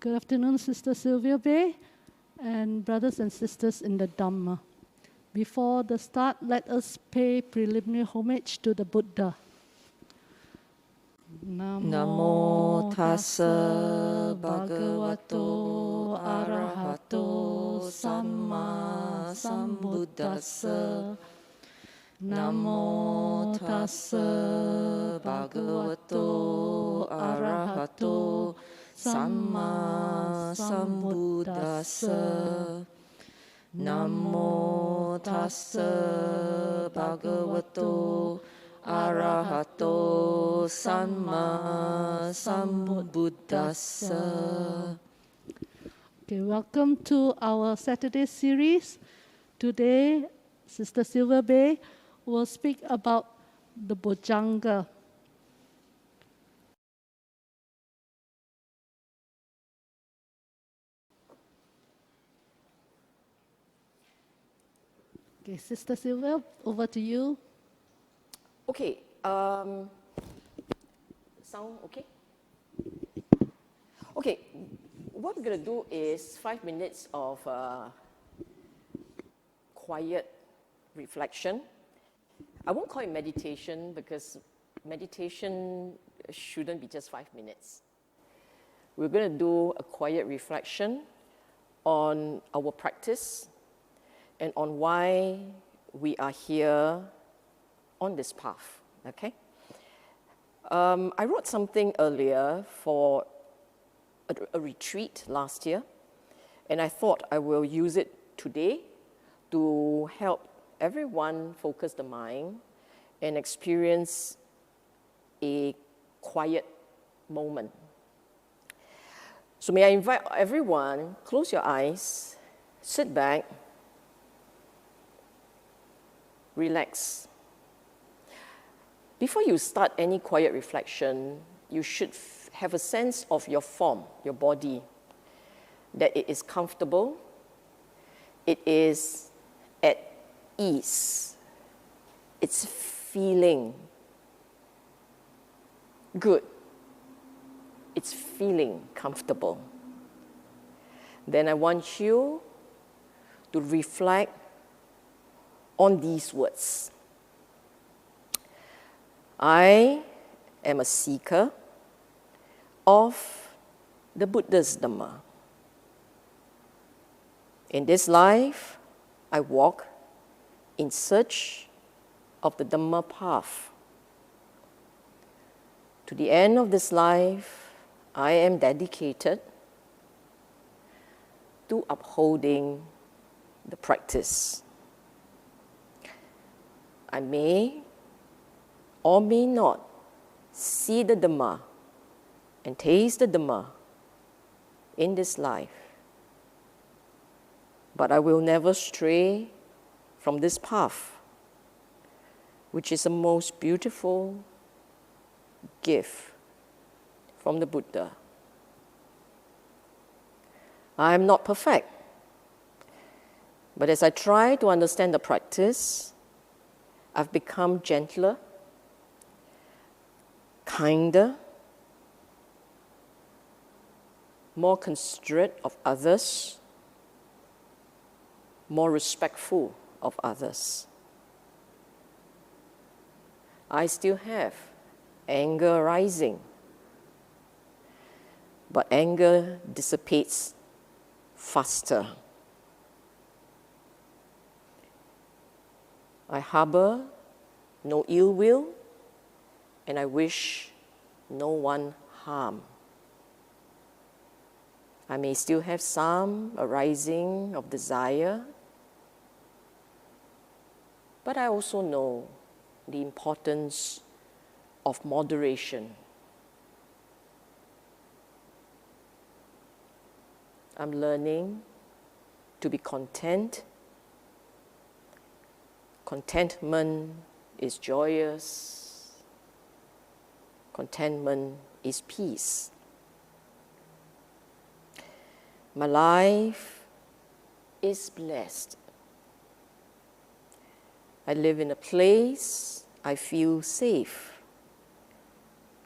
Good afternoon, Sister Sylvia Bay, and brothers and sisters in the Dhamma. Before the start, let us pay preliminary homage to the Buddha. Namo tassa bhagavato arahato samma sambuddhassa. Namo tassa bhagavato arahato samma sambuddhassa. Namo tassa bhagavato arahato samma sambuddhassa. Okay, welcome to our Saturday series. Today, Sister Sylvia Bay will speak about the Bojjhaṅga. Okay, Sister Sylvia, over to you. Okay, sound okay? Okay, what we're going to do is 5 minutes of quiet reflection. I won't call it meditation because meditation shouldn't be just 5 minutes. We're going to do a quiet reflection on our practice and on why we are here on this path, okay? I wrote something earlier for a retreat last year, and I thought I will use it today to help everyone focus the mind and experience a quiet moment. So may I invite everyone, close your eyes, sit back, relax. Before you start any quiet reflection, you should have a sense of your form, your body, that it is comfortable, it is at ease, it's feeling good, it's feeling comfortable. Then I want you to reflect on these words. I am a seeker of the Buddha's Dhamma. In this life, I walk in search of the Dhamma path. To the end of this life, I am dedicated to upholding the practice. I may or may not see the Dhamma and taste the Dhamma in this life, but I will never stray from this path, which is the most beautiful gift from the Buddha. I am not perfect, but as I try to understand the practice, I've become gentler, kinder, more considerate of others, more respectful of others. I still have anger arising, but anger dissipates faster. I harbor no ill will, and I wish no one harm. I may still have some arising of desire, but I also know the importance of moderation. I'm learning to be content. Contentment is joyous. Contentment is peace. My life is blessed. I live in a place I feel safe,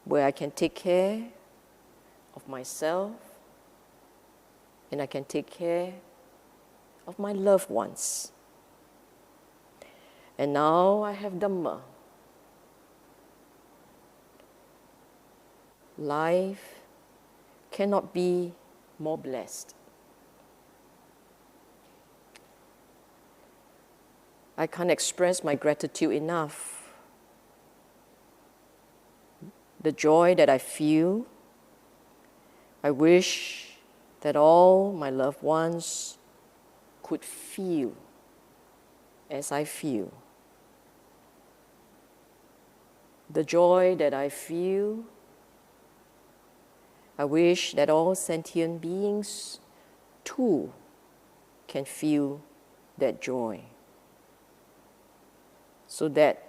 where I can take care of myself and I can take care of my loved ones. And now I have Dhamma. Life cannot be more blessed. I can't express my gratitude enough. The joy that I feel, I wish that all my loved ones could feel as I feel. The joy that I feel, I wish that all sentient beings too can feel that joy, so that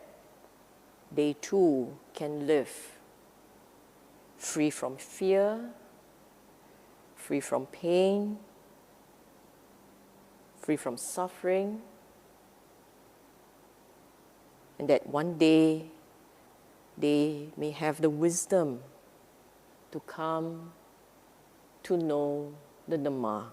they too can live free from fear, free from pain, free from suffering, and that one day they may have the wisdom to come to know the Dhamma.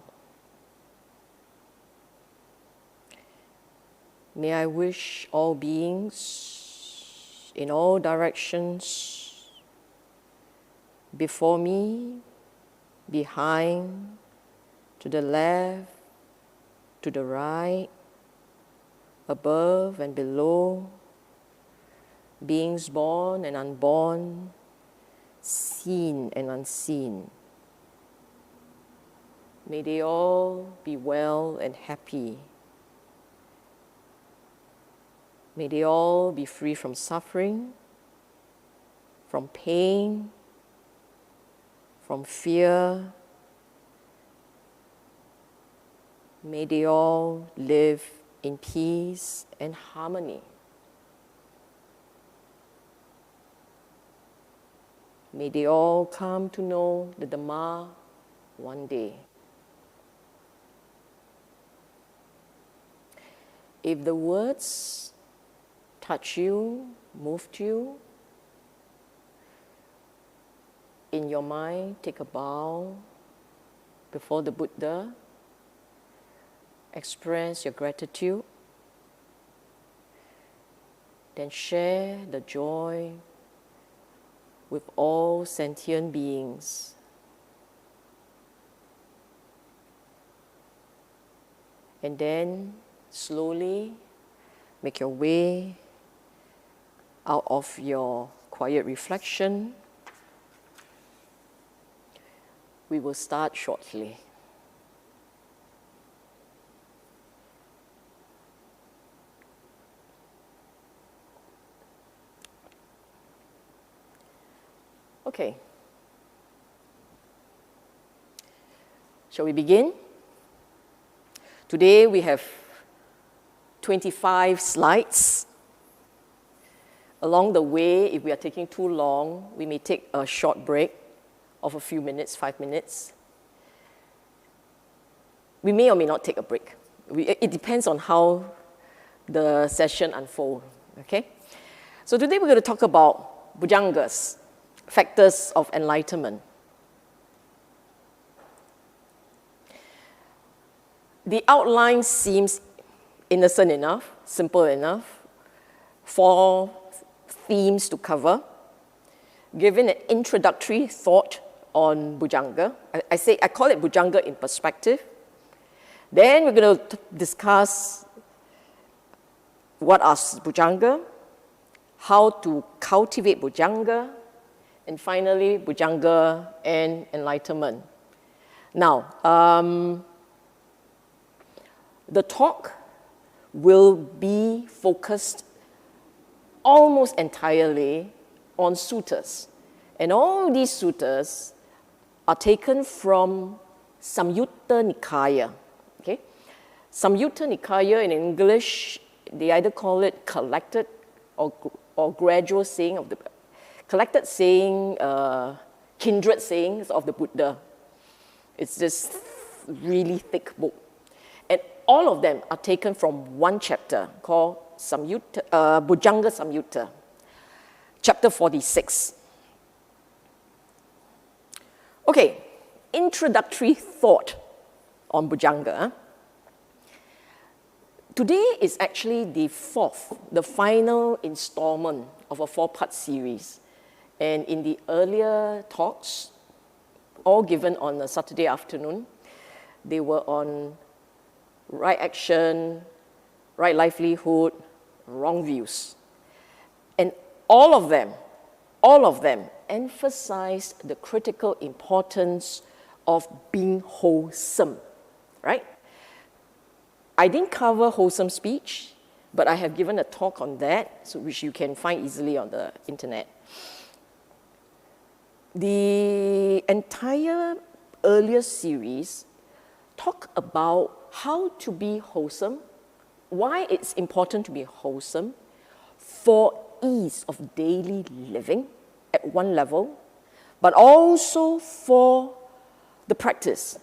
May I wish all beings in all directions, before me, behind, to the left, to the right, above and below, beings born and unborn, seen and unseen. May they all be well and happy. May they all be free from suffering, from pain, from fear. May they all live in peace and harmony. May they all come to know the Dhamma one day. If the words touch you, moved you, in your mind, take a bow before the Buddha, express your gratitude, then share the joy with all sentient beings. And then slowly make your way out of your quiet reflection. We will start shortly. Okay. Shall we begin? Today we have 25 slides. Along the way, if we are taking too long, we may take a short break of a few minutes, 5 minutes. We may or may not take a break. It depends on how the session unfolds, okay? So today we're going to talk about Bojjhangas, factors of enlightenment. The outline seems innocent enough, simple enough. 4 themes to cover. Given an introductory thought on Bojjhaṅga, I call it Bojjhaṅga in perspective. Then we're going to discuss what are Bojjhaṅga, how to cultivate Bojjhaṅga, and finally Bojjhaṅga and enlightenment. Now, the talk will be focused almost entirely on suttas. And all these suttas are taken from Saṃyutta Nikaya. Okay? Saṃyutta Nikaya in English, they either call it collected or gradual saying of the collected saying, kindred sayings of the Buddha. It's this really thick book. And all of them are taken from one chapter called Bojjhaṅga Saṃyutta, chapter 46. Okay, introductory thought on Bojjhaṅga. Today is actually the fourth, the final installment of a 4-part series. And in the earlier talks, all given on a Saturday afternoon, they were on right action, right livelihood, wrong views. And all of them emphasized the critical importance of being wholesome, right? I didn't cover wholesome speech, but I have given a talk on that, so which you can find easily on the internet. The entire earlier series talk about how to be wholesome, why it's important to be wholesome for ease of daily living at one level, but also for the practice.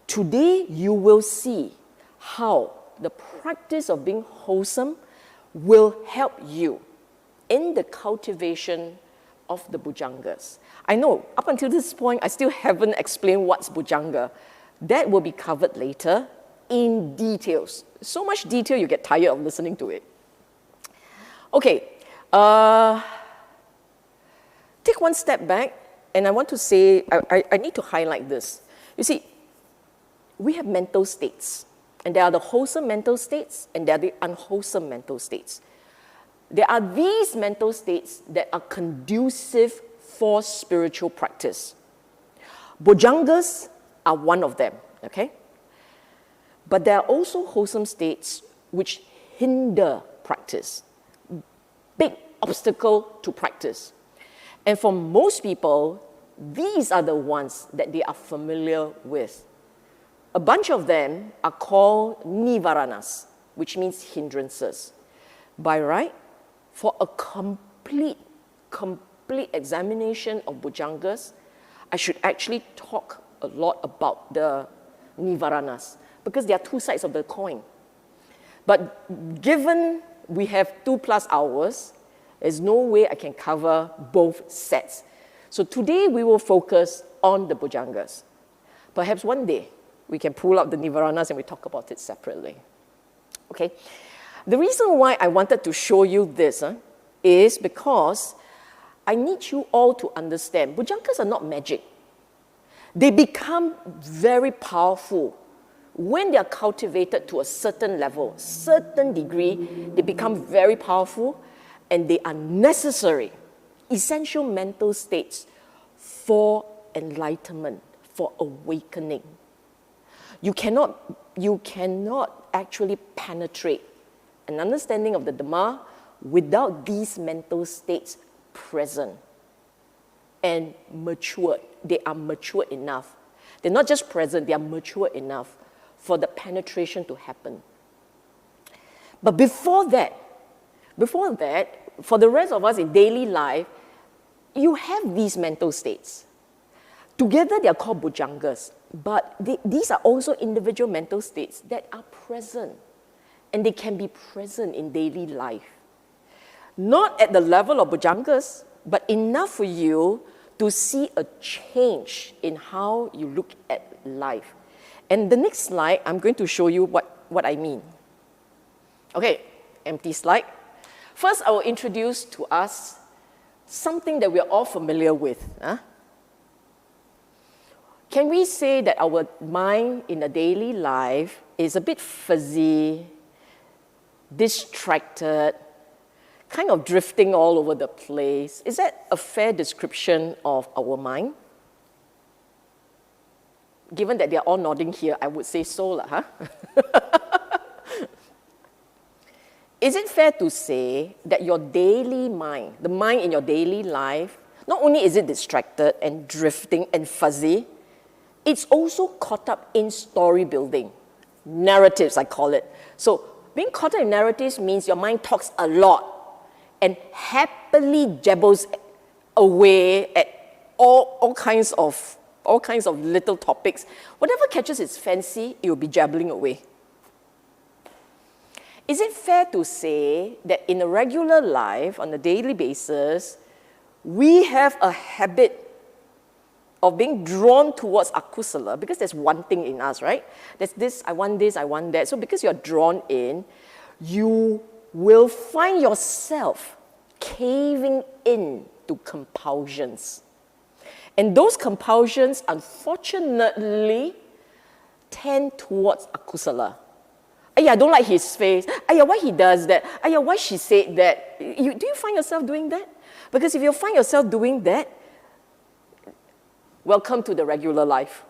Today, you will see how the practice of being wholesome will help you in the cultivation of the Bojjhangas. I know, up until this point, I still haven't explained what's Bojjhaṅga. That will be covered later in details. So much detail, you get tired of listening to it. Okay, take one step back, and I want to say, I need to highlight this. You see, we have mental states, and there are the wholesome mental states, and there are the unwholesome mental states. There are these mental states that are conducive for spiritual practice. Bojjhangas are one of them, okay? But there are also wholesome states which hinder practice, big obstacle to practice. And for most people, these are the ones that they are familiar with. A bunch of them are called Nivaranas, which means hindrances. By right, for a complete examination of Bojjhangas, I should actually talk a lot about the Nivaranas, because there are two sides of the coin. But given we have 2+ hours, there's no way I can cover both sets. So today we will focus on the Bojjhangas. Perhaps one day we can pull out the Nivaranas and we talk about it separately. Okay? The reason why I wanted to show you this is because I need you all to understand Bojjhangas are not magic. They become very powerful when they are cultivated to a certain level, certain degree. They become very powerful, and they are necessary, essential mental states for enlightenment, for awakening. You cannot actually penetrate an understanding of the Dhamma without these mental states present and matured. They are mature enough. They're not just present, they are mature enough for the penetration to happen. But before that, for the rest of us in daily life, you have these mental states. Together they are called Bojjhangas, but these are also individual mental states that are present, and they can be present in daily life. Not at the level of Bojjhangas, but enough for you to see a change in how you look at life. And the next slide, I'm going to show you what I mean. Okay, empty slide. First, I will introduce to us something that we're all familiar with. Can we say that our mind in a daily life is a bit fuzzy, distracted, kind of drifting all over the place? Is that a fair description of our mind? Given that they're all nodding here, I would say so, huh? Is it fair to say that your daily mind, the mind in your daily life, not only is it distracted and drifting and fuzzy, it's also caught up in story building, narratives, I call it. So being caught up in narratives means your mind talks a lot and happily jabbles away at all kinds of little topics. Whatever catches its fancy, it will be jabbling away. Is it fair to say that in a regular life, on a daily basis, we have a habit of being drawn towards akusala, because there's one thing in us, right? There's this, I want that. So because you're drawn in, you will find yourself caving in to compulsions. And those compulsions, unfortunately, tend towards akusala. I don't like his face. Why he does that? Why she said that? Do you find yourself doing that? Because if you find yourself doing that, welcome to the regular life.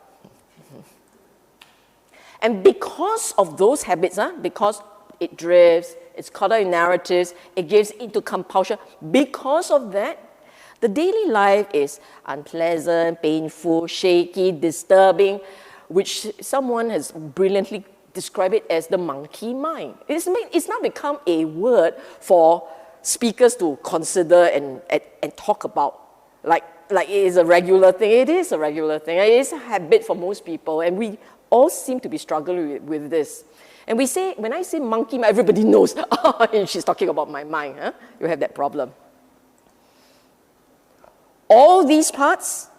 And because of those habits, because it drifts, it's caught up in narratives, it gives into compulsion, because of that, the daily life is unpleasant, painful, shaky, disturbing, which someone has brilliantly described it as the monkey mind. It's now become a word for speakers to consider and talk about. Like it is a regular thing. It is a regular thing. It is a habit for most people, and we all seem to be struggling with this. And we say, when I say monkey mind, everybody knows, she's talking about my mind. Huh? You have that problem. All these parts,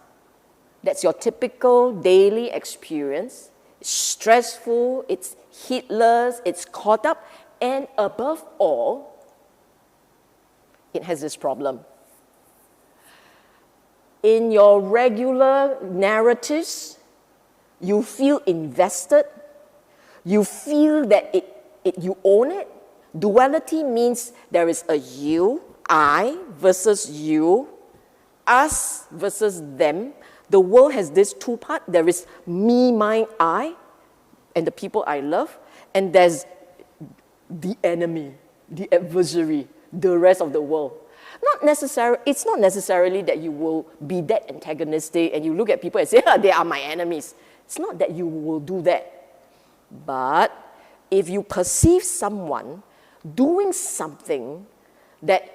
that's your typical daily experience. It's stressful, it's heedless, it's caught up, and above all, it has this problem. In your regular narratives, you feel invested, you feel that you own it. Duality means there is a you, I versus you, us versus them. The world has this two parts. There is me, mine, I, and the people I love. And there's the enemy, the adversary, the rest of the world. It's not necessarily that you will be that antagonistic and you look at people and say, they are my enemies. It's not that you will do that. But if you perceive someone doing something that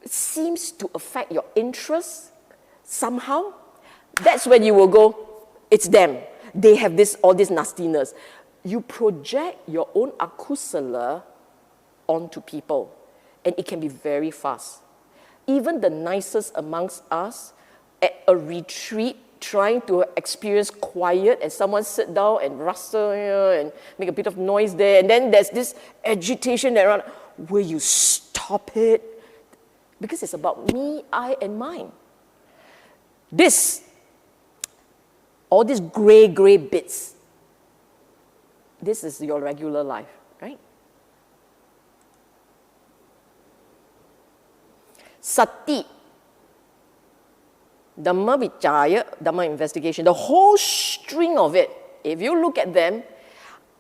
seems to affect your interests somehow, that's when you will go, it's them. They have all this nastiness. You project your own akusala onto people, and it can be very fast. Even the nicest amongst us at a retreat, trying to experience quiet, and someone sit down and rustle and make a bit of noise there, and then there's this agitation around, will you stop it? Because it's about me, I, and mine. All these gray bits, this is your regular life, right? Sati, Dhamma Vicaya, Dhamma investigation, the whole string of it, if you look at them,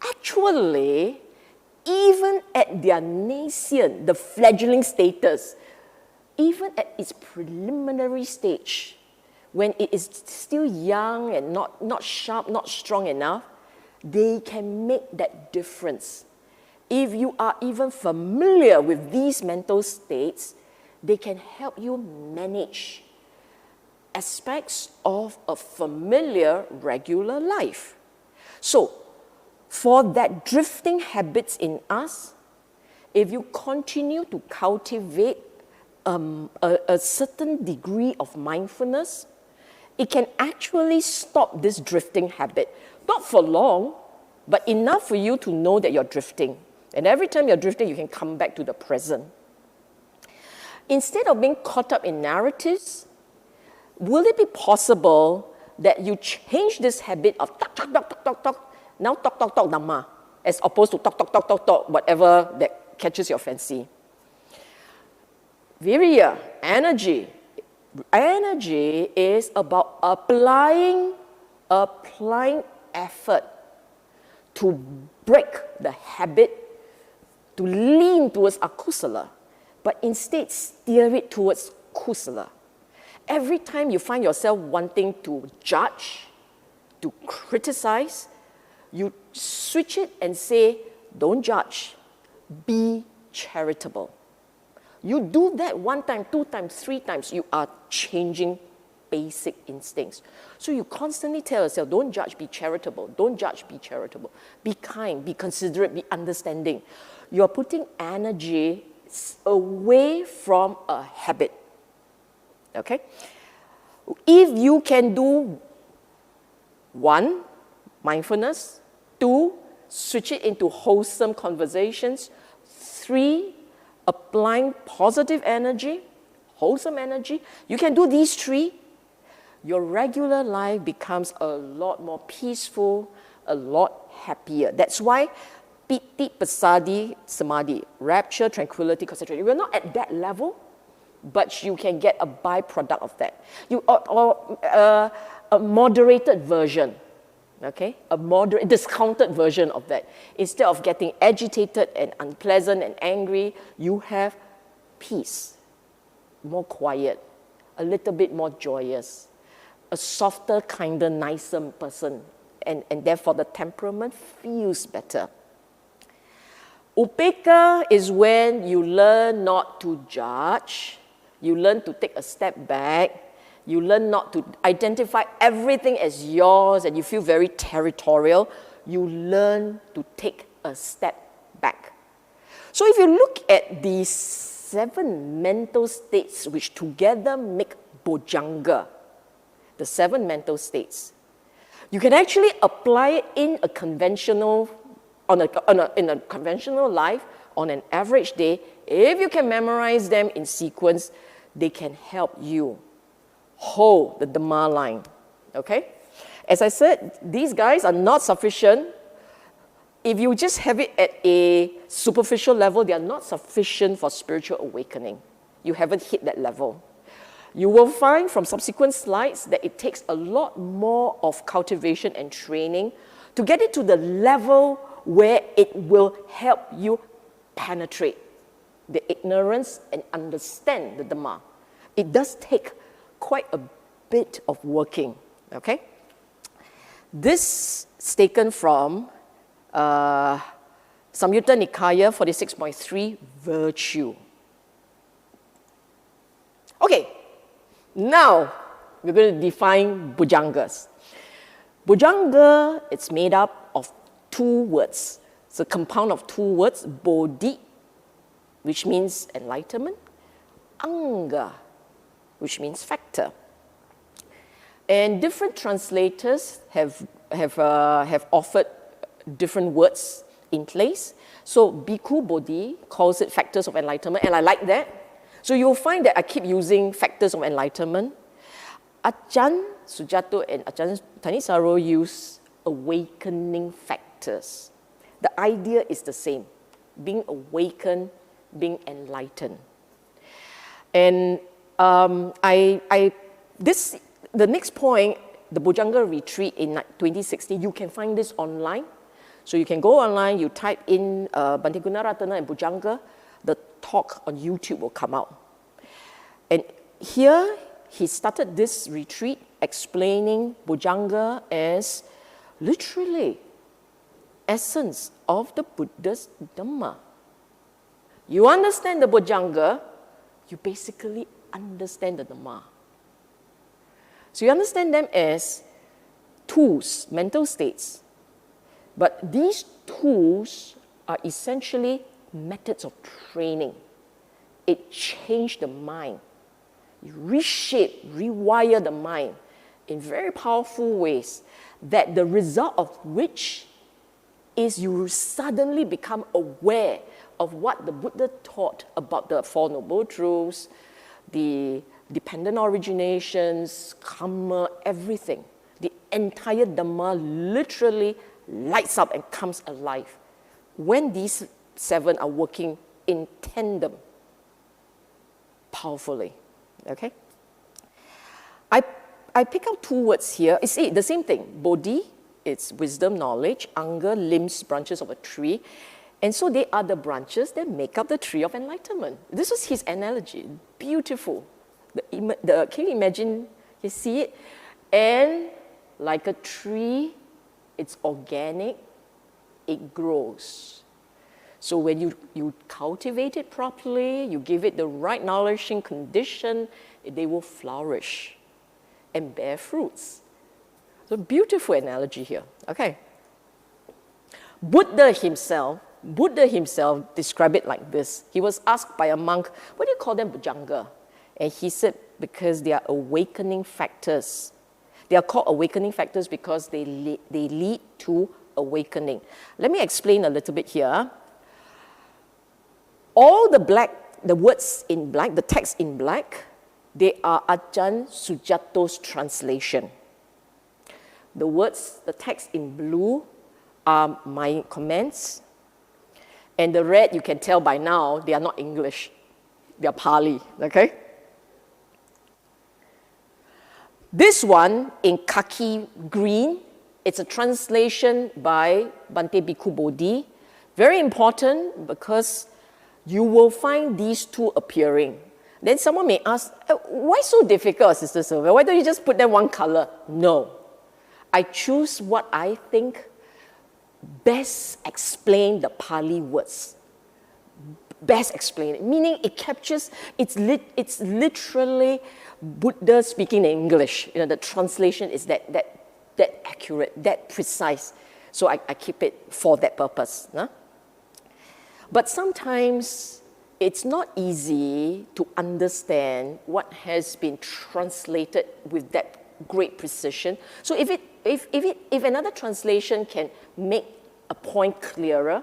actually, even at their nascent, the fledgling status, even at its preliminary stage, when it is still young and not sharp, not strong enough, they can make that difference. If you are even familiar with these mental states, they can help you manage aspects of a familiar, regular life. So, for that drifting habits in us, if you continue to cultivate a certain degree of mindfulness, it can actually stop this drifting habit. Not for long, but enough for you to know that you're drifting. And every time you're drifting, you can come back to the present. Instead of being caught up in narratives, will it be possible that you change this habit of talk, now talk, Dhamma, as opposed to talk, whatever that catches your fancy? Virya, energy. Energy is about applying effort to break the habit, to lean towards akusala, but instead steer it towards kusala. Every time you find yourself wanting to judge, to criticize, you switch it and say, don't judge, be charitable. You do that 1 time, 2 times, 3 times, you are changing basic instincts. So you constantly tell yourself, don't judge, be charitable. Don't judge, be charitable. Be kind, be considerate, be understanding. You are putting energy away from a habit. Okay? If you can do 1, mindfulness, 2, switch it into wholesome conversations, 3, applying positive energy, wholesome energy, you can do these 3, your regular life becomes a lot more peaceful, a lot happier. That's why piti, pasadi, samadhi, rapture, tranquility, concentration. We're not at that level, but you can get a byproduct of that. A moderated version, okay? A discounted version of that. Instead of getting agitated and unpleasant and angry, you have peace, more quiet, a little bit more joyous, a softer, kinder, nicer person, and therefore the temperament feels better. Upekkha is when you learn not to judge, you learn to take a step back, you learn not to identify everything as yours and you feel very territorial, you learn to take a step back. So if you look at these 7 mental states which together make Bojjhaṅga, the 7 mental states, you can actually apply it in a conventional in a conventional life, on an average day. If you can memorize them in sequence, they can help you hold the Dhamma line, okay? As I said, these guys are not sufficient. If you just have it at a superficial level, they are not sufficient for spiritual awakening. You haven't hit that level. You will find from subsequent slides that it takes a lot more of cultivation and training to get it to the level where it will help you penetrate the ignorance and understand the Dhamma. It does take quite a bit of working, okay? This is taken from Saṃyutta Nikaya 46.3, virtue. Okay, now we're going to define Bojjhangas. Bojjhaṅga, it's made up of 2 words. It's a compound of 2 words, bodhi, which means enlightenment, anga, which means factor. And different translators have offered different words in place. So Bhikkhu Bodhi calls it factors of enlightenment, and I like that. So you'll find that I keep using factors of enlightenment. Ajahn Sujato and Ajahn Thanisaro use awakening factors. The idea is the same, being awakened, being enlightened. And the next point, the Bojjhaṅga retreat in 2016, you can find this online. So you can go online, you type in Bhante Gunaratana and Bojjhaṅga, the talk on YouTube will come out. And here, he started this retreat explaining Bojjhaṅga as literally essence of the Buddha's Dhamma. You understand the Bojjhaṅga, you basically understand the Dhamma. So you understand them as tools, mental states. But these tools are essentially methods of training. It changed the mind. You reshape, rewire the mind in very powerful ways, that the result of which is you suddenly become aware of what the Buddha taught about the Four Noble Truths, the dependent originations, karma, everything. The entire Dhamma literally lights up and comes alive when these 7 are working in tandem powerfully. Okay? I pick out 2 words here. It's the same thing. Bodhi, it's wisdom, knowledge. Anga, limbs, branches of a tree. And so they are the branches that make up the tree of enlightenment. This was his analogy. Beautiful. Can you imagine? You see it? And like a tree, it's organic, it grows. So when you cultivate it properly, you give it the right nourishing condition, they will flourish and bear fruits. So beautiful analogy here. Okay. Buddha himself described it like this. He was asked by a monk, what do you call them, Bojjhaṅga? And he said because they are awakening factors. They are called awakening factors because they lead to awakening. Let me explain a little bit here. All the words in black, the text in black, they are Ajahn Sujato's translation. The text in blue are my comments. And the red, you can tell by now, they are not English. They are Pali, okay? This one in khaki green, it's a translation by Bhante Bhikkhu Bodhi. Very important because you will find these two appearing. Then someone may ask, why so difficult, Sister Sylvia? Why don't you just put them one color? No. I choose what I think best explain the Pali words. Best explain it, meaning it captures, it's literally Buddha speaking in English. You know, the translation is that accurate, that precise. So I keep it for that purpose. Huh? But sometimes it's not easy to understand what has been translated with that great precision. So if another translation can make a point clearer,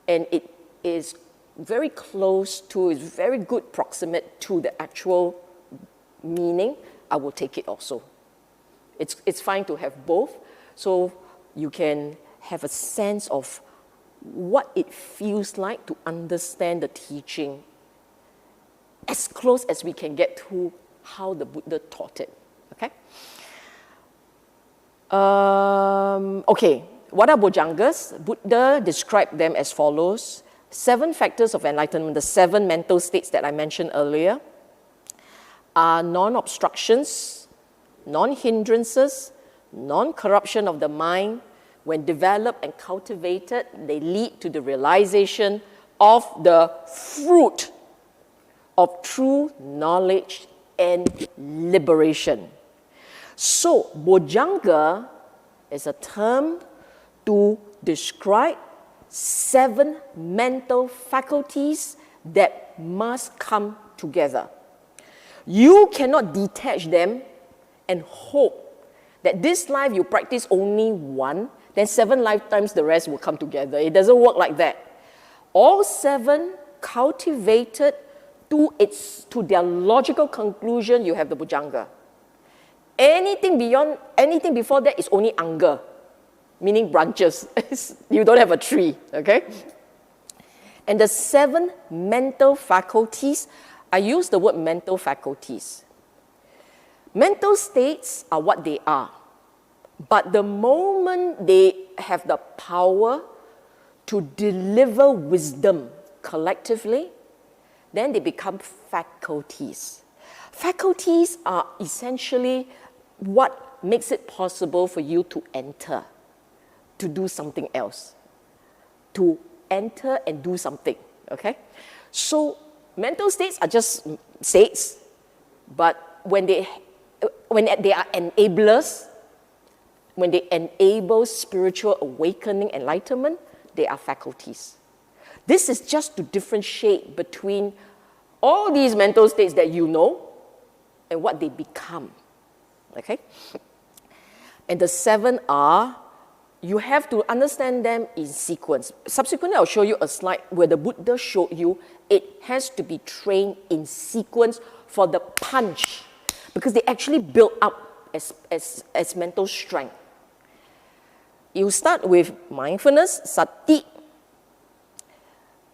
and it is very close to, is very good proximate to the actual meaning, I will take it also. It's fine to have both, so you can have a sense of what it feels like to understand the teaching as close as we can get to how the Buddha taught it, okay? Okay, what are Bojjhangas? Buddha described them as follows. 7 factors of enlightenment, the 7 mental states that I mentioned earlier, are non-obstructions, non-hindrances, non-corruption of the mind. When developed and cultivated, they lead to the realization of the fruit of true knowledge and liberation. So, Bojjhaṅga is a term to describe 7 mental faculties that must come together. You cannot detach them and hope that this life you practice only one, then 7 lifetimes the rest will come together. It doesn't work like that. All 7 cultivated to their logical conclusion, you have the Bojjhaṅga. Anything before that is only Anga, meaning branches. You don't have a tree, okay? And the 7 mental faculties, I use the word mental faculties. Mental states are what they are. But the moment they have the power to deliver wisdom collectively, then they become faculties. Faculties are essentially what makes it possible for you to enter, to do something else, to enter and do something, okay? So mental states are just states, but when they are enablers, when they enable spiritual awakening, enlightenment, they are faculties. This is just to differentiate between all these mental states that you know and what they become, okay? And the 7 are, you have to understand them in sequence. Subsequently, I'll show you a slide where the Buddha showed you it has to be trained in sequence for the punch, because they actually build up as mental strength. You start with mindfulness, sati.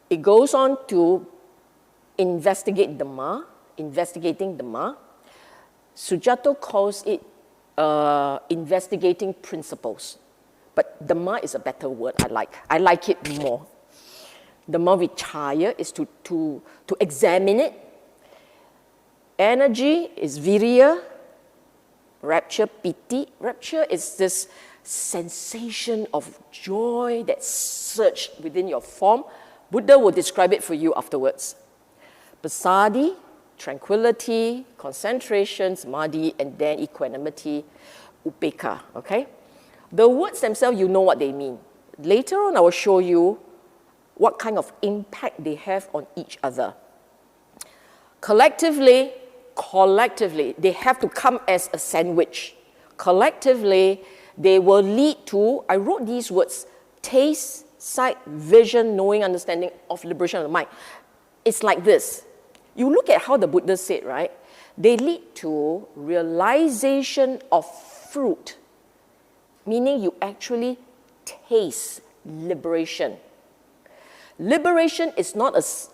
It goes on to investigating Dhamma. Sujato calls it investigating principles. But Dhamma is a better word I like it more. Dhamma vichaya is to examine it. Energy is virya. Rapture, piti. Rapture is this sensation of joy that surged within your form. Buddha will describe it for you afterwards. Pasadi, tranquility, concentration, samadhi, and then equanimity, upekkha, okay? The words themselves, you know what they mean. Later on, I will show you what kind of impact they have on each other. Collectively, they have to come as a sandwich. Collectively, they will lead to, I wrote these words, taste, sight, vision, knowing, understanding of liberation of the mind. It's like this. You look at how the Buddha said, right? They lead to realization of fruit, meaning you actually taste liberation. Liberation is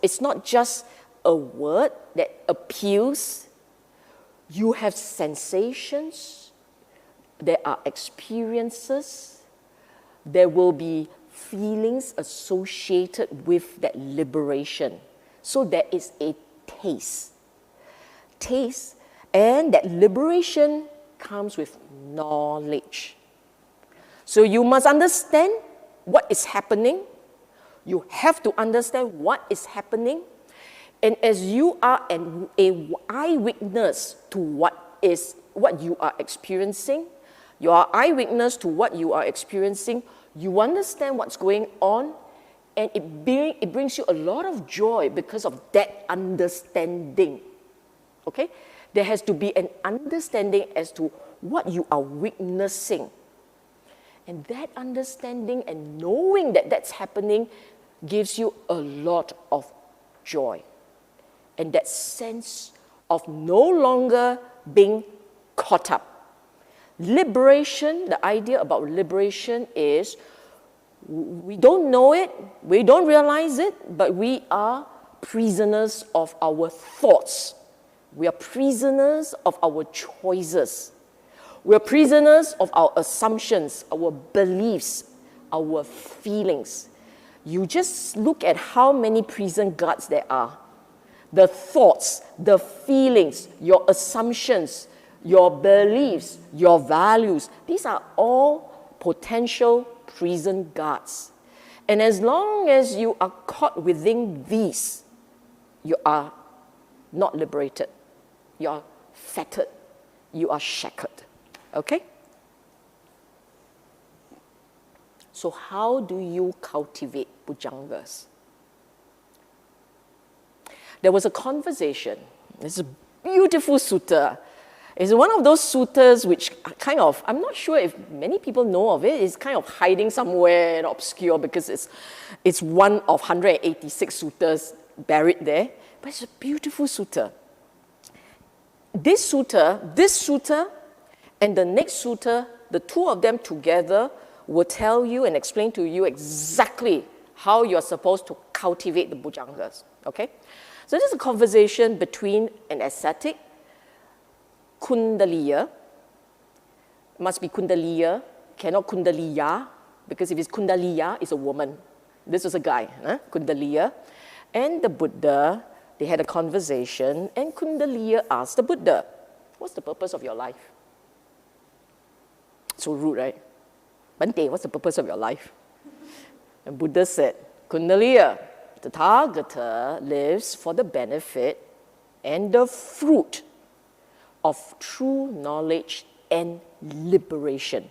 it's not just a word that appeals. You have sensations, there are experiences, there will be feelings associated with that liberation. So there is a taste. Taste, and that liberation comes with knowledge. So you must understand what is happening. You have to understand what is happening. And as you are an eyewitness to what you are experiencing, you are eyewitness to what you are experiencing, you understand what's going on, and it brings you a lot of joy because of that understanding. Okay? There has to be an understanding as to what you are witnessing. And that understanding and knowing that that's happening gives you a lot of joy. And that sense of no longer being caught up. Liberation, the idea about liberation is we don't know it, we don't realize it, but we are prisoners of our thoughts. We are prisoners of our choices. We are prisoners of our assumptions, our beliefs, our feelings. You just look at how many prison guards there are. The thoughts, the feelings, your assumptions, your beliefs, your values, these are all potential prison guards. And as long as you are caught within these, you are not liberated. You are fettered. You are shackled. Okay? So how do you cultivate Pujangas? There was a conversation. It's a beautiful sutta. It's one of those suttas which are kind of, I'm not sure if many people know of it. It's kind of hiding somewhere and obscure because it's one of 186 suttas buried there. But it's a beautiful sutta. This sutta, and the next sutta, the two of them together will tell you and explain to you exactly how you're supposed to cultivate the Bojjhangas. Okay? So this is a conversation between an ascetic, Kuṇḍaliya, must be Kuṇḍaliya, cannot Kuṇḍaliya, because if it's Kuṇḍaliya, it's a woman. This was a guy, Kuṇḍaliya. And the Buddha, they had a conversation, and Kuṇḍaliya asked the Buddha, what's the purpose of your life? So rude, right? Bante, what's the purpose of your life? And Buddha said, Kuṇḍaliya, the Tathagata lives for the benefit and the fruit of true knowledge and liberation.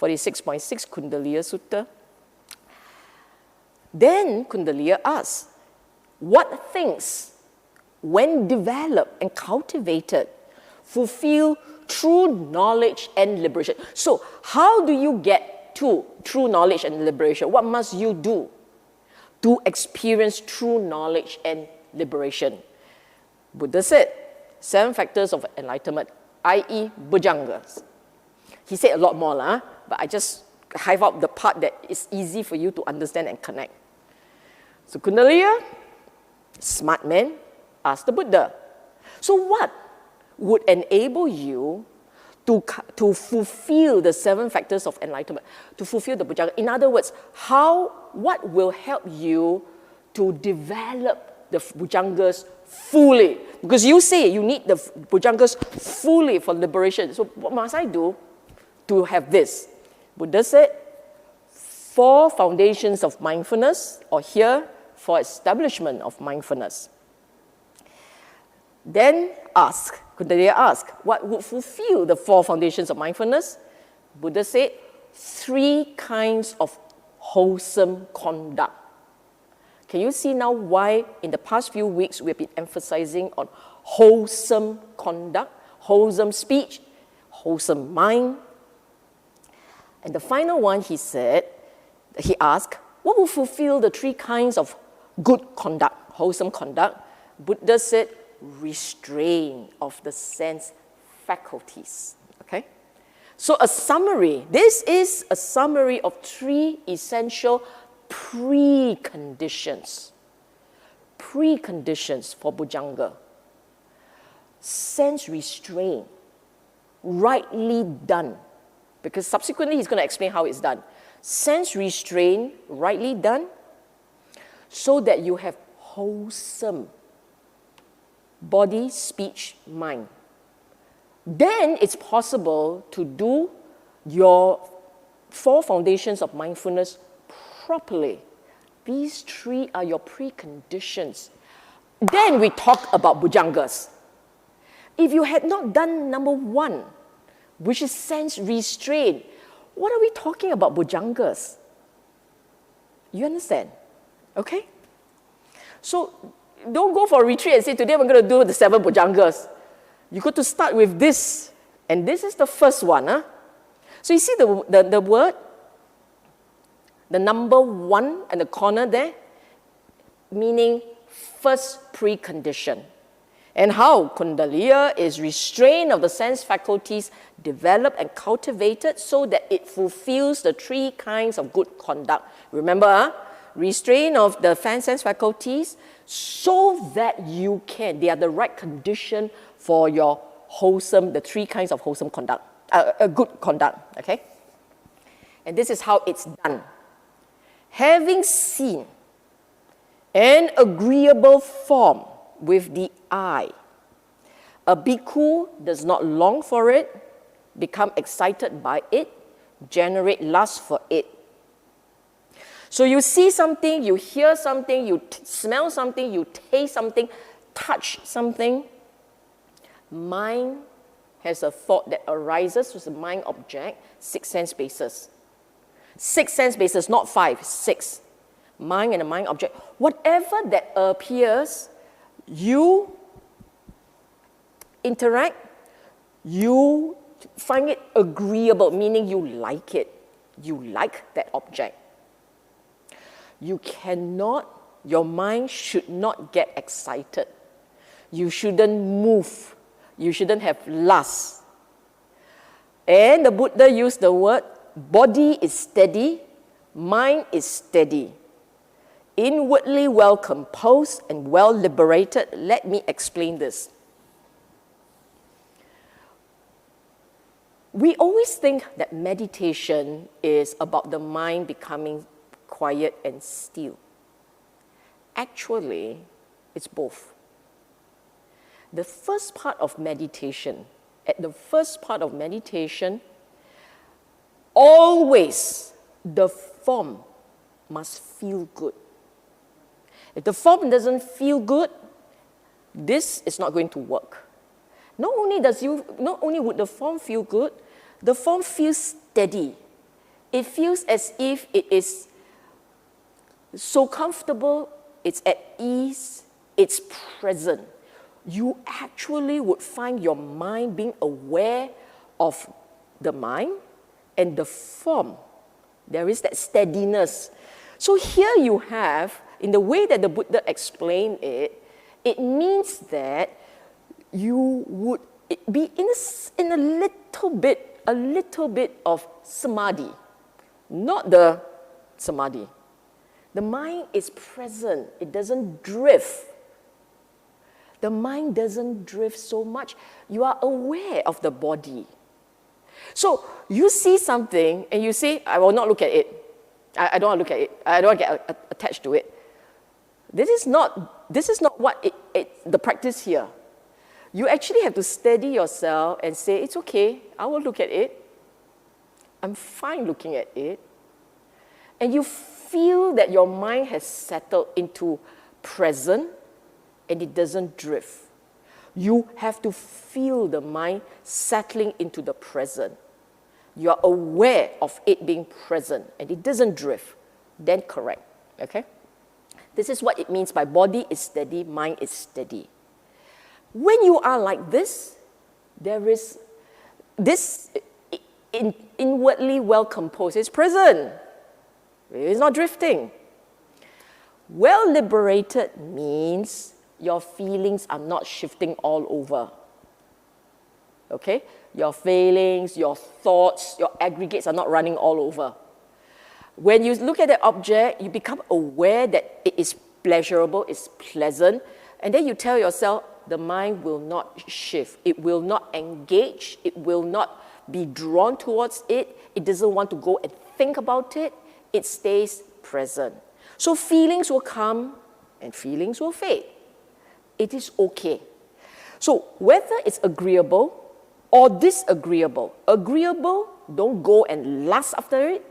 46.6 Kuṇḍaliya Sutta. Then Kuṇḍaliya asks, what things, when developed and cultivated, fulfill true knowledge and liberation? So how do you get to true knowledge and liberation? What must you do to experience true knowledge and liberation? Buddha said, 7 factors of enlightenment, i.e. Bojjhangas. He said a lot more, but I just hive out the part that is easy for you to understand and connect. So Kuṇḍaliya, smart man, asked the Buddha, so what would enable you to fulfill the 7 factors of enlightenment, to fulfill the Bojjhanga? In other words, what will help you to develop the Bojjhangas fully? Because you say you need the Bojjhangas fully for liberation. So what must I do to have this? Buddha said, 4 foundations of mindfulness, or here, for establishment of mindfulness. Then Kuṇḍaliya asked, what would fulfill the 4 foundations of mindfulness? Buddha said, 3 kinds of wholesome conduct Can you see now why in the past few weeks we've been emphasizing on wholesome conduct, wholesome speech, wholesome mind? And the final one, he asked, what will fulfill the three kinds of good conduct, wholesome conduct? Buddha said, restraint of the sense faculties. Okay? So a summary, this is a summary of three essential preconditions for Bojjhaṅga. Sense restraint, rightly done, because subsequently he's going to explain how it's done. Sense restraint, rightly done, so that you have wholesome body, speech, mind. Then it's possible to do your 4 foundations of mindfulness properly. These 3 are your preconditions. Then we talk about Bojjhaṅgas. If you had not done number 1, which is sense restraint, what are we talking about Bojjhaṅgas? You understand? Okay? So don't go for a retreat and say, today we're going to do the 7 Bojjhaṅgas. You got to start with this. And this is the first one. Huh? So you see the word, the number 1 and the corner there, meaning first precondition. And how Kuṇḍaliya is restraint of the sense faculties developed and cultivated so that it fulfills the 3 kinds of good conduct. Remember, restraint of the sense faculties so that you can, they are the right condition for your wholesome, the 3 kinds of wholesome conduct, good conduct, okay? And this is how it's done. Having seen an agreeable form with the eye, a bhikkhu does not long for it, become excited by it, generate lust for it. So you see something, you hear something, you smell something, you taste something, touch something. Mind has a thought that arises with the mind object, 6 sense bases. 6 sense bases, not 5, 6. Mind and a mind object. Whatever that appears, you interact, you find it agreeable, meaning you like it. You like that object. You cannot, your mind should not get excited. You shouldn't move. You shouldn't have lust. And the Buddha used the word, body is steady, mind is steady. Inwardly well composed and well liberated. Let me explain this. We always think that meditation is about the mind becoming quiet and still. Actually, it's both. The first part of meditation, always the form must feel good. If the form doesn't feel good, this is not going to work. Not only would the form feel good, the form feels steady. It feels as if it is so comfortable, it's at ease, it's present. You actually would find your mind being aware of the mind and the form. There is that steadiness. So here you have, in the way that the Buddha explained it, it means that you would be in a little bit of samadhi, not the samadhi. The mind is present. It doesn't drift. The mind doesn't drift so much. You are aware of the body. So you see something and you say, I will not look at it. I don't want to look at it. I don't want to get attached to it. This is not what the practice here. You actually have to steady yourself and say, it's okay, I will look at it. I'm fine looking at it. And you feel that your mind has settled into present and it doesn't drift. You have to feel the mind settling into the present. You are aware of it being present and it doesn't drift. Then correct, okay? This is what it means by body is steady, mind is steady. When you are like this, there is this inwardly well composed. It's present. It's not drifting. Well liberated means your feelings are not shifting all over. Okay? Your feelings, your thoughts, your aggregates are not running all over. When you look at the object, you become aware that it is pleasurable, it's pleasant, and then you tell yourself, the mind will not shift. It will not engage. It will not be drawn towards it. It doesn't want to go and think about it. It stays present. So feelings will come and feelings will fade. It is okay. So whether it's agreeable or disagreeable, agreeable, don't go and lust after it.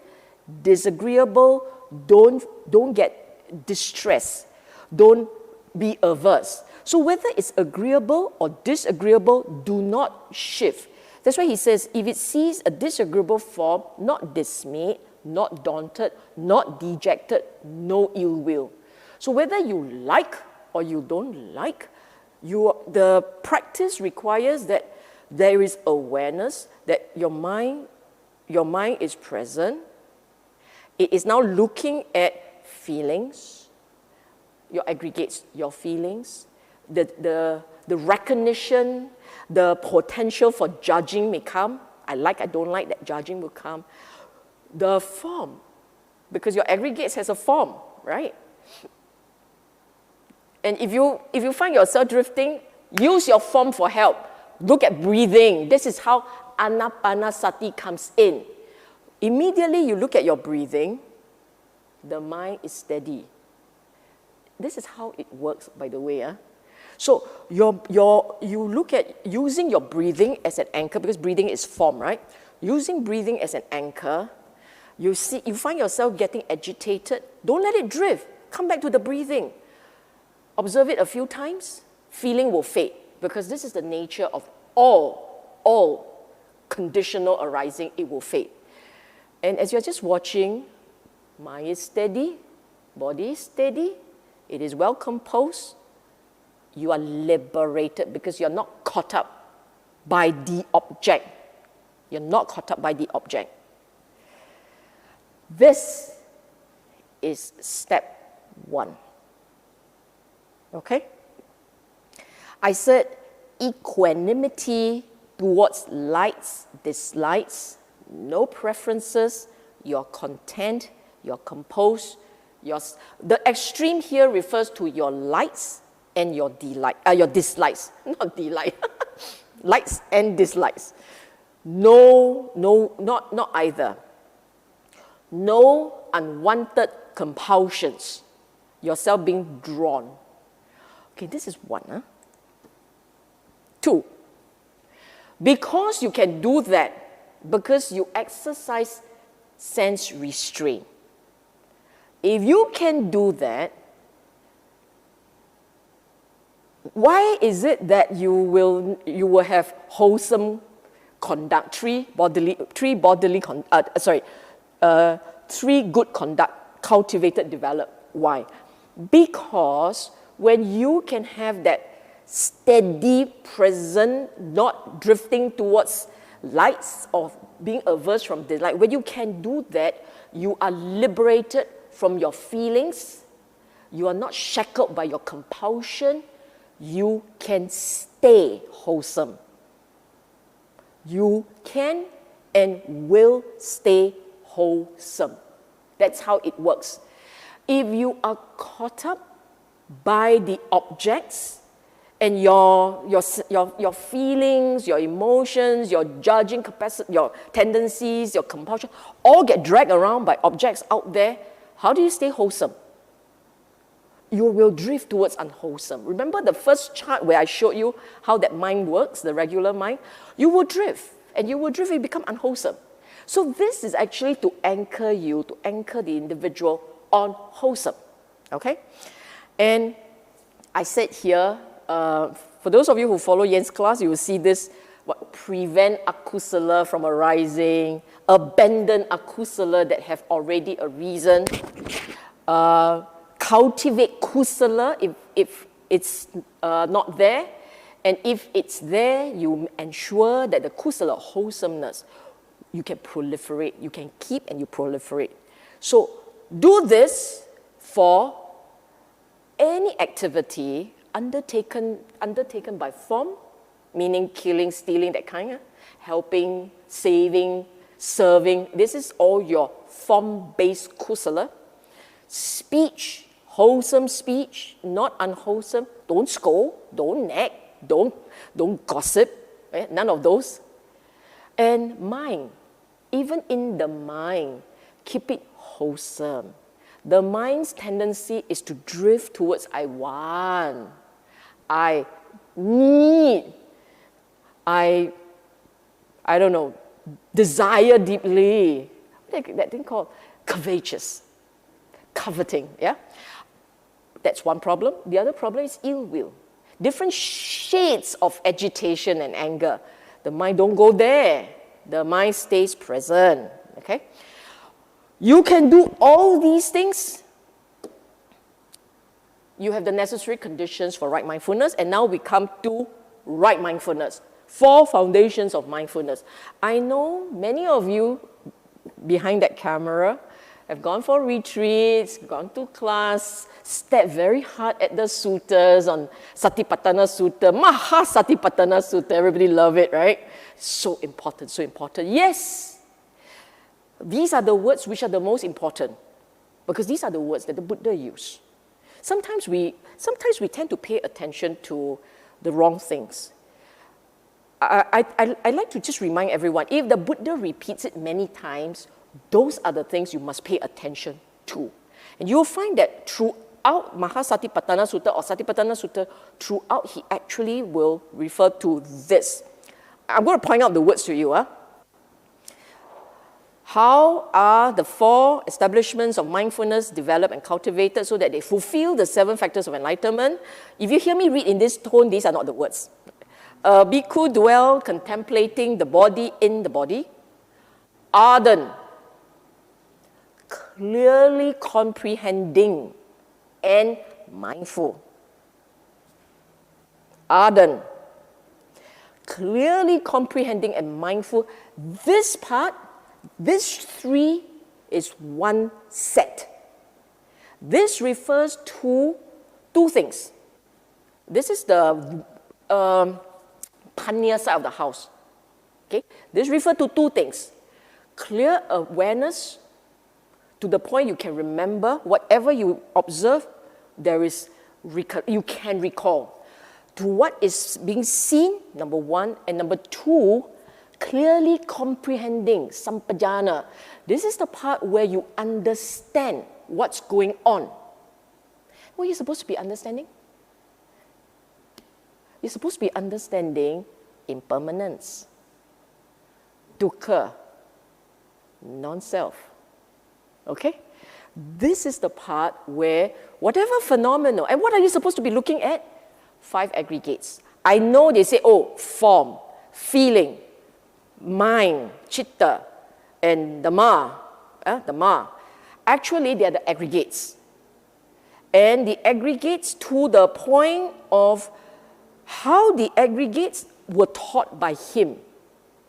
Disagreeable, don't get distressed. Don't be averse. So whether it's agreeable or disagreeable, do not shift. That's why he says, if it sees a disagreeable form, not dismayed, not daunted, not dejected, no ill will. So whether you like or you don't like, the practice requires that there is awareness, that your mind is present. It is now looking at feelings, your aggregates, your feelings, the recognition, the potential for judging may come. I don't like, that judging will come. The form, because your aggregates has a form, right? And if you find yourself drifting, use your form for help. Look at breathing. This is how Anapanasati comes in. Immediately you look at your breathing, the mind is steady. This is how it works, by the way. So you look at using your breathing as an anchor, because breathing is form, right? Using breathing as an anchor, you find yourself getting agitated. Don't let it drift. Come back to the breathing. Observe it a few times. Feeling will fade, because this is the nature of all conditional arising. It will fade. And as you're just watching, mind is steady, body is steady, it is well composed. You are liberated because you're not caught up by the object. You're not caught up by the object. This is step 1. Okay? I said equanimity towards likes, dislikes, no preferences, you're content, you're composed. The extreme here refers to your likes and your dislikes, not delight, likes and dislikes. No, not either. No unwanted compulsions, yourself being drawn. Okay, this is 1. 2, because you can do that, because you exercise sense restraint. If you can do that, why is it that you will have wholesome conduct, three good conduct, cultivated, developed? Why? Because when you can have that steady, present, not drifting towards lights or being averse from delight, when you can do that, you are liberated from your feelings. You are not shackled by your compulsion. You can stay wholesome. You can and will stay wholesome. That's how it works. If you are caught up by the objects and your feelings, your emotions, your judging capacity, your tendencies, your compulsion, all get dragged around by objects out there, how do you stay wholesome? You will drift towards unwholesome. Remember the first chart where I showed you how that mind works, the regular mind? You will drift, and you become unwholesome. So this is actually to anchor you, to anchor the individual on wholesome, okay? And I said here, for those of you who follow Yen's class, you will see this, prevent akusala from arising, abandon akusala that have already arisen, cultivate kusala if it's not there. And if it's there, you ensure that the kusala, wholesomeness, you can proliferate. You can keep and you proliferate. So do this for any activity undertaken by form, meaning killing, stealing, that kind, helping, saving, serving. This is all your form-based kusala. Speech, wholesome speech, not unwholesome. Don't scold, don't nag, don't gossip, right? None of those. And mind, even in the mind, keep it wholesome. The mind's tendency is to drift towards I want, I need, I don't know, desire deeply. That thing called covetous, coveting, yeah? That's one problem. The other problem is ill will. Different shades of agitation and anger. The mind don't go there. The mind stays present, okay? You can do all these things. You have the necessary conditions for right mindfulness, and now we come to right mindfulness. 4 foundations of mindfulness. I know many of you behind that camera have gone for retreats, gone to class, stepped very hard at the suttas on Satipatthana Sutta, Maha Satipatthana Sutta. Everybody love it, right? So important, so important. Yes, these are the words which are the most important, because these are the words that the Buddha used. Sometimes we tend to pay attention to the wrong things. I'd like to just remind everyone, if the Buddha repeats it many times, those are the things you must pay attention to. And you'll find that throughout Mahasatipatthana Sutta or Satipatthana Sutta, throughout he actually will refer to this. I'm going to point out the words to you. How are the 4 establishments of mindfulness developed and cultivated so that they fulfill the 7 factors of enlightenment? If you hear me read in this tone, these are not the words. Bhikkhu dwell contemplating the body in the body, ardent, clearly comprehending and mindful. Ardent, clearly comprehending and mindful. This part, this 3 is one set. This refers to 2 things. This is the Panya side of the house. Okay? This refers to 2 things. Clear awareness to the point you can remember whatever you observe, you can recall. To what is being seen, number 1, and number 2, clearly comprehending, sampajana. This is the part where you understand what's going on. What are you supposed to be understanding? You're supposed to be understanding impermanence, dukkha, non-self. Okay? This is the part where whatever phenomenon, and what are you supposed to be looking at? 5 aggregates. I know they say, form, feeling, mind, chitta, and Dhamma. Dhamma. Actually, they are the aggregates. And the aggregates to the point of how the aggregates were taught by him.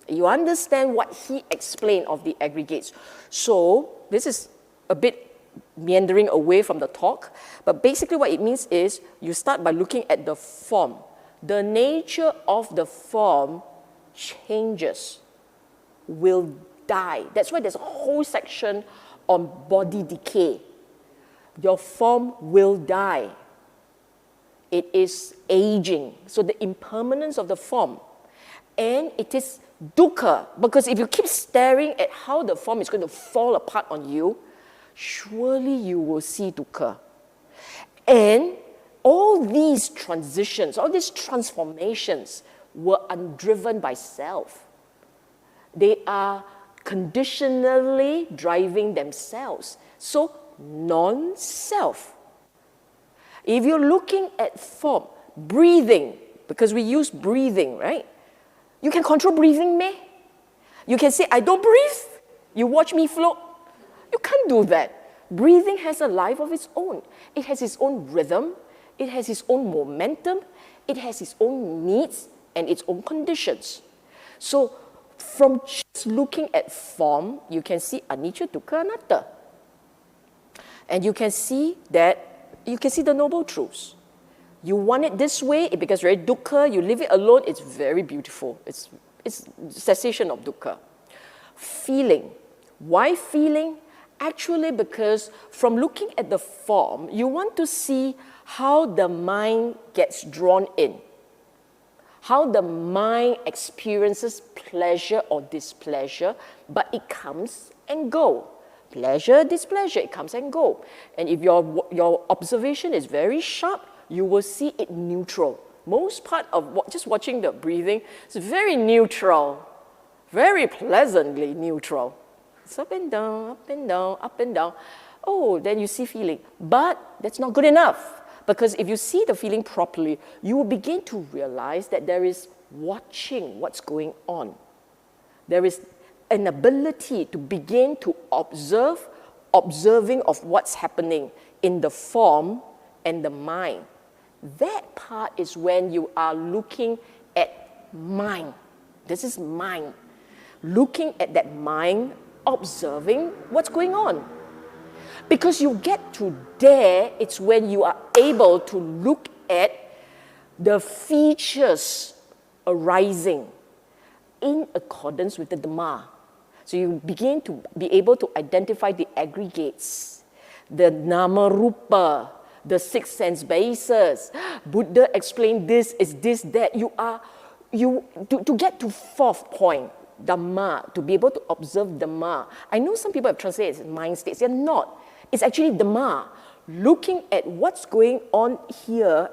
You understand what he explained of the aggregates. So, this is a bit meandering away from the talk, but basically what it means is you start by looking at the form. The nature of the form changes, will die. That's why there's a whole section on body decay. Your form will die. It is aging. So the impermanence of the form. And it is dukkha, because if you keep staring at how the form is going to fall apart on you, surely you will see dukkha. And all these transitions, all these transformations were undriven by self. They are conditionally driving themselves. So, non-self. If you're looking at form, breathing, because we use breathing, right? You can control breathing, meh? You can say, I don't breathe. You watch me float. You can't do that. Breathing has a life of its own. It has its own rhythm. It has its own momentum. It has its own needs and its own conditions. So from just looking at form, you can see anicca, dukkha, anatta. And you can see the noble truths. You want it this way, it becomes very dukkha. You leave it alone, it's very beautiful. It's cessation of dukkha. Feeling. Why feeling? Actually, because from looking at the form, you want to see how the mind gets drawn in, how the mind experiences pleasure or displeasure, but it comes and goes. Pleasure, displeasure, it comes and goes. And if your observation is very sharp, you will see it neutral. Most part of just watching the breathing is very neutral, very pleasantly neutral. It's up and down, up and down, up and down. Oh, then you see feeling. But that's not good enough. Because if you see the feeling properly, you will begin to realize that there is watching what's going on. There is an ability to begin to observing of what's happening in the form and the mind. That part is when you are looking at mind. This is mind. Looking at that mind, observing what's going on. Because you get to there, it's when you are able to look at the features arising in accordance with the Dhamma. So you begin to be able to identify the aggregates, the nama rupa, the six sense bases. Buddha explained this, is this, that. To get to fourth point, Dhamma, to be able to observe Dhamma. I know some people have translated it as mind states. They're not. It's actually Dhamma. Looking at what's going on here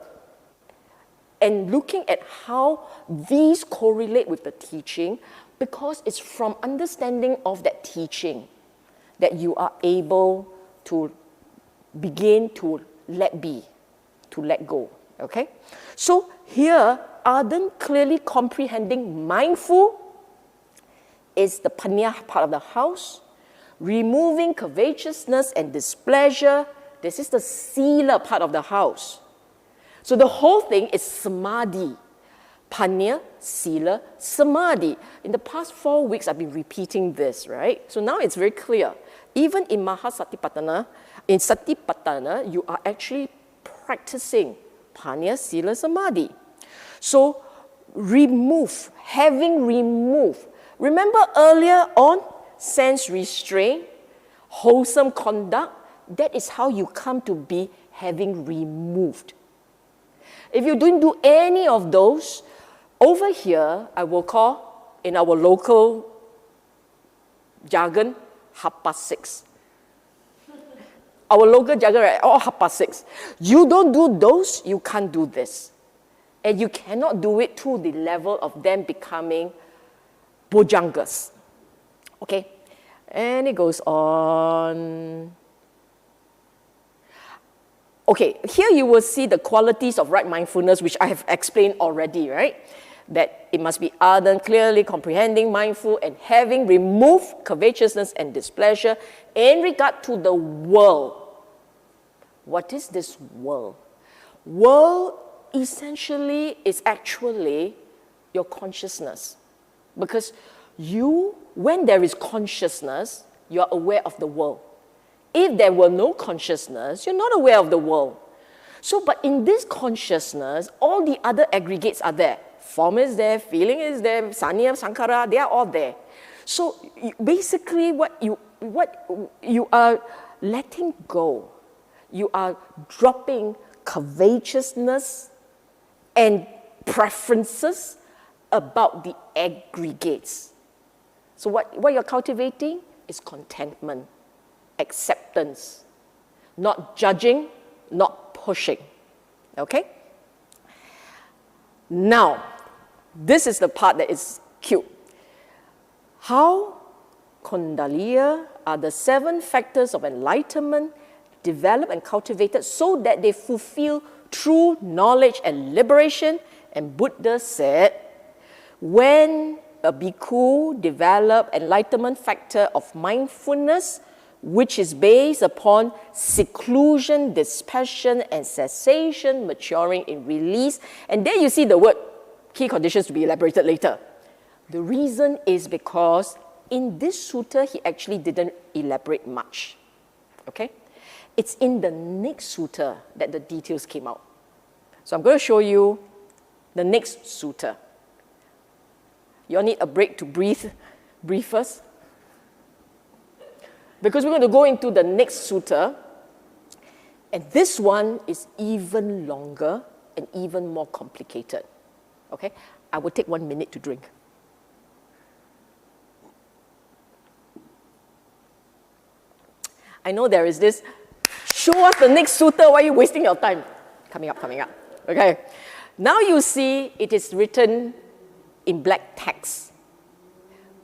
and looking at how these correlate with the teaching, because it's from understanding of that teaching that you are able to begin to let be, to let go. Okay? So here, ardent, clearly comprehending, mindful is the panya part of the house. Removing covetousness and displeasure, this is the Sīla part of the house. So the whole thing is samadhi. Panya, Sīla, samadhi. In the past 4 weeks, I've been repeating this, right? So now it's very clear. Even in Mahasatipatthana, in Satipatthana, you are actually practicing Panya, Sīla, samadhi. So having removed. Remember earlier on, sense restraint, wholesome conduct, that is how you come to be having removed. If you don't do any of those, over here, I will call, in our local jargon, 6:30. Our local jargon, right? 6:30. You don't do those, you can't do this. And you cannot do it to the level of them becoming Bojjhangas. Okay, and it goes on. Okay, here you will see the qualities of right mindfulness, which I have explained already, right? That it must be ardent, clearly comprehending, mindful, and having removed covetousness and displeasure in regard to the world. What is this world? World essentially is actually your consciousness. Because when there is consciousness, you are aware of the world. If there were no consciousness, you're not aware of the world. So, but in this consciousness, all the other aggregates are there. Form is there, feeling is there, sanya, sankhara, they are all there. So basically what you are letting go, you are dropping covetousness and preferences about the aggregates. So what you're cultivating is contentment, acceptance, not judging, not pushing. Okay? Now, this is the part that is cute. How Kuṇḍaliya are the 7 factors of enlightenment developed and cultivated so that they fulfill true knowledge and liberation. And Buddha said, when a bhikkhu develop enlightenment factor of mindfulness, which is based upon seclusion, dispassion, and cessation, maturing in release. And there you see the word key conditions to be elaborated later. The reason is because in this sutta, he actually didn't elaborate much. Okay? It's in the next sutta that the details came out. So I'm going to show you the next sutta. You all need a break to breathe first. Because we're going to go into the next sutta, and this one is even longer and even more complicated. Okay? I will take 1 minute to drink. I know there is this, show us the next sutta, why are you wasting your time? Coming up. Okay. Now you see it is written in black text.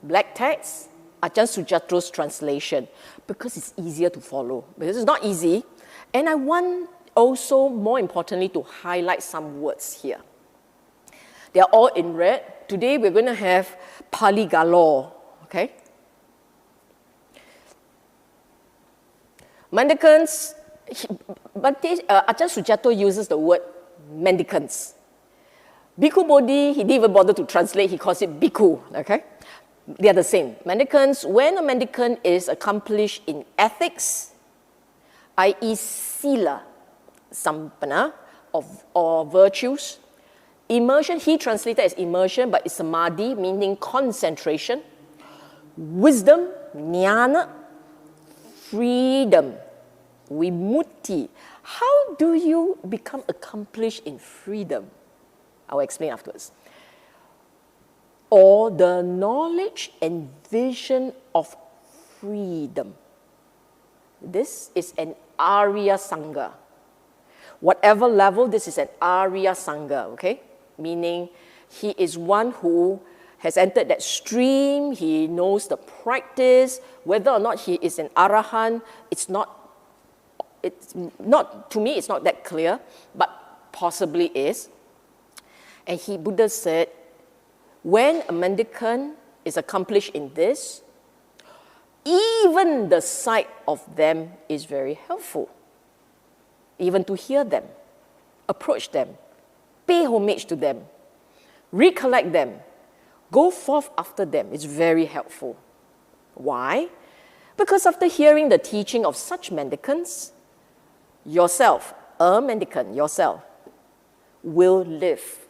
Black text, Ajahn Sujatro's translation, because it's easier to follow. Because it's not easy. And I want also, more importantly, to highlight some words here. They are all in red. Today we're going to have Pali galore. Okay? Mendicants, Ajahn Sujato uses the word mendicants. Bhikkhu Bodhi, he didn't even bother to translate, he calls it bhikkhu, okay? They are the same. Mendicants, when a mendicant is accomplished in ethics, i.e. Sīla, sampana, or virtues, immersion, he translated as immersion, but it's samadhi, meaning concentration, wisdom, jnana, freedom, vimutti. How do you become accomplished in freedom? I will explain afterwards. Or the knowledge and vision of freedom. This is an Arya Sangha. Whatever level, this is an Arya Sangha, okay? Meaning he is one who has entered that stream, he knows the practice, whether or not he is an Arahant, it's not, to me, it's not that clear, but possibly is. And Buddha said, when a mendicant is accomplished in this, even the sight of them is very helpful. Even to hear them, approach them, pay homage to them, recollect them, go forth after them is very helpful. Why? Because after hearing the teaching of such mendicants, yourself, a mendicant, yourself, will live,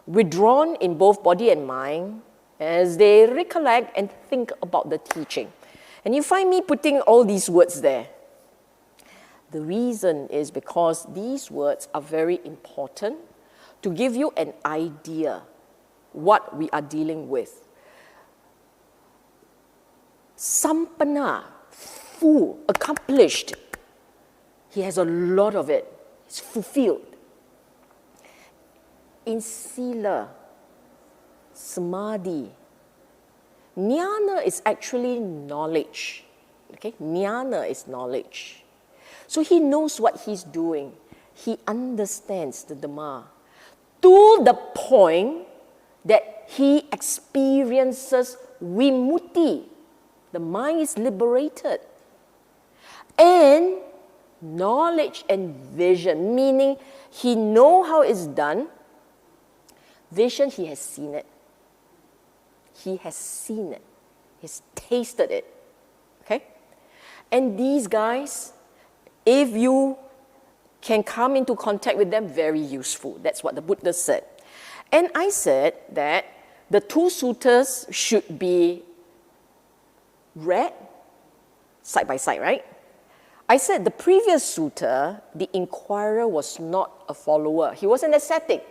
withdrawn in both body and mind as they recollect and think about the teaching. And you find me putting all these words there. The reason is because these words are very important to give you an idea what we are dealing with. Sampana, full, accomplished. He has a lot of it. It's fulfilled. In Sīla, Samadhi, jnana is actually knowledge. Okay? Jnana is knowledge. So he knows what he's doing. He understands the Dhamma to the point that he experiences vimutti. The mind is liberated. And knowledge and vision, meaning he knows how it's done. Vision, he has seen it. He has seen it. He's tasted it. Okay? And these guys, if you can come into contact with them, very useful. That's what the Buddha said. And I said that the two suttas should be read side by side, right? I said the previous sutta, the inquirer was not a follower. He was an ascetic.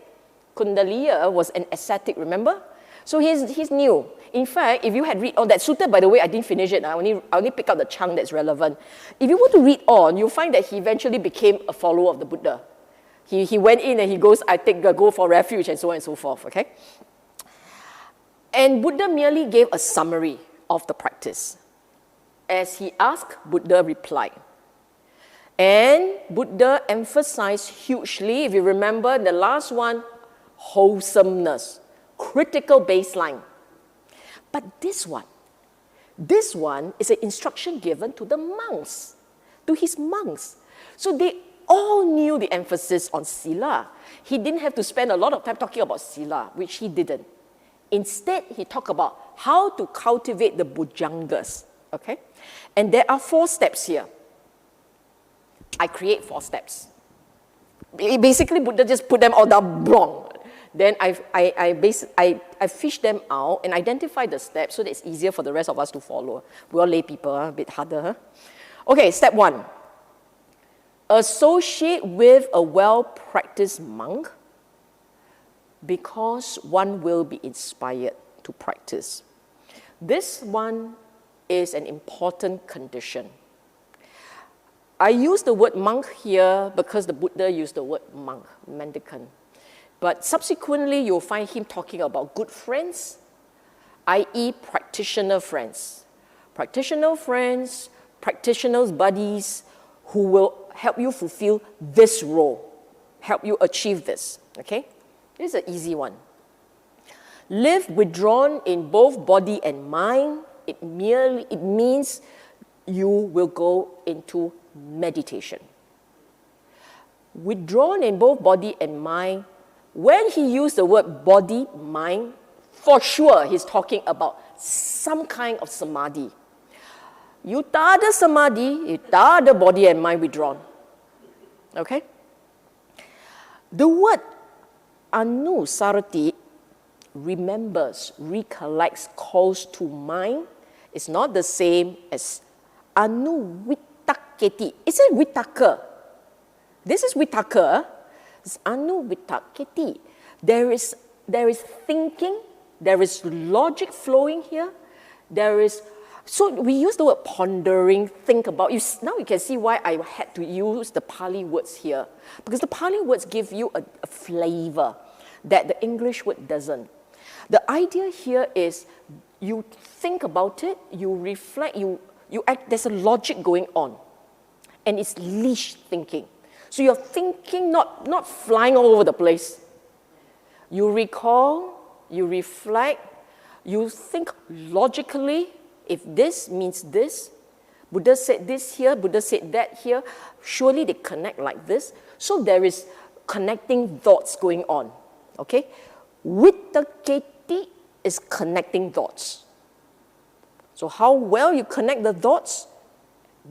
Kuṇḍaliya was an ascetic, remember? So he's new. In fact, if you had read on that sutta, by the way, I didn't finish it. I only pick out the chunk that's relevant. If you were to read on, you'll find that he eventually became a follower of the Buddha. He went in and he goes, go for refuge and so on and so forth, okay? And Buddha merely gave a summary of the practice. As he asked, Buddha replied. And Buddha emphasized hugely, if you remember the last one, wholesomeness, critical baseline. But this one, This one is an instruction given to the monks, to his monks. So they all knew the emphasis on Sīla. He didn't have to spend a lot of time talking about Sīla, which he didn't. Instead, he talked about how to cultivate the Bojjhaṅgas, okay? And there are 4 steps here. I create 4 steps. Basically, Buddha just put them all down wrong. Then I fish them out and identify the steps so that it's easier for the rest of us to follow. We're all lay people, a bit harder. Huh? Okay, step 1. Associate with a well-practiced monk because one will be inspired to practice. This one is an important condition. I use the word monk here because the Buddha used the word monk, mendicant. But subsequently, you'll find him talking about good friends, i.e. practitioner friends. Practitioner friends, practitioners' buddies who will help you fulfill this role, help you achieve this, okay? This is an easy one. Live withdrawn in both body and mind. It means you will go into meditation. Withdrawn in both body and mind. When he used the word body, mind, for sure he's talking about some kind of samadhi. You tak ada samadhi, you tak ada body and mind withdrawn. Okay? The word anusarati, remembers, recollects, calls to mind, is not the same as anuvitaketi. Is it vitaka? This is vitaka. It's anuvitaketi. There is thinking, there is logic flowing here, so we use the word pondering, think about. Now you can see why I had to use the Pali words here. Because the Pali words give you a flavor that the English word doesn't. The idea here is you think about it, you reflect, you act, there's a logic going on. And it's leash thinking. So you're thinking, not flying all over the place. You recall, you reflect, you think logically. If this means this, Buddha said this here, Buddha said that here, surely they connect like this. So there is connecting thoughts going on, okay? Vittaketi is connecting thoughts. So how well you connect the thoughts,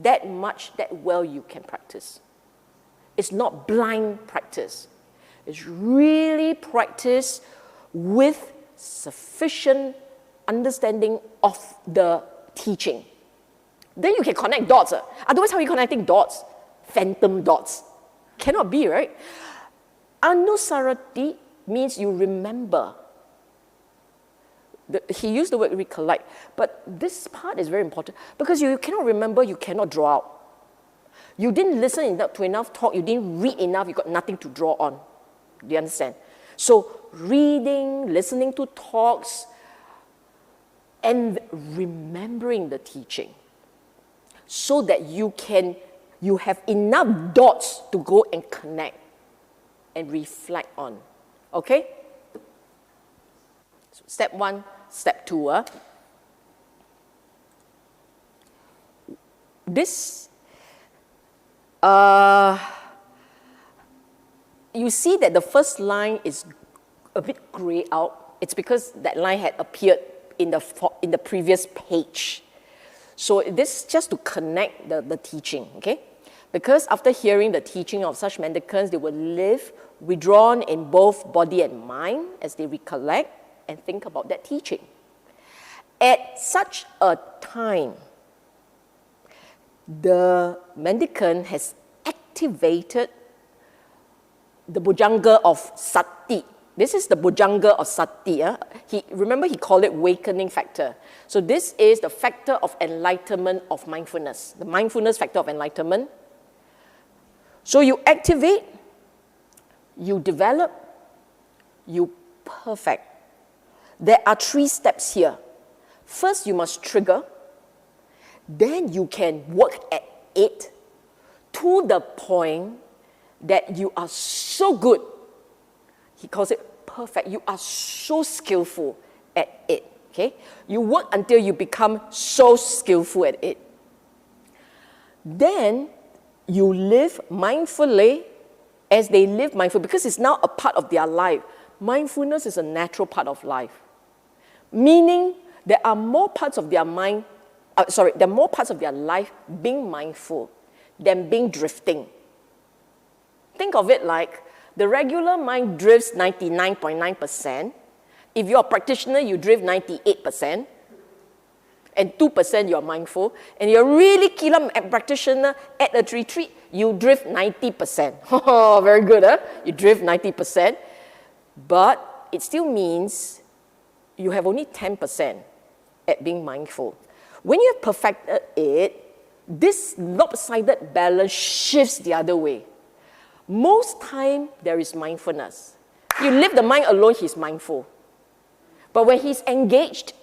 that well you can practice. It's not blind practice. It's really practice with sufficient understanding of the teaching. Then you can connect dots. Otherwise, how are you connecting dots? Phantom dots. Cannot be, right? Anusarati means you remember. He used the word recollect, but this part is very important because you cannot remember, you cannot draw out. You didn't listen to enough talk, you didn't read enough, you got nothing to draw on. Do you understand? So reading, listening to talks, and remembering the teaching so that you have enough dots to go and connect and reflect on. Okay? So step 1, step 2. This, you see that the first line is a bit grey out. It's because that line had appeared in the previous page. So this is just to connect the teaching, okay? Because after hearing the teaching of such mendicants, they will live withdrawn in both body and mind as they recollect and think about that teaching. At such a time, the mendicant has activated the Bojjhaṅga of sati. This is the Bojjhaṅga of sati. Remember, he called it awakening factor. So this is the factor of enlightenment of mindfulness, the mindfulness factor of enlightenment. So you activate, you develop, you perfect. There are 3 steps here. First, you must trigger. Then you can work at it to the point that you are so good. He calls it perfect. You are so skillful at it. Okay? You work until you become so skillful at it. Then you live mindfully as they live mindful, because it's now a part of their life. Mindfulness is a natural part of life. Meaning there are more parts of their mind, there are more parts of their life being mindful than being drifting. Think of it like the regular mind drifts 99.9%. If you're a practitioner, you drift 98%. And 2% you're mindful. And you're really killer practitioner at a retreat, you drift 90%. Oh, very good, huh? You drift 90%. But it still means you have only 10% at being mindful. When you have perfected it, this lopsided balance shifts the other way. Most time, there is mindfulness. You leave the mind alone, he's mindful. But when he's engaged,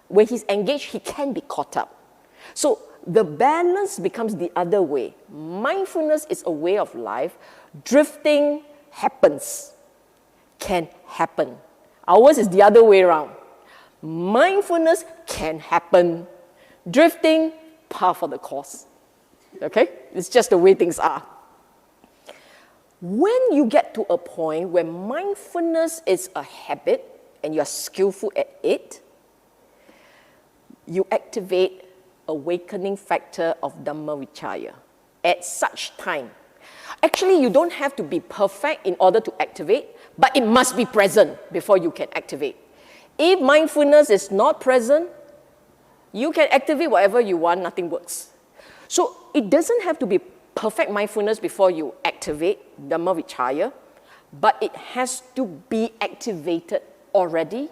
he can be caught up. So the balance becomes the other way. Mindfulness is a way of life. Drifting happens, can happen. Ours is the other way around. Mindfulness can happen. Drifting, par for the course. Okay? It's just the way things are. When you get to a point where mindfulness is a habit and you are skillful at it, you activate awakening factor of Dhamma Vichaya at such time. Actually, you don't have to be perfect in order to activate, but it must be present before you can activate. If mindfulness is not present, you can activate whatever you want, nothing works. So it doesn't have to be perfect mindfulness before you activate Dhamma Vichaya, but it has to be activated already,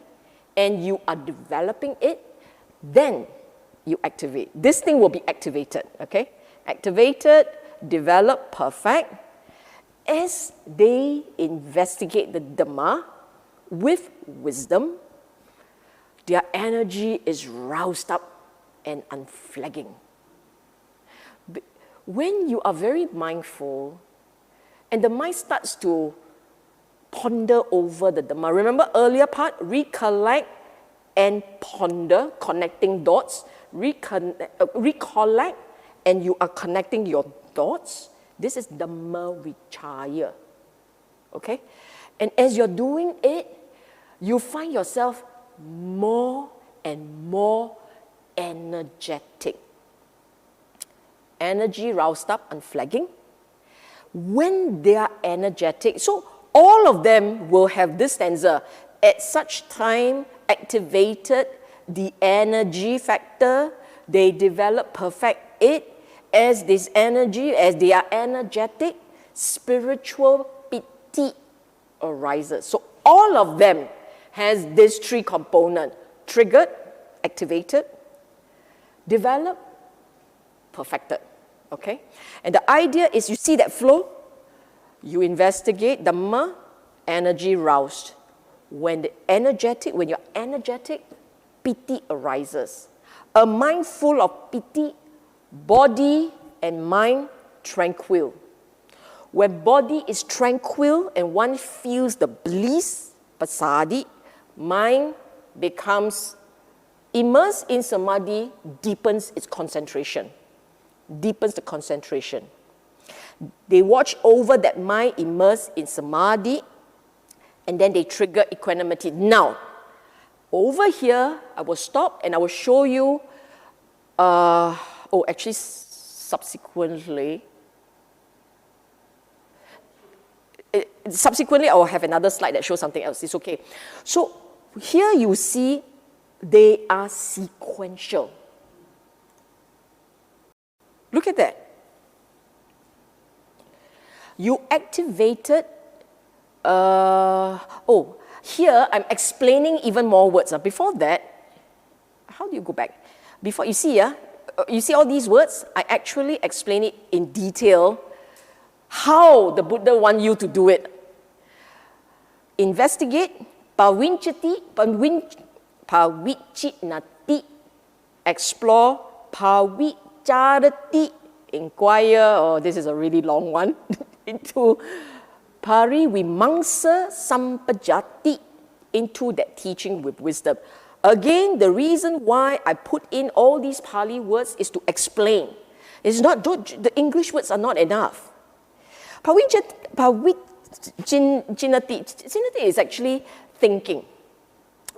and you are developing it, then you activate. This thing will be activated, okay? Activated, develop, perfect. As they investigate the Dhamma with wisdom, their energy is roused up and unflagging. When you are very mindful, and the mind starts to ponder over the Dhamma. Remember earlier part, recollect and ponder, connecting dots. Recollect, and you are connecting your dots. This is Dhamma Vichaya. Okay? And as you're doing it, you find yourself more and more energetic. Energy roused up, unflagging. When they are energetic, so all of them will have this stanza. At such time, activated the energy factor, they develop perfect it. As this energy, as they are energetic, spiritual piti arises. So all of them has this three component: triggered, activated, developed, perfected. Okay? And the idea is, you see that flow, you investigate Dhamma, energy roused. When you're energetic, piti arises. A mind full of piti, body and mind tranquil. When body is tranquil and one feels the bliss, pasadi, mind becomes immersed in samadhi, deepens its concentration. Deepens the concentration. They watch over that mind immersed in samadhi, and then they trigger equanimity. Now, over here, I will stop and I will show you, subsequently, I will have another slide that shows something else. It's okay. So here you see they are sequential. Look at that. You activated, here I'm explaining even more words. Before that, how do you go back? Before, you see all these words? I actually explain it in detail how the Buddha wants you to do it. Investigate, pavichinati, explore, pavicharati, inquire, this is a really long one, into parivimangsa sampajati, into that teaching with wisdom. Again, the reason why I put in all these Pali words is to explain. It's not, the English words are not enough. Pavijinati is actually thinking.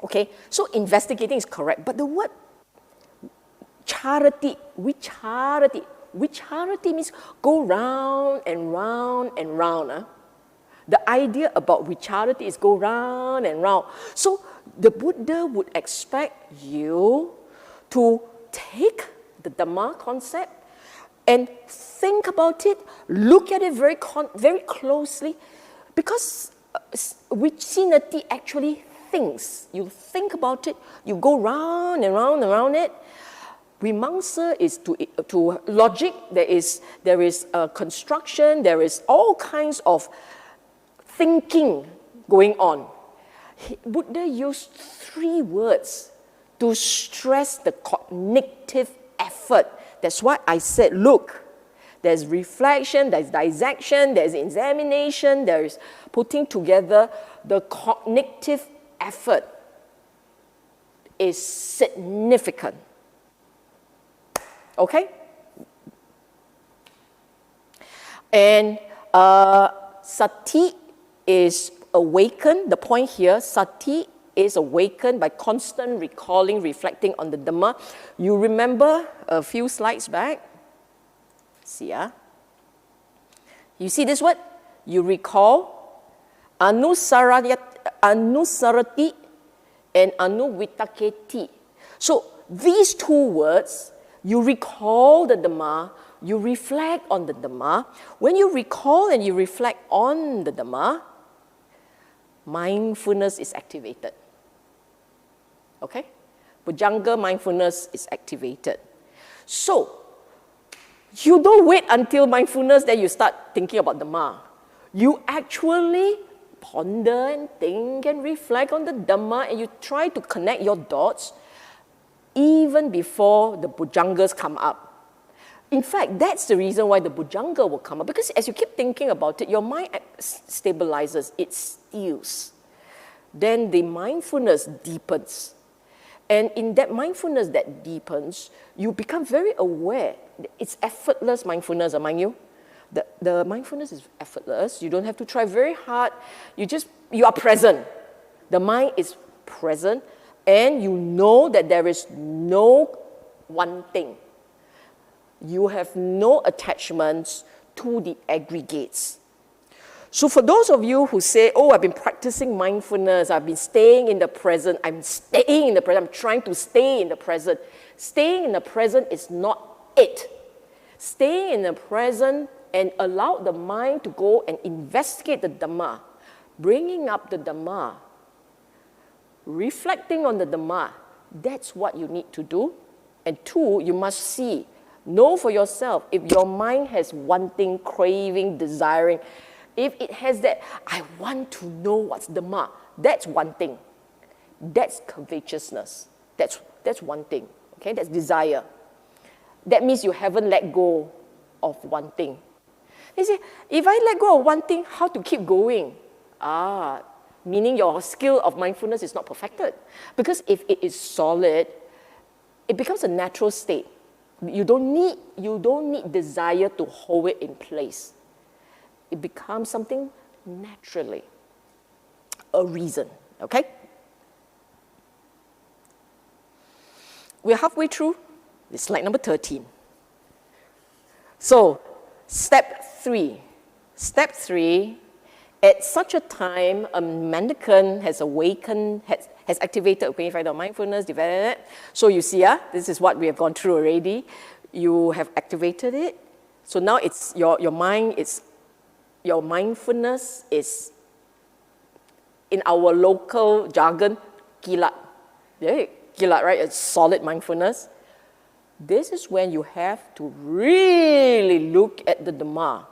Okay, so investigating is correct, but the word vicharati means go round and round and round. The idea about vicharati is go round and round. So the Buddha would expect you to take the Dhamma concept and think about it, look at it very closely, because vichinati actually thinks. You think about it, you go round and round and round it. Vimamsa is to logic, there is construction, there is all kinds of thinking going on. Buddha used 3 words to stress the cognitive effort. That's why I said, look, there's reflection, there's dissection, there's examination, there is putting together. The cognitive effort is significant. Okay? And sati is awakened. The point here, sati is awakened by constant recalling, reflecting on the Dhamma. You remember a few slides back? See, you see this word? You recall anusarati and anuvitaketi. So these 2 words, you recall the Dhamma, you reflect on the Dhamma. When you recall and you reflect on the Dhamma, mindfulness is activated. Okay? Bojjhaṅga mindfulness is activated. So, you don't wait until mindfulness, then you start thinking about Dhamma. You actually ponder and think and reflect on the Dhamma, and you try to connect your dots even before the Bojjhaṅgas come up. In fact, that's the reason why the Bojjhaṅga will come up, because as you keep thinking about it, your mind stabilizes, it stills. Then the mindfulness deepens. And in that mindfulness that deepens, you become very aware. It's effortless mindfulness, mind you. The mindfulness is effortless. You don't have to try very hard. You are present. The mind is present, and you know that there is no one thing. You have no attachments to the aggregates. So for those of you who say, oh, I've been practicing mindfulness, I've been staying in the present, I'm staying in the present, I'm trying to stay in the present. Staying in the present is not it. Staying in the present and allow the mind to go and investigate the Dhamma, bringing up the Dhamma, reflecting on the Dhamma, that's what you need to do. And 2, you must see, know for yourself, if your mind has wanting, craving, desiring, if it has that, I want to know what's Dhamma, that's one thing. That's covetousness. That's one thing. Okay, that's desire. That means you haven't let go of one thing. You see, if I let go of one thing, how to keep going? Meaning your skill of mindfulness is not perfected. Because if it is solid, it becomes a natural state. You don't need desire to hold it in place. It becomes something naturally, a reason, okay? We're halfway through. It's slide number 13. So, step 3. Step 3, at such a time, a mendicant has awakened, has activated Upanified mindfulness, developed. So you see, this is what we have gone through already. You have activated it. So now it's your mindfulness is, in our local jargon, kilat. Yeah, kilat, right? It's solid mindfulness. This is when you have to really look at the Dhamma,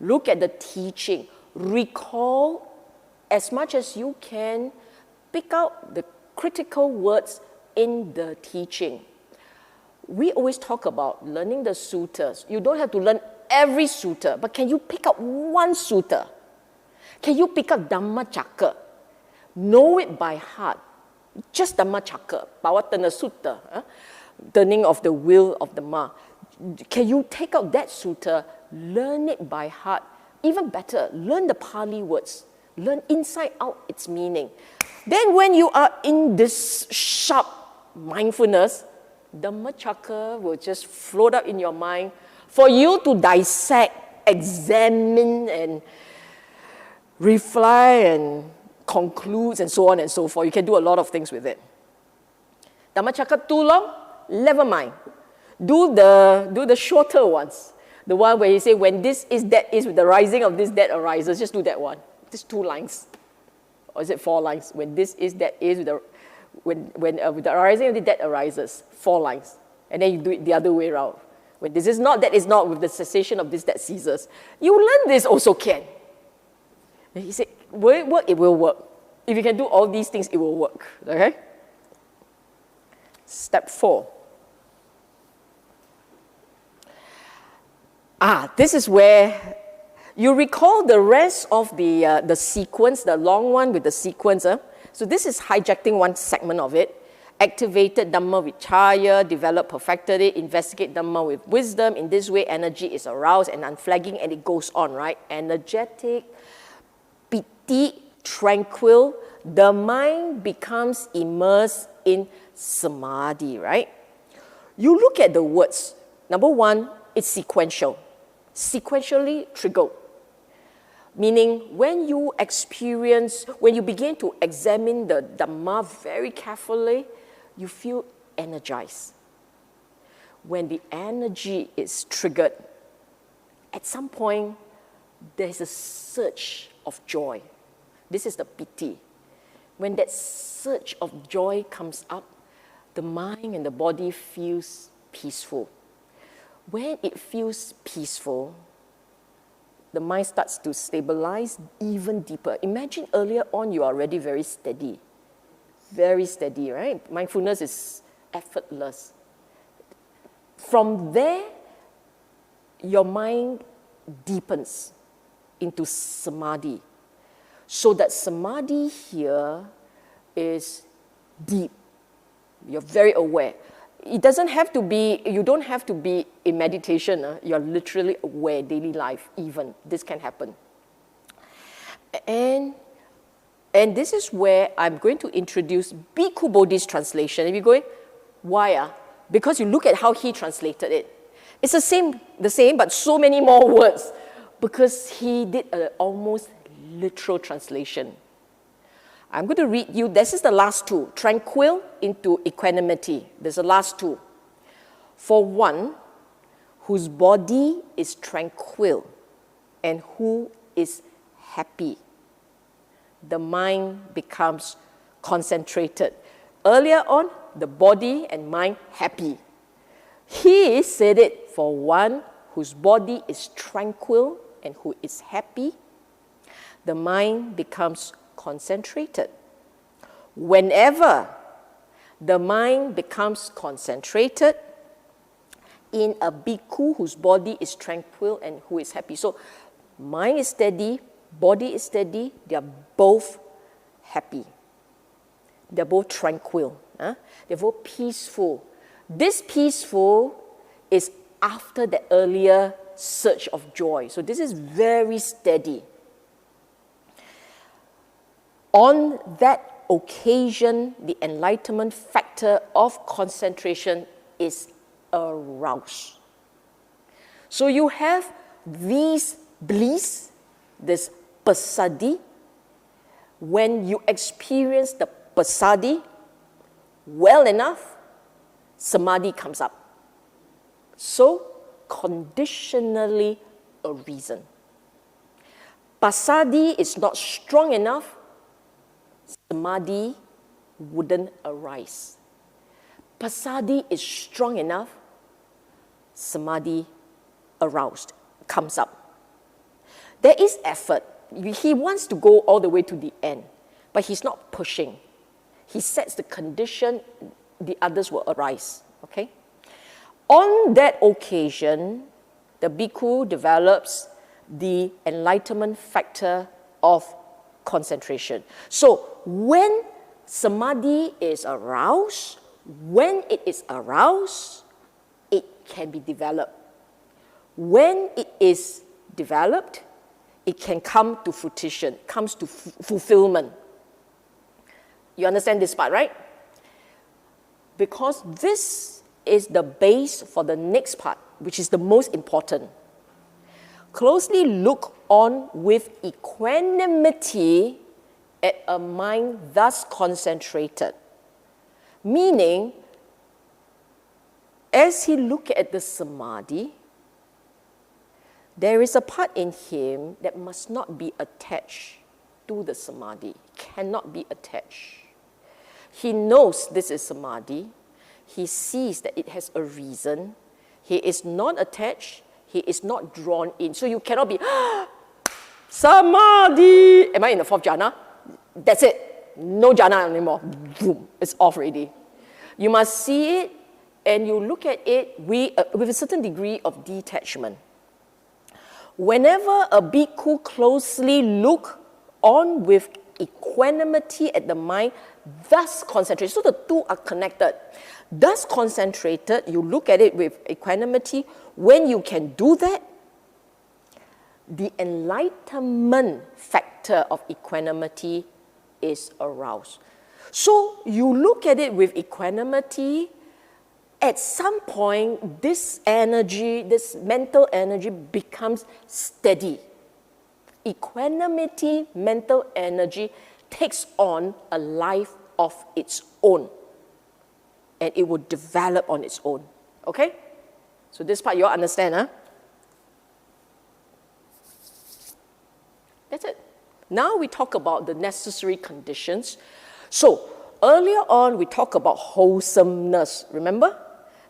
look at the teaching, recall as much as you can, pick out the critical words in the teaching. We always talk about learning the suttas. You don't have to learn every sutta, but can you pick up one sutta? Can you pick up Dhammacakka? Know it by heart. Just Dhammacakka, Pawatana Sutta, turning of the wheel of Dhamma. Can you take out that sutta, learn it by heart? Even better, learn the Pali words, learn inside out its meaning. Then when you are in this sharp mindfulness, Dhammacakka will just float up in your mind for you to dissect, examine, and reflect, and conclude, and so on and so forth. You can do a lot of things with it. Dhammacakka too long? Never mind. Do the shorter ones. The one where you say, when this is, that is, with the rising of this, that arises. Just do that one. Just 2 lines. Or is it 4 lines? When this is, that is, with the, with the arising of this, that arises. 4 lines. And then you do it the other way around. When this is not, that is not, with the cessation of this, that ceases. You learn this also can. And he said, will it work? It will work. If you can do all these things, it will work. Okay? Step 4. This is where you recall the rest of the sequence, the long one with the sequence. So this is hijacking one segment of it. Activated Dhamma with Kāya, develop, perfected it, investigate Dhamma with wisdom. In this way, energy is aroused and unflagging, and it goes on, right? Energetic, piti, tranquil. The mind becomes immersed in samadhi, right? You look at the words. Number 1, it's sequential. Sequentially triggered. Meaning, when you experience, when you begin to examine the Dhamma very carefully, you feel energized. When the energy is triggered, at some point, there's a surge of joy. This is the piti. When that surge of joy comes up, the mind and the body feels peaceful. When it feels peaceful, the mind starts to stabilize even deeper. Imagine earlier on you are already very steady, right? Mindfulness is effortless. From there, your mind deepens into samadhi. So that samadhi here is deep. You're very aware. It doesn't have to be, you don't have to be in meditation. You're literally aware, daily life even. This can happen. And this is where I'm going to introduce Bhikkhu Bodhi's translation. If you're going, why? Because you look at how he translated it. It's the same, but so many more words. Because he did an almost literal translation. I'm going to read you, this is the last 2. Tranquil into equanimity. There's the last 2. For one whose body is tranquil and who is happy, the mind becomes concentrated. Earlier on, the body and mind happy. He said it, for one whose body is tranquil and who is happy, the mind becomes concentrated. Whenever the mind becomes concentrated in a bhikkhu whose body is tranquil and who is happy. So mind is steady, body is steady, they are both happy. They're both tranquil. They're both peaceful. This peaceful is after the earlier surge of joy. So this is very steady. On that occasion, the enlightenment factor of concentration is aroused. So you have these bliss, this passaddhi. When you experience the passaddhi well enough, samadhi comes up. So, conditionally arisen. Passaddhi is not strong enough, samadhi wouldn't arise. Passaddhi is strong enough, samadhi aroused, comes up. There is effort. He wants to go all the way to the end, but he's not pushing. He sets the condition, the others will arise, okay? On that occasion, the bhikkhu develops the enlightenment factor of concentration. So when samadhi is aroused. When it is aroused, it can be developed. When it is developed, it can come to fruition, comes to fulfillment. You understand this part, right? Because this is the base for the next part, which is the most important. Closely look on with equanimity at a mind thus concentrated. Meaning, as he looked at the samadhi, there is a part in him that must not be attached to the samadhi, cannot be attached. He knows this is samadhi. He sees that it has a reason. He is not attached. He is not drawn in. So you cannot be, samadhi. Am I in the fourth jhana? That's it. No jhana anymore. Boom. It's off already. You must see it and you look at it with a certain degree of detachment. Whenever a bhikkhu closely look on with equanimity at the mind, thus concentrated. So the two are connected. Thus concentrated, you look at it with equanimity. When you can do that, the enlightenment factor of equanimity is aroused. So you look at it with equanimity. At some point, this energy, this mental energy becomes steady. Equanimity, mental energy, takes on a life of its own. And it will develop on its own. Okay? So this part you all understand, huh? That's it. Now we talk about the necessary conditions. So earlier on, we talked about wholesomeness. Remember?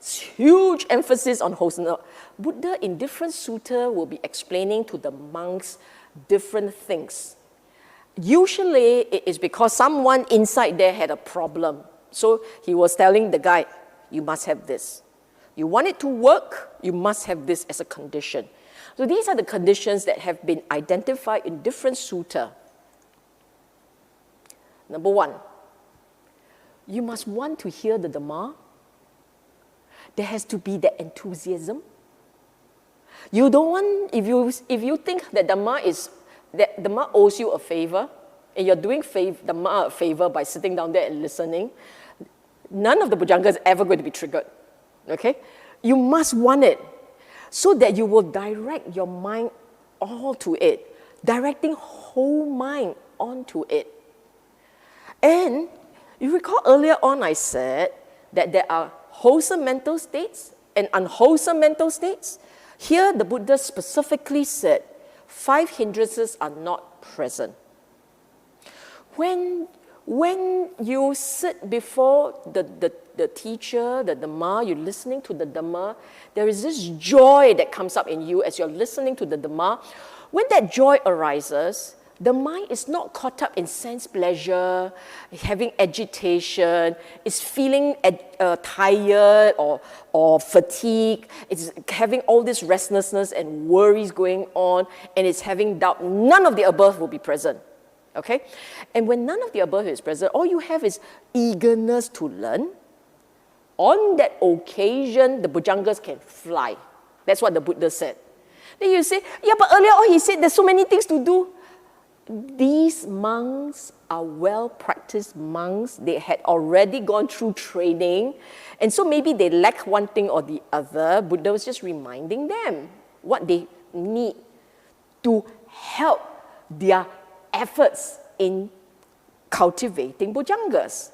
Huge emphasis on wholesomeness. Buddha in different sutta will be explaining to the monks different things. Usually it is because someone inside there had a problem. So he was telling the guy, you must have this. You want it to work, you must have this as a condition. So these are the conditions that have been identified in different sutta. Number one, you must want to hear the Dhamma. There has to be that enthusiasm. You don't want, if you think that Dhamma owes you a favor, and you're doing Dhamma a favor by sitting down there and listening, none of the Bojjhaṅga is ever going to be triggered. Okay? You must want it so that you will direct your mind all to it, directing whole mind onto it. And you recall earlier on I said that there are wholesome mental states and unwholesome mental states. Here the Buddha specifically said 5 hindrances are not present. When you sit before the teacher, the Dhamma, you're listening to the Dhamma, there is this joy that comes up in you as you're listening to the Dhamma. When that joy arises, the mind is not caught up in sense pleasure, having agitation, it's feeling tired or fatigued, it's having all this restlessness and worries going on, and it's having doubt. None of the above will be present. Okay? And when none of the above is present, all you have is eagerness to learn. On that occasion, the Bojjhangas can fly. That's what the Buddha said. Then you say, yeah, but earlier on he said there's so many things to do. These monks are well-practiced monks. They had already gone through training. And so maybe they lack one thing or the other. Buddha was just reminding them what they need to help their efforts in cultivating Bojjhangas.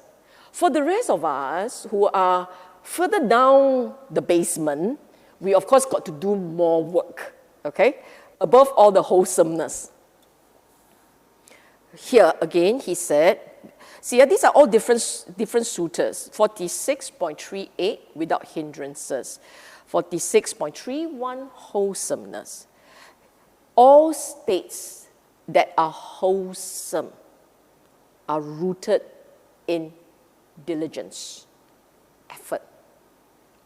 For the rest of us who are further down the basement, we of course got to do more work, okay? Above all, the wholesomeness. Here again, he said, see, these are all different suttas. 46.38, without hindrances. 46.31, wholesomeness. All states that are wholesome are rooted in diligence, effort,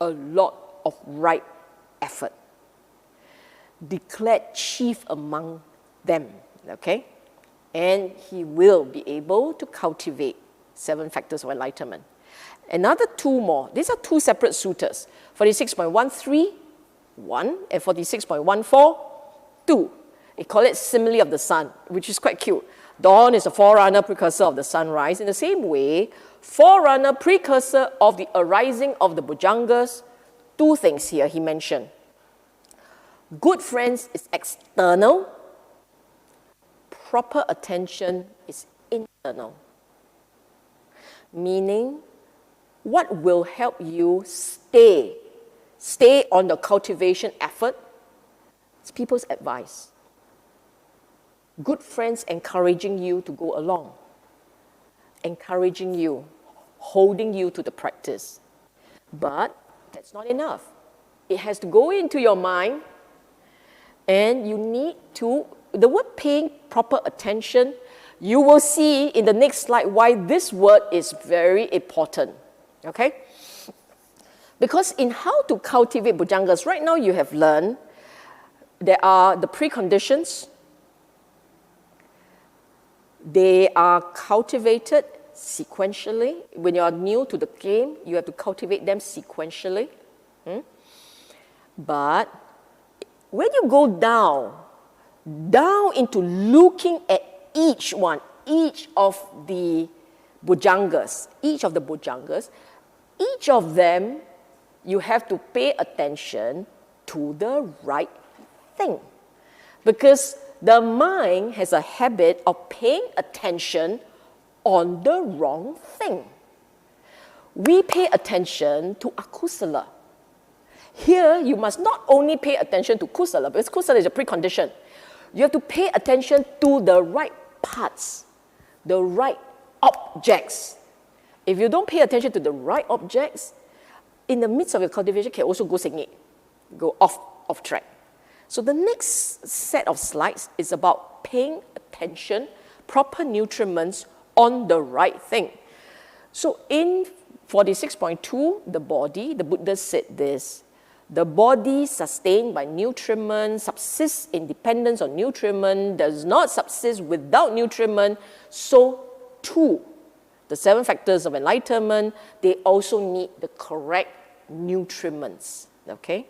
a lot of right effort. Declared chief among them, okay? And he will be able to cultivate 7 factors of enlightenment. Another 2 more. These are 2 separate suttas. 46.13(1) and 46.14(2). They call it Simile of the sun, which is quite cute. Dawn is a forerunner, precursor of the sunrise. In the same way, forerunner, precursor of the arising of the Bojjhangas. 2 things here he mentioned. Good friends is external. Proper attention is internal. Meaning, what will help you stay on the cultivation effort? It's people's advice. Good friends encouraging you to go along, encouraging you, holding you to the practice. But that's not enough. It has to go into your mind, and you need to, the word paying proper attention, you will see in the next slide why this word is very important. Okay? Because in how to cultivate Bojjhangas, right now you have learned there are the preconditions. They are cultivated sequentially. When you are new to the game, you have to cultivate them sequentially. But when you go down into looking at each of the Bojjhangas, each of them, you have to pay attention to the right thing. Because the mind has a habit of paying attention on the wrong thing. We pay attention to akusala. Here, you must not only pay attention to kusala, because kusala is a precondition. You have to pay attention to the right parts, the right objects. If you don't pay attention to the right objects, in the midst of your cultivation, can also go singit, go off track. So the next set of slides is about paying attention, proper nutriments on the right thing. So in 46.2, the body, the Buddha said this: the body sustained by nutriment, subsists in dependence on nutriment, does not subsist without nutriment. So too, the 7 factors of enlightenment, they also need the correct nutriments, okay?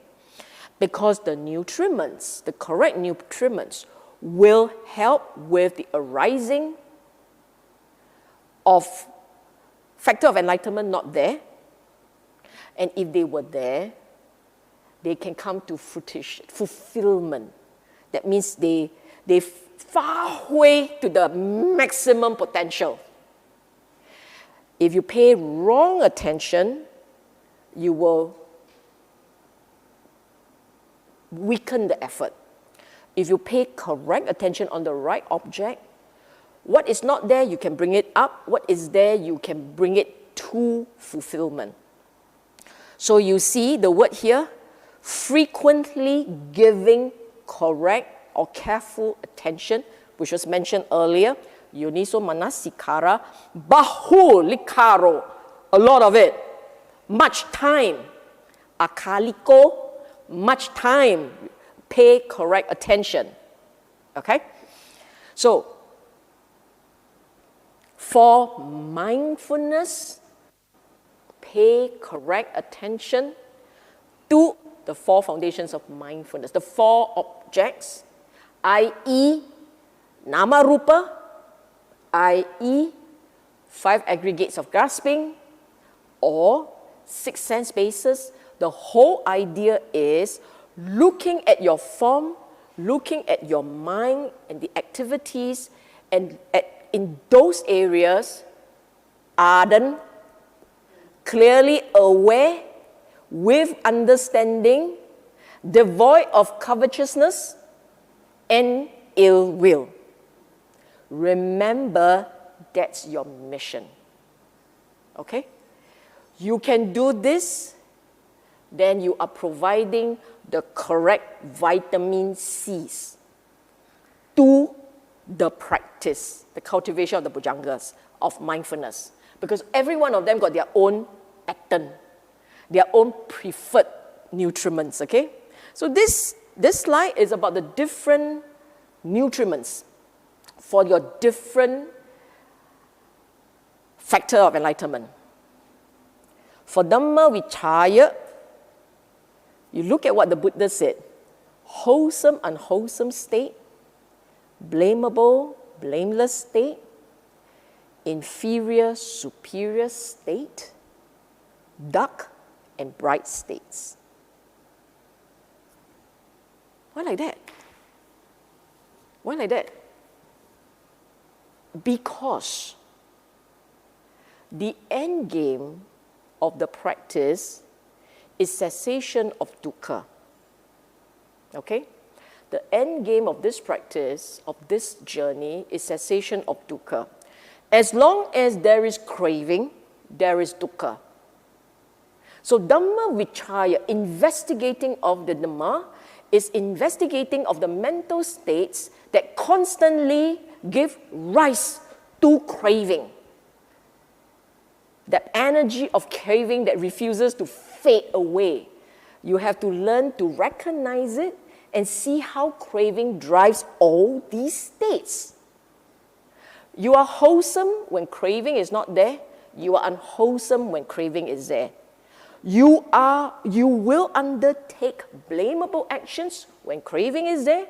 Because the nutriments, the correct nutriments, will help with the arising of factor of enlightenment not there. And if they were there, they can come to fruition, fulfillment. That means they far away to the maximum potential. If you pay wrong attention, you will weaken the effort. If you pay correct attention on the right object, what is not there, you can bring it up. What is there, you can bring it to fulfillment. So you see the word here, frequently giving correct or careful attention, which was mentioned earlier, yoniso manasikara, bahulikaro, a lot of it, much time, akaliko, much time, pay correct attention, okay? So, for mindfulness, pay correct attention to the 4 foundations of mindfulness, the 4 objects, i.e. nama rupa, i.e. 5 aggregates of grasping, or 6 sense bases. The whole idea is looking at your form, looking at your mind and the activities, and in those areas, ardent, clearly aware, with understanding, devoid of covetousness and ill will. Remember, that's your mission. Okay? You can do this, then you are providing the correct vitamin C's to the practice, the cultivation of the Bojjhangas, of mindfulness. Because every one of them got their own pattern, their own preferred nutriments, okay? So this slide is about the different nutriments for your different factor of enlightenment. For Dhamma Vichaya, you look at what the Buddha said. Wholesome, unwholesome state. Blamable, blameless state. Inferior, superior state. Dark and bright states. Why like that? Why like that? Because the end game of the practice is cessation of dukkha. Okay? The end game of this practice, of this journey, is cessation of dukkha. As long as there is craving, there is dukkha. So Dhamma Vichaya, investigating of the Dhamma, is investigating of the mental states that constantly give rise to craving. That energy of craving that refuses to fade away. You have to learn to recognize it and see how craving drives all these states. You are wholesome when craving is not there. You are unwholesome when craving is there. You will undertake blamable actions when craving is there,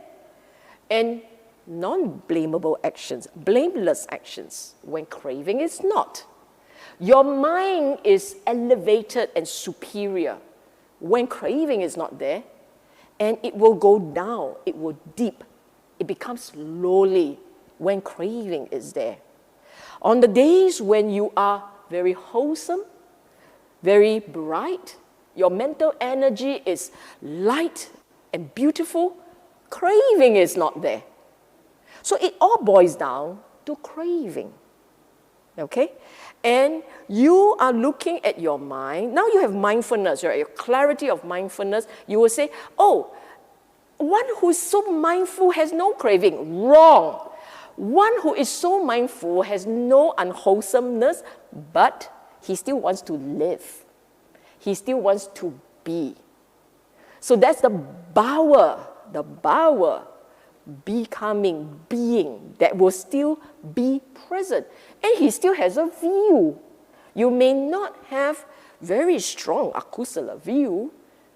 and non-blamable actions, blameless actions, when craving is not. Your mind is elevated and superior when craving is not there, and it will go down, it will deep, it becomes lowly when craving is there. On the days when you are very wholesome, very bright, your mental energy is light and beautiful, craving is not there. So it all boils down to craving, okay? And you are looking at your mind. Now you have mindfulness, right? Your clarity of mindfulness. You will say, oh, one who is so mindful has no craving. Wrong. One who is so mindful has no unwholesomeness, but he still wants to live. He still wants to be. So that's the bhava, becoming, being, that will still be present. And he still has a view. You may not have very strong akusala view,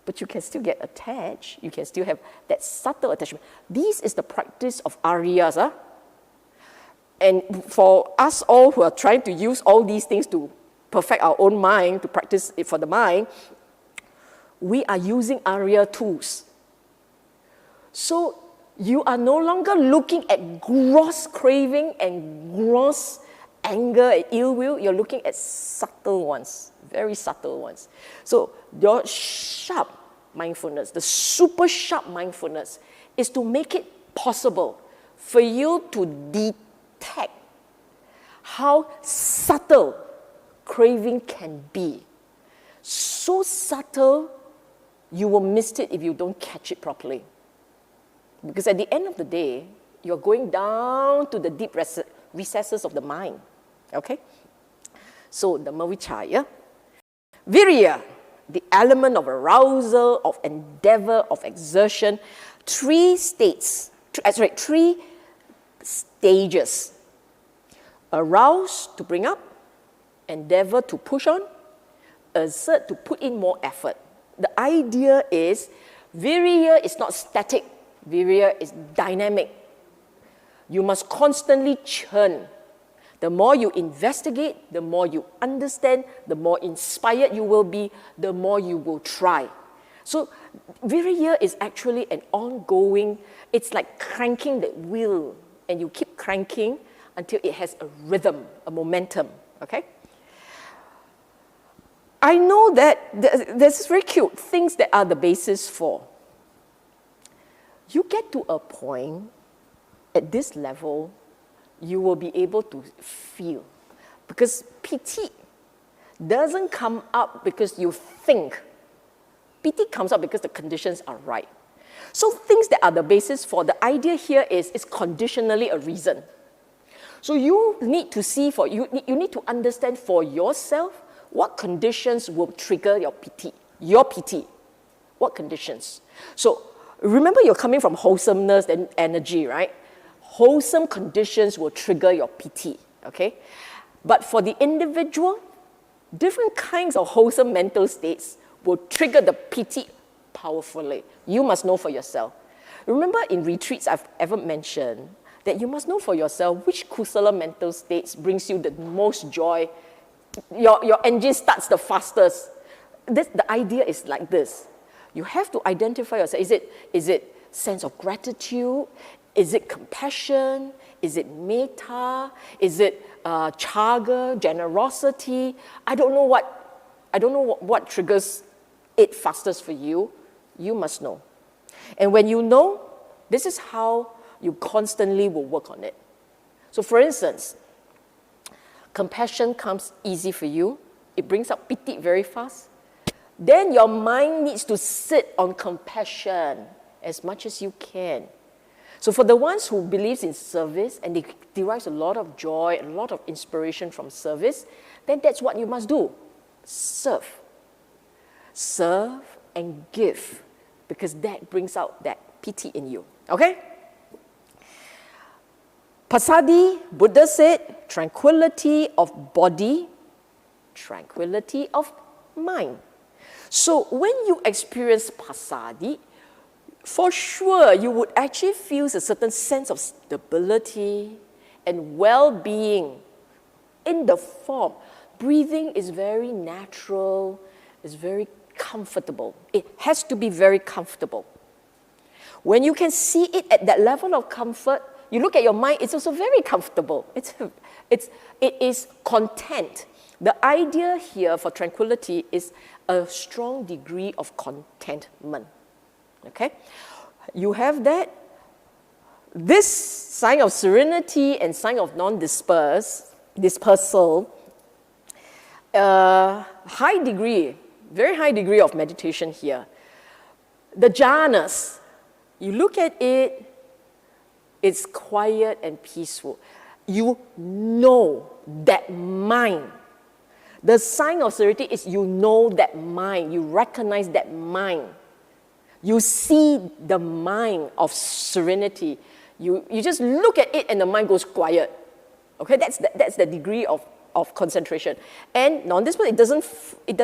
but you can still get attached. You can still have that subtle attachment. This is the practice of Aryas. And for us all who are trying to use all these things to perfect our own mind, to practice it for the mind, we are using Arya tools. So you are no longer looking at gross craving and gross anger and ill will. You're looking at subtle ones, very subtle ones. So your sharp mindfulness, the super sharp mindfulness, is to make it possible for you to detect how subtle craving can be. So subtle, you will miss it if you don't catch it properly. Because at the end of the day, you're going down to the deep recesses of the mind. Okay? So, Dhamma Vichaya. Virya, the element of arousal, of endeavor, of exertion. Three stages. Arouse to bring up, endeavor to push on, assert to put in more effort. The idea is, virya is not static. Virya is dynamic. You must constantly churn. The more you investigate, the more you understand, the more inspired you will be, the more you will try. So virya is actually an ongoing, it's like cranking the wheel, and you keep cranking until it has a rhythm, a momentum, okay? I know that there's very cute things that are the basis for. You get to a point at this level, you will be able to feel. Because piti doesn't come up because you think. Piti comes up because the conditions are right. So things that are the basis for, the idea here is conditionally a reason. So you need to see, you need to understand for yourself what conditions will trigger your piti. What conditions? So remember, you're coming from wholesomeness and energy, right? Wholesome conditions will trigger your piti, okay? But for the individual, different kinds of wholesome mental states will trigger the piti powerfully. You must know for yourself. Remember in retreats I've ever mentioned that you must know for yourself which kusala mental states brings you the most joy. Your engine starts the fastest. The idea is like this. You have to identify yourself. Is it sense of gratitude? Is it compassion? Is it metta? Is it chaga, generosity? I don't know what triggers it fastest for you. You must know. And when you know, this is how you constantly will work on it. So for instance, compassion comes easy for you. It brings up piti very fast. Then your mind needs to sit on compassion as much as you can. So for the ones who believes in service and they derive a lot of joy, a lot of inspiration from service, then that's what you must do. Serve. Serve and give, because that brings out that piti in you. Okay? Passaddhi, Buddha said, tranquility of body, tranquility of mind. So when you experience passaddhi, for sure you would actually feel a certain sense of stability and well-being in the form. Breathing is very natural, is very comfortable. It has to be very comfortable. When you can see it at that level of comfort, you look at your mind, it's also very comfortable. It is content. The idea here for tranquility is a strong degree of contentment. Okay? You have that. This sign of serenity and sign of non-dispersal, high degree, very high degree of meditation here. The jhanas, you look at it, it's quiet and peaceful. You know that mind. The sign of serenity is you know that mind. You recognize that mind. You see the mind of serenity. You just look at it and the mind goes quiet. Okay, that's the degree of concentration. And non-dispersal, it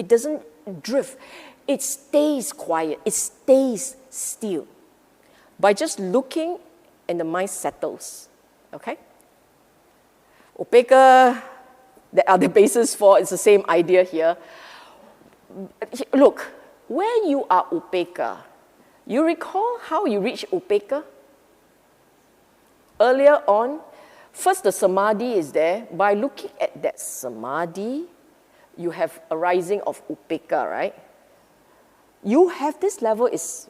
doesn't drift. It stays quiet. It stays still. By just looking, and the mind settles. Okay? Upekkha, there are the basis for, it's the same idea here. Look, when you are upekkha, you recall how you reach upekkha? Earlier on, first the samadhi is there. By looking at that samadhi, you have a rising of upekkha, right? You have this level is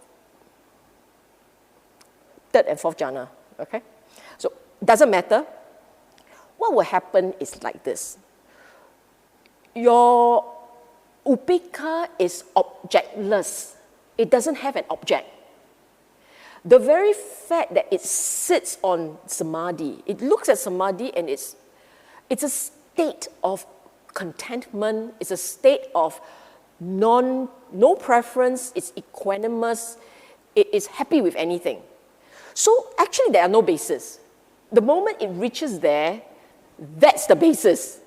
third and fourth jhana, okay? So, doesn't matter. What will happen is like this. Your upekkha is objectless. It doesn't have an object. The very fact that it sits on samadhi, it looks at samadhi and it's a state of contentment, it's a state of no preference, it's equanimous, it is happy with anything. So actually there are no bases. The moment it reaches there, that's the basis.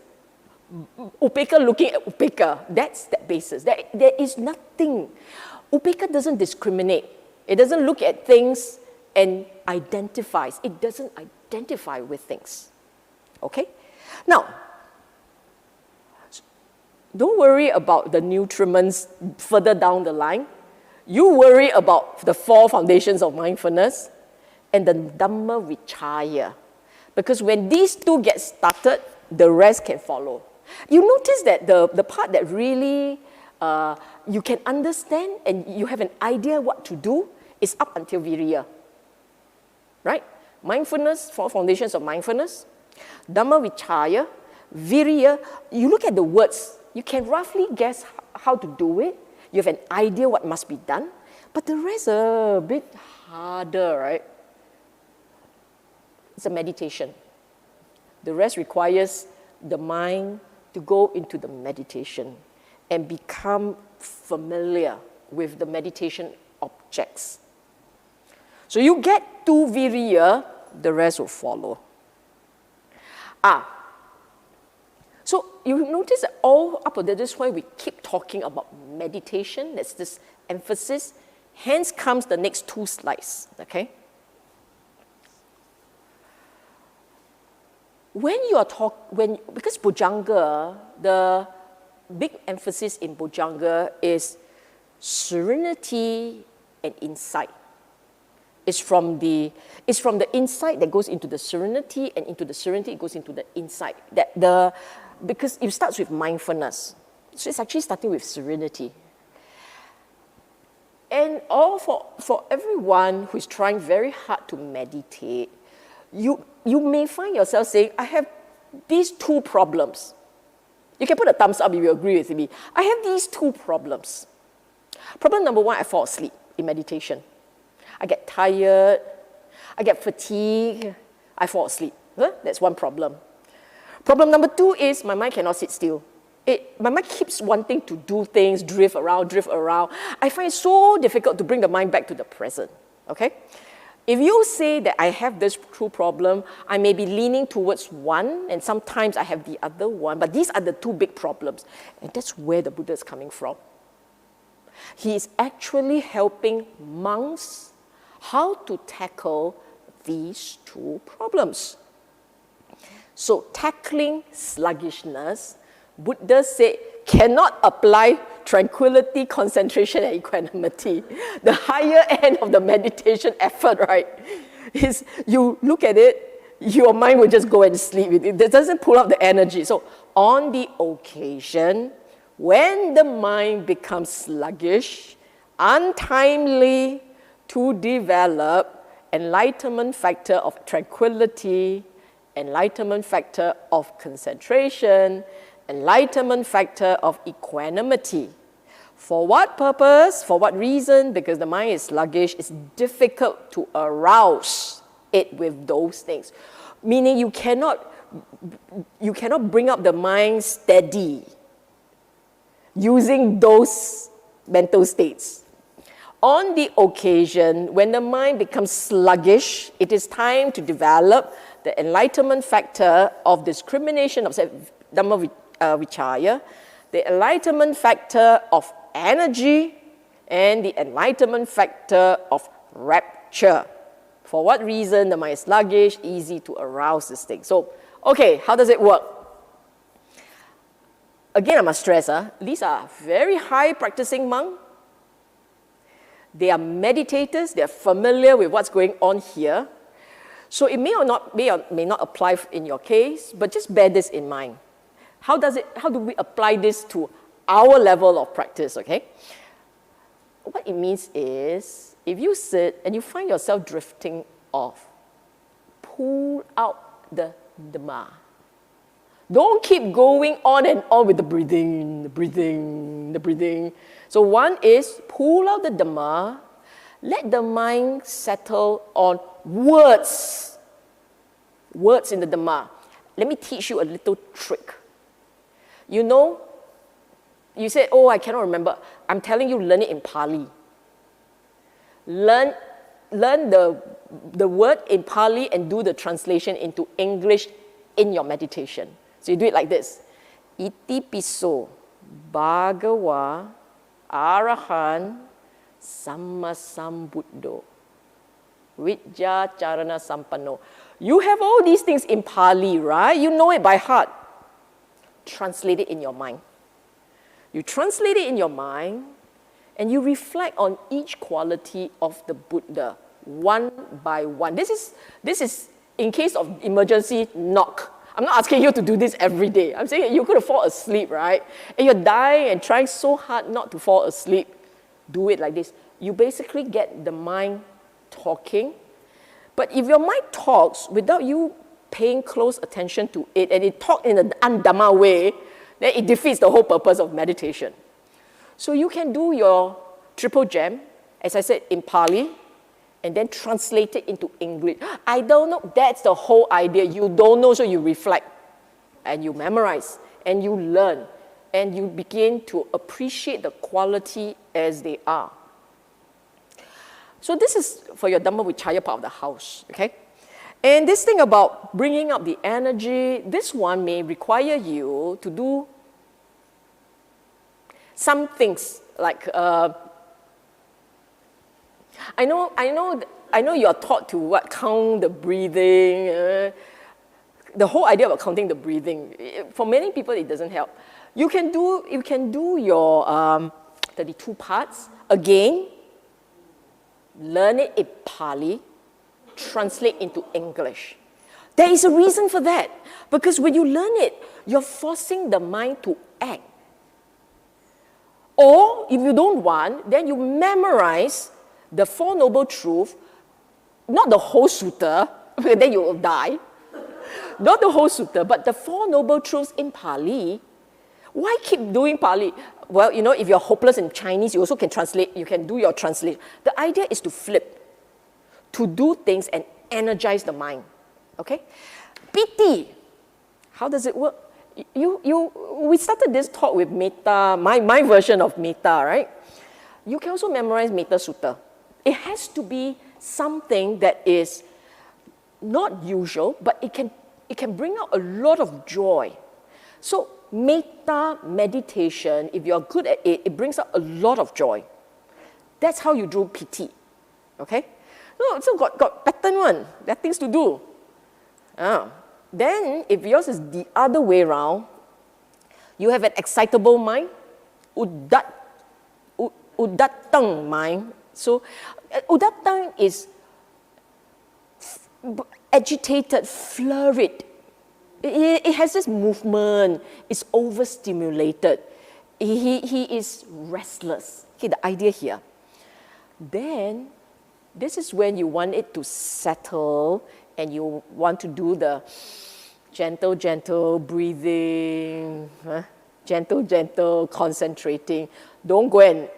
Upekkha looking at upekkha, that's the basis. There is nothing. Upekkha doesn't discriminate. It doesn't look at things and identifies. It doesn't identify with things. Okay? Now, don't worry about the nutriments further down the line. You worry about the 4 foundations of mindfulness and the Dhamma Vichaya. Because when these 2 get started, the rest can follow. You notice that the part that really you can understand and you have an idea what to do is up until Viriya. Right? Mindfulness, 4 foundations of mindfulness. Dhamma Vichaya, Viriya, you look at the words, you can roughly guess how to do it. You have an idea what must be done. But the rest are a bit harder, right? It's a meditation. The rest requires the mind to go into the meditation and become familiar with the meditation objects. So you get to Viriya, the rest will follow. you notice that all up there, this is why we keep talking about meditation. That's this emphasis. Hence comes the next two slides, okay? Because Bojjhaṅga, the big emphasis in Bojjhaṅga is serenity and insight. It's from the insight that goes into the serenity, and into the serenity it goes into the insight. Because it starts with mindfulness. So it's actually starting with serenity. And for everyone who is trying very hard to meditate, you may find yourself saying, I have these two problems. You can put a thumbs up if you agree with me. I have these two problems. Problem number one, I fall asleep in meditation. I get tired, I get fatigued, I fall asleep. That's one problem. Problem number two is my mind cannot sit still. My mind keeps wanting to do things, drift around. I find it so difficult to bring the mind back to the present, okay? If you say that I have this true problem, I may be leaning towards one, and sometimes I have the other one, but these are the two big problems. And that's where the Buddha is coming from. He is actually helping monks how to tackle these two problems. So tackling sluggishness, Buddha said, cannot apply tranquility, concentration, and equanimity. The higher end of the meditation effort, right, is you look at it, your mind will just go and sleep. It doesn't pull out the energy. So on the occasion, when the mind becomes sluggish, untimely to develop enlightenment factor of tranquility, enlightenment factor of concentration, enlightenment factor of equanimity. For what purpose? For what reason? Because the mind is sluggish, it's difficult to arouse it with those things. Meaning you cannot bring up the mind steady using those mental states. On the occasion, when the mind becomes sluggish, it is time to develop the enlightenment factor of discrimination of Dhamma Vichaya, the enlightenment factor of energy, and the enlightenment factor of rapture. For what reason? The mind is sluggish, easy to arouse this thing. So, okay, how does it work? Again, I must stress, these are very high practicing monks. They are meditators, they are familiar with what's going on here. So it may not apply in your case, but just bear this in mind. How do we apply this to our level of practice, okay? What it means is, if you sit and you find yourself drifting off, pull out the Dhamma. Don't keep going on and on with the breathing. So one is pull out the Dhamma, let the mind settle on words. Words in the Dhamma. Let me teach you a little trick. You know, you said, oh, I cannot remember. I'm telling you, learn it in Pali. Learn the word in Pali and do the translation into English in your meditation. So you do it like this. Iti piso bhagawa arahan sammasambuddho vijja charana sampanno. You have all these things in Pali, right? You know it by heart. Translate it in your mind. You translate it in your mind and you reflect on each quality of the Buddha one by one. This is in case of emergency, knock. I'm not asking you to do this every day. I'm saying you could fall asleep, right? And you're dying and trying so hard not to fall asleep. Do it like this. You basically get the mind talking. But if your mind talks without you paying close attention to it, and it talks in an undhamma way, then it defeats the whole purpose of meditation. So you can do your triple gem, as I said, in Pali, and then translate it into English. I don't know, that's the whole idea. You don't know, so you reflect, and you memorize, and you learn, and you begin to appreciate the quality as they are. So this is for your Dhamma Vichaya part of the house, okay? And this thing about bringing up the energy, this one may require you to do some things like, I know you are taught to count the breathing, the whole idea about counting the breathing. For many people, it doesn't help. You can do your 32 parts again, learn it in Pali, translate into English. There is a reason for that, because when you learn it, you're forcing the mind to act. Or if you don't want, then you memorize the Four Noble Truths, not the whole sutta, because then you will die. Not the whole sutta, but the Four Noble Truths in Pali. Why keep doing Pali? Well, you know, if you're hopeless in Chinese, you also can translate, you can do your translation. The idea is to flip, to do things and energize the mind, okay? Piti, how does it work? We started this talk with Metta, my version of Metta, right? You can also memorize Metta Sutta. It has to be something that is not usual, but it can bring out a lot of joy. So Metta meditation, if you're good at it, it brings out a lot of joy. That's how you do piti, okay? So got pattern one, there are things to do. Then, if yours is the other way around, you have an excitable mind, udattang mind. So, udattang is agitated, flurried. It has this movement, it's overstimulated. He is restless. Okay, the idea here. Then, this is when you want it to settle and you want to do the gentle breathing, gentle concentrating. Don't go and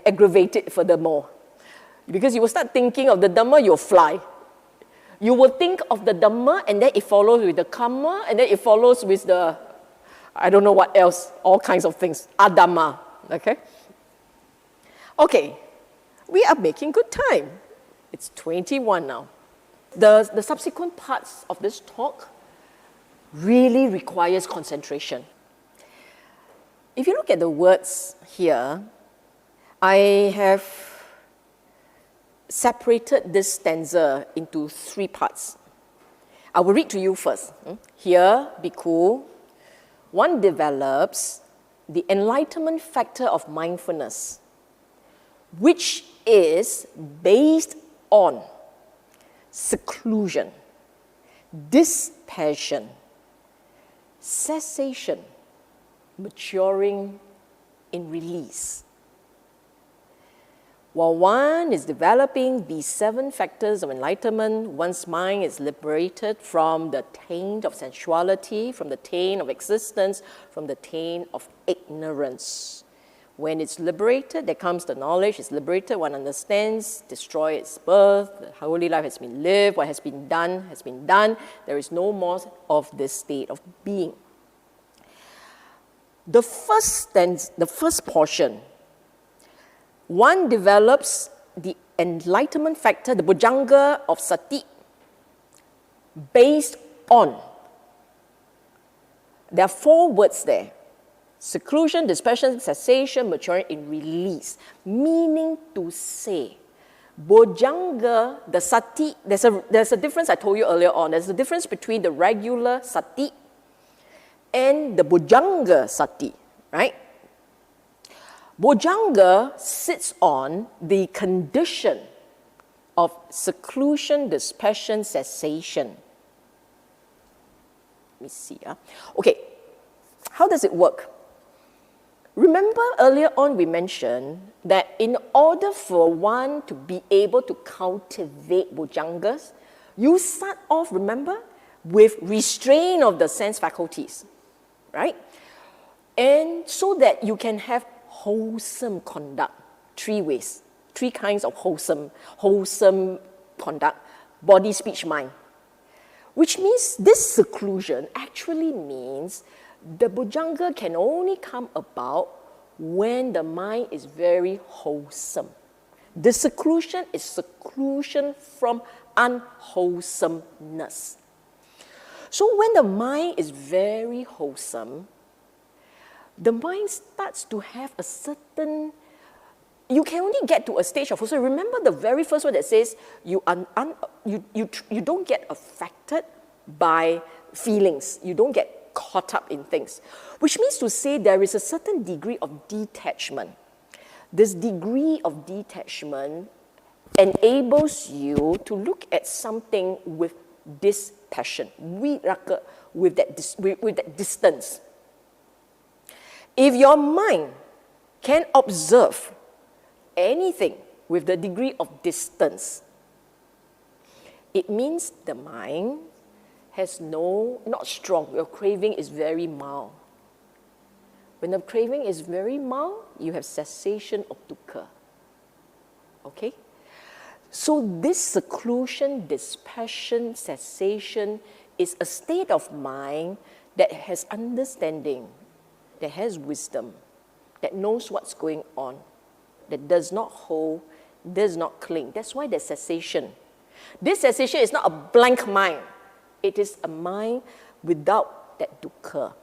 aggravate it furthermore. Because you will start thinking of the Dhamma, you'll fly. You will think of the Dhamma and then it follows with the Karma and then it follows with the, I don't know what else, all kinds of things, Adhamma, okay? Okay, we are making good time. It's 21 now. The subsequent parts of this talk really requires concentration. If you look at the words here, I have separated this stanza into 3 parts. I will read to you first. Here, Bhikkhu, one develops the enlightenment factor of mindfulness, which is based on seclusion, dispassion, cessation, maturing in release. While one is developing these 7 factors of enlightenment, one's mind is liberated from the taint of sensuality, from the taint of existence, from the taint of ignorance. When it's liberated, there comes the knowledge, it's liberated, one understands, destroy its birth, the holy life has been lived, what has been done, there is no more of this state of being. The first portion, one develops the enlightenment factor, the Bojjhaṅga of sati, based on, there are 4 words there, seclusion, dispassion, cessation, maturing in release, meaning to say, Bojjhaṅga, the sati, there's a difference I told you earlier on, there's a difference between the regular sati and the Bojjhaṅga sati, right? Bojjhaṅga sits on the condition of seclusion, dispassion, cessation. Let me see. Okay, how does it work? Remember earlier on we mentioned that in order for one to be able to cultivate Bojjhaṅgas, you start off, remember, with restraint of the sense faculties, right? And so that you can have wholesome conduct, 3 ways, 3 kinds of wholesome conduct, body, speech, mind. Which means this seclusion actually means the Bojjhaṅga can only come about when the mind is very wholesome. The seclusion is seclusion from unwholesomeness. So when the mind is very wholesome, the mind starts to have a certain, you can only get to a stage of wholesome. Remember the very first one that says you don't get affected by feelings. You don't get caught up in things. Which means to say there is a certain degree of detachment. This degree of detachment enables you to look at something with dispassion, with that distance. If your mind can observe anything with the degree of distance, it means the mind has not strong. Your craving is very mild. When the craving is very mild, you have cessation of dukkha. Okay? So this seclusion, dispassion, cessation is a state of mind that has understanding, that has wisdom, that knows what's going on, that does not hold, does not cling. That's why there's cessation. This cessation is not a blank mind. It is a mind without that dukkha.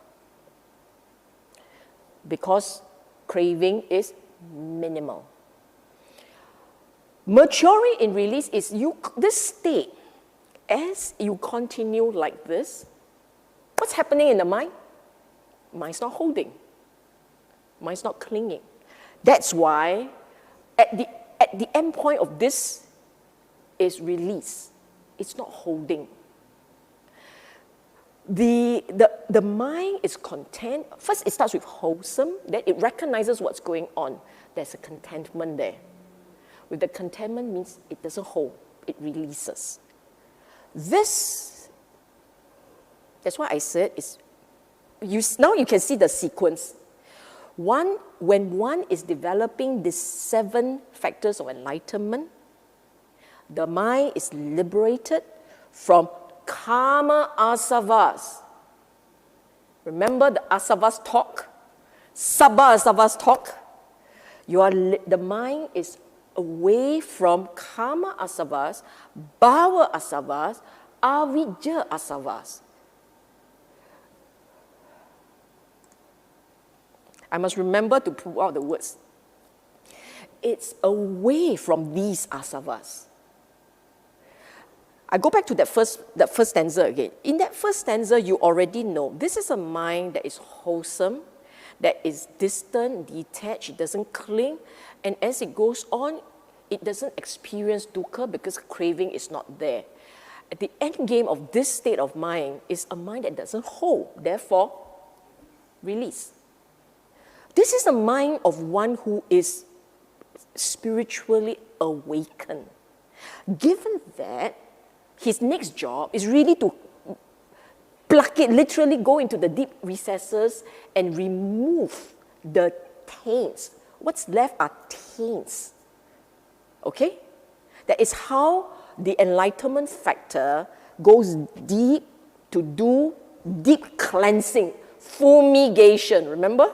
Because craving is minimal. Maturing in release is this state. As you continue like this, what's happening in the mind? Mind's not holding. Mind's not clinging. That's why at the end point of this is release. It's not holding. The mind is content. First, it starts with wholesome. Then it recognizes what's going on. There's a contentment there. With the contentment means it doesn't hold. It releases. That's why I said now you can see the sequence. When one is developing these 7 factors of enlightenment, the mind is liberated from karma asavas. Remember the asavas talk? Sabba asavas talk? The mind is away from karma asavas, bhava asavas, avijja asavas. I must remember to pull out the words. It's away from these asavas. I go back to that first stanza again. In that first stanza, you already know this is a mind that is wholesome, that is distant, detached, it doesn't cling, and as it goes on, it doesn't experience dukkha because craving is not there. At the end game of this state of mind is a mind that doesn't hold, therefore, release. This is the mind of one who is spiritually awakened. Given that, his next job is really to pluck it, literally go into the deep recesses and remove the taints. What's left are taints. Okay? That is how the enlightenment factor goes deep to do deep cleansing, fumigation, remember?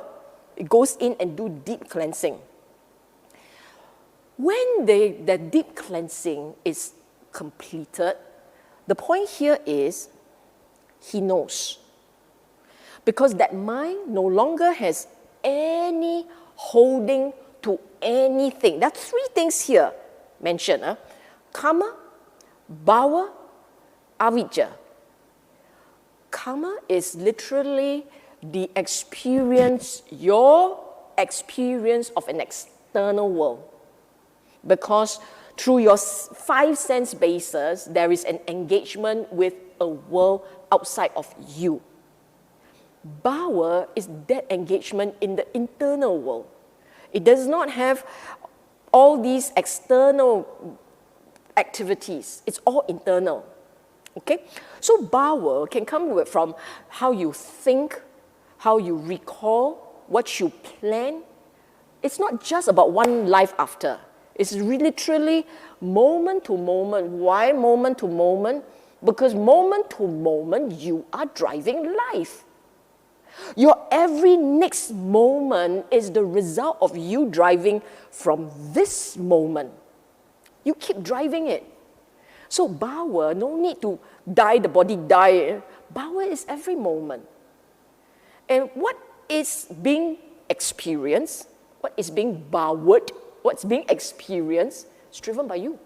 It goes in and do deep cleansing. When the deep cleansing is completed, the point here is he knows. Because that mind no longer has any holding to anything. There are 3 things here mentioned. Karma, bhava, avijja. Karma is literally the experience, your experience of an external world. Because through your 5 sense bases, there is an engagement with a world outside of you. Bhava is that engagement in the internal world. It does not have all these external activities. It's all internal. Okay? So bhava can come from how you think, how you recall, what you plan. It's not just about one life after. It's literally moment to moment. Why moment to moment? Because moment to moment, you are driving life. Your every next moment is the result of you driving from this moment. You keep driving it. So bhava, no need to die, the body die. Bhava is every moment. And what is being experienced, what is being bhawed, what's being experienced, is driven by you.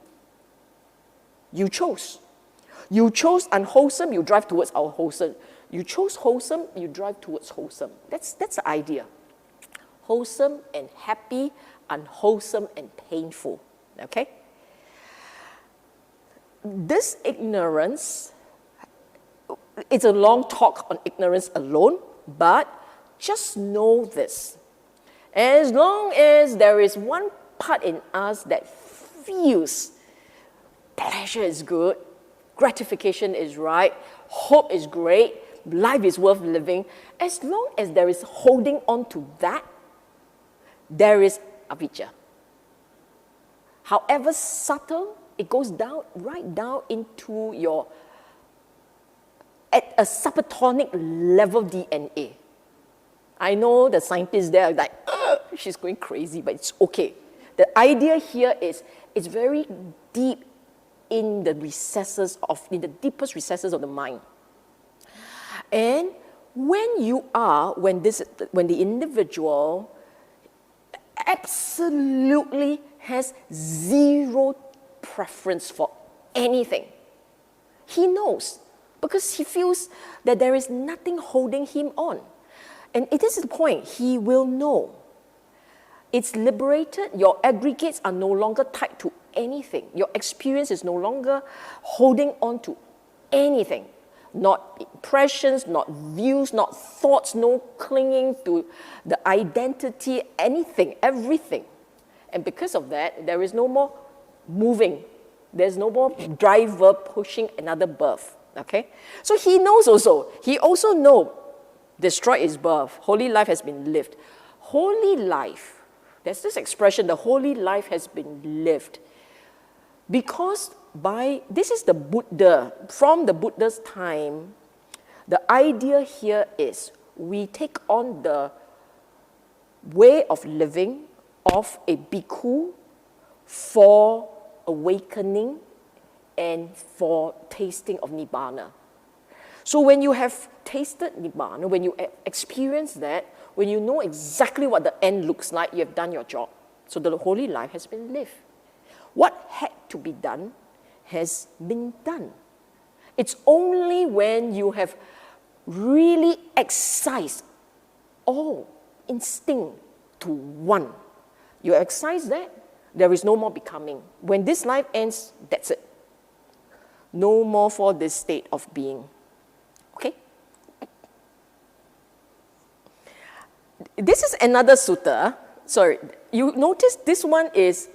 You chose. You chose unwholesome, you drive towards our wholesome. You chose wholesome, you drive towards wholesome. That's the idea. Wholesome and happy, unwholesome and painful. Okay? This ignorance, it's a long talk on ignorance alone, but just know this. As long as there is one part in us that feels pleasure is good, gratification is right, hope is great, life is worth living, as long as there is holding on to that, there is avijja. However subtle, it goes down, right down into your, at a subatomic level DNA. I know the scientists there are like, she's going crazy, but it's okay. The idea here is, it's very deep in the recesses of, in the deepest recesses of the mind. And when the individual absolutely has zero preference for anything, he knows, because he feels that there is nothing holding him on. And it is the point, he will know. It's liberated, your aggregates are no longer tied to anything. Your experience is no longer holding on to anything. Not impressions, not views, not thoughts, no clinging to the identity, anything, everything. And because of that, there is no more moving. There's no more driver pushing another birth. Okay? So he knows also. He also knows destroyed is birth. Holy life has been lived. Holy life, there's this expression, the holy life has been lived. Because this is the Buddha, from the Buddha's time, the idea here is we take on the way of living of a bhikkhu for awakening and for tasting of Nibbana. So when you have tasted Nibbana, when you experience that, when you know exactly what the end looks like, you have done your job. So the holy life has been lived. What had to be done has been done. It's only when you have really excised all instinct to one. You excise that, there is no more becoming. When this life ends, that's it. No more for this state of being. Okay? This is another sutta. Sorry, you notice this one is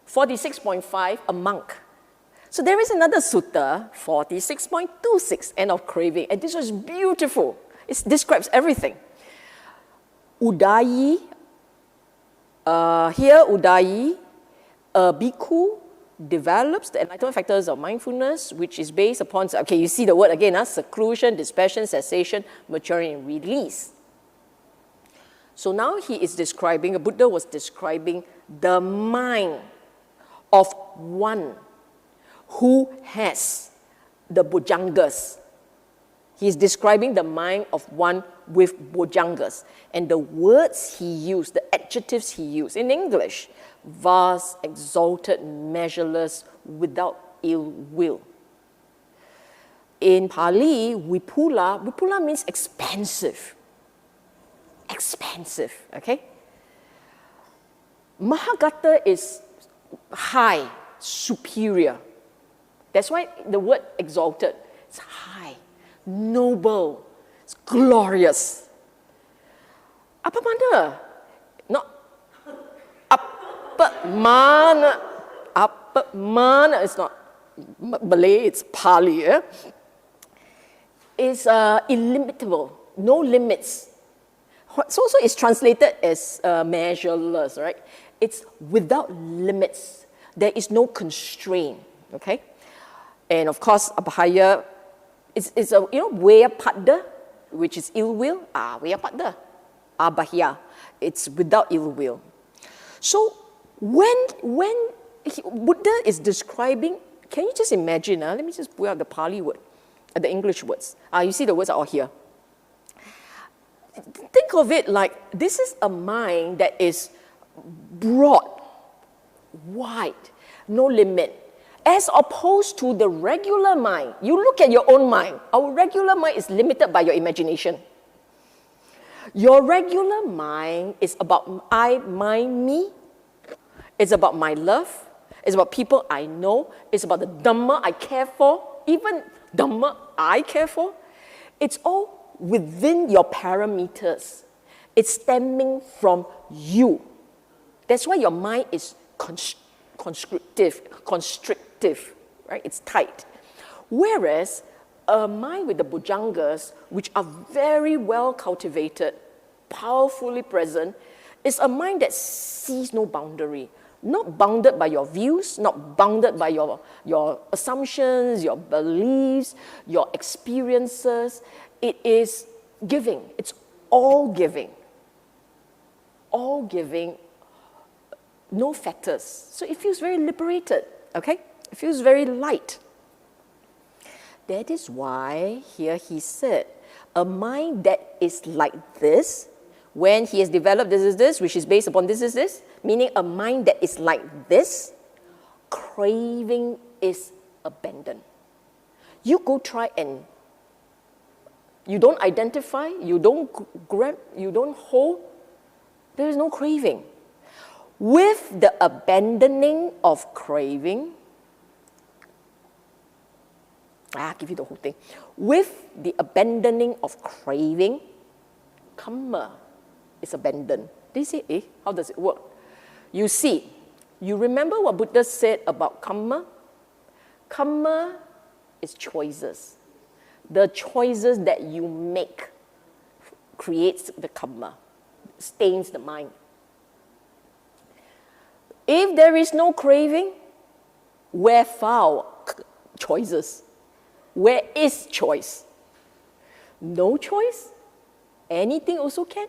46.5, a monk. So there is another sutta, 46.26, end of craving. And this was beautiful. It describes everything. Udayi, here Udayi, a bhikkhu develops the enlightenment factors of mindfulness, which is based upon, okay, you see the word again, seclusion, dispassion, cessation, maturing, and release. So now he is describing, the Buddha was describing the mind of one who has the Bojjhaṅgas. He is describing the mind of one with Bojjhaṅgas. And the words he used, the adjectives he used, in English, vast, exalted, measureless, without ill will. In Pali, Vipula means expansive. Expansive, okay? Mahagata is high, superior. That's why the word exalted, it's high, noble, it's glorious. Apa mana? Not apa mana. Apa mana is not Malay, it's Pali. Eh? It's illimitable, no limits. So also it's translated as measureless, right? It's without limits. There is no constraint, okay? And of course, Abhaya, it's a, Vaya Padda, which is ill will. Vaya Padda. Abhaya, it's without ill will. So when Buddha is describing can you just imagine, let me just pull out the Pali word, the English words. You see the words are all here. Think of it like this is a mind that is broad, wide, no limit, as opposed to the regular mind. You look at your own mind. Our regular mind is limited by your imagination. Your regular mind is about I, mine, me. It's about my love. It's about people I know. It's about the Dhamma I care for. Even Dhamma I care for. It's all within your parameters. It's stemming from you. That's why your mind is constrictive, right? It's tight. Whereas a mind with the Bojjhangas, which are very well cultivated, powerfully present, is a mind that sees no boundary. Not bounded by your views, not bounded by your assumptions, your beliefs, your experiences. It is giving. It's all giving. All giving, no fetters. So it feels very liberated, okay? It feels very light. That is why here he said, a mind that is like this, when he has developed this is this, which is based upon this is this, meaning a mind that is like this, craving is abandoned. You go try and you don't identify, you don't grab, you don't hold, there is no craving. With the abandoning of craving, I'll give you the whole thing. With the abandoning of craving, karma is abandoned. They say, how does it work? You see, you remember what Buddha said about karma? Karma is choices. The choices that you make creates the karma, stains the mind. If there is no craving, where foul choices? Where is choice? No choice? Anything also can?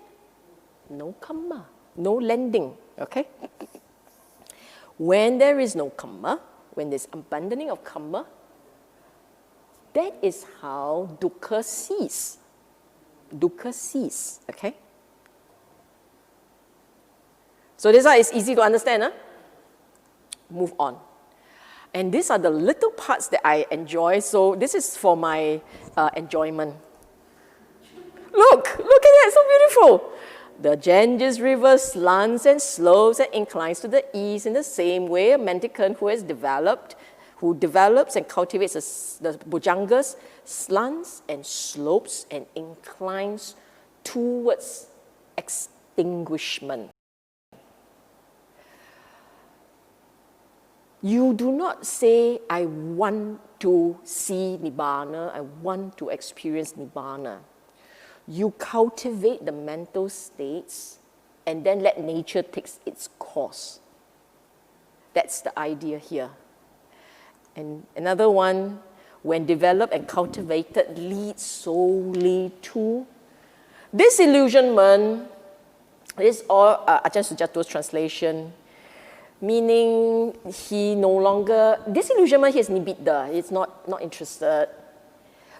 No karma, no lending, okay? When there is no karma, when there's abandoning of karma, that is how dukkha cease. Dukkha cease, okay? So this is easy to understand, huh? Move on. And these are the little parts that I enjoy, so this is for my enjoyment. Look at that, so beautiful. The Ganges River slants and slopes and inclines to the east in the same way a mendicant who develops and cultivates the Bojjhangas slants and slopes and inclines towards extinguishment. You do not say, I want to see Nibbāna, I want to experience Nibbāna. You cultivate the mental states and then let nature take its course. That's the idea here. And another one, when developed and cultivated, leads solely to disillusionment. This is all Ajahn Sujato's translation. Meaning he no longer, disillusionment, he is Nibbidā, he's not interested.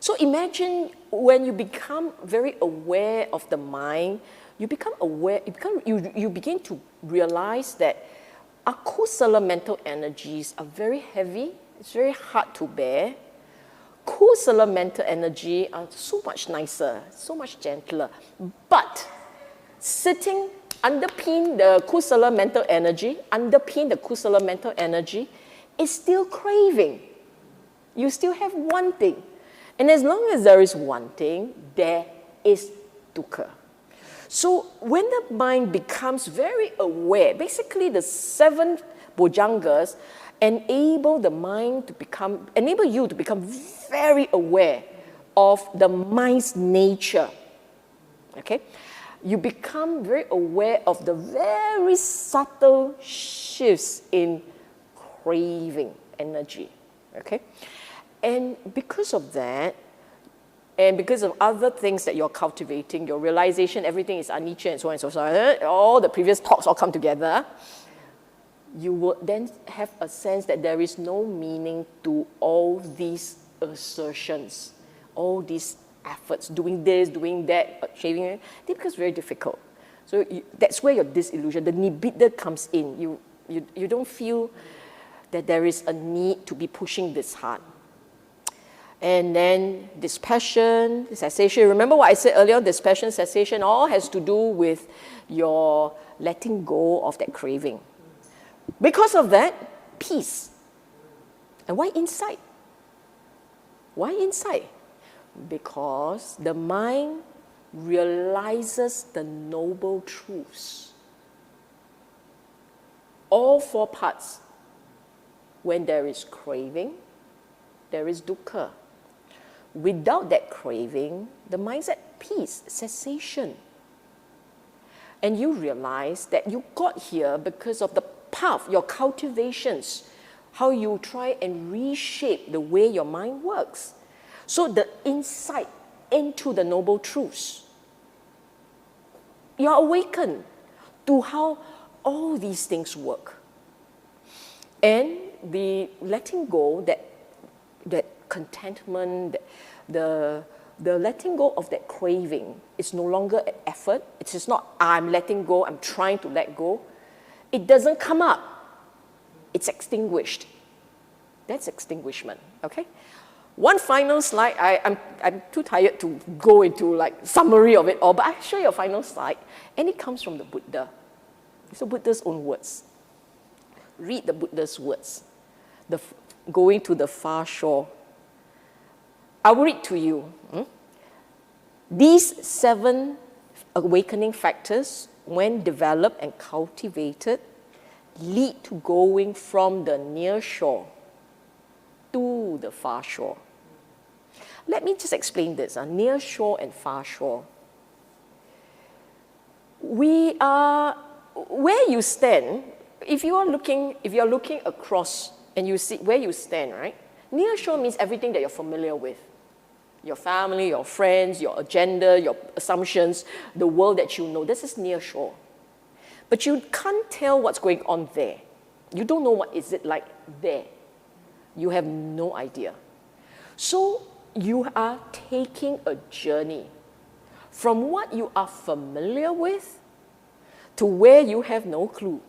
So imagine when you become very aware of the mind, you become aware, you begin to realize that akusala mental energies are very heavy, it's very hard to bear. Kusala mental energy are so much nicer, so much gentler. But sitting underpin the kusala mental energy, is still craving. You still have wanting. And as long as there is wanting, there is dukkha. So when the mind becomes very aware, basically the 7 Bojjhangas enable you to become very aware of the mind's nature. Okay? You become very aware of the very subtle shifts in craving energy, okay? And because of that, and because of other things that you're cultivating, your realization, everything is anicca and so on and so on, all the previous talks all come together, you will then have a sense that there is no meaning to all these assertions, all these efforts, doing this, doing that, shaving it. It becomes very difficult. So that's where your disillusion, the Nibbidā comes in. You don't feel that there is a need to be pushing this hard. And then dispassion, cessation. Remember what I said earlier, dispassion, cessation, all has to do with your letting go of that craving. Because of that, peace. And why insight? Why insight? Because the mind realizes the noble truths. All four parts. When there is craving, there is dukkha. Without that craving, the mind's at peace, cessation. And you realize that you got here because of the path, your cultivations, how you try and reshape the way your mind works. So the insight into the noble truths. You're awakened to how all these things work. And the letting go, that contentment, the letting go of that craving is no longer an effort. It's just not, I'm letting go, I'm trying to let go. It doesn't come up. It's extinguished. That's extinguishment, okay? One final slide. I'm too tired to go into like summary of it all, but I'll show you a final slide. And it comes from the Buddha. So Buddha's own words. Read the Buddha's words. Going to the far shore. I will read to you. These 7 awakening factors, when developed and cultivated, lead to going from the near shore to the far shore. Let me just explain this, near shore and far shore. We are, where you stand, if you're looking across and you see where you stand, right? Near shore means everything that you're familiar with. Your family, your friends, your agenda, your assumptions, the world that you know. This is near shore. But you can't tell what's going on there. You don't know what is it like there. You have no idea. So you are taking a journey from what you are familiar with to where you have no clue.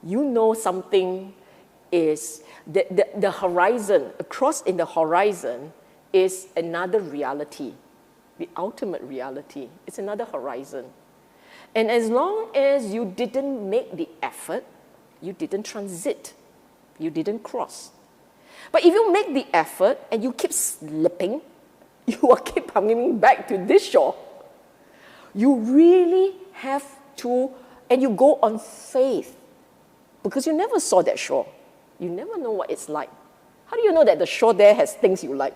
You know something is, the horizon, across in the horizon is another reality, the ultimate reality. It's another horizon. And as long as you didn't make the effort, you didn't transit, you didn't cross. But if you make the effort and you keep slipping, you will keep coming back to this shore. You really have to, and you go on faith, because you never saw that shore. You never know what it's like. How do you know that the shore there has things you like?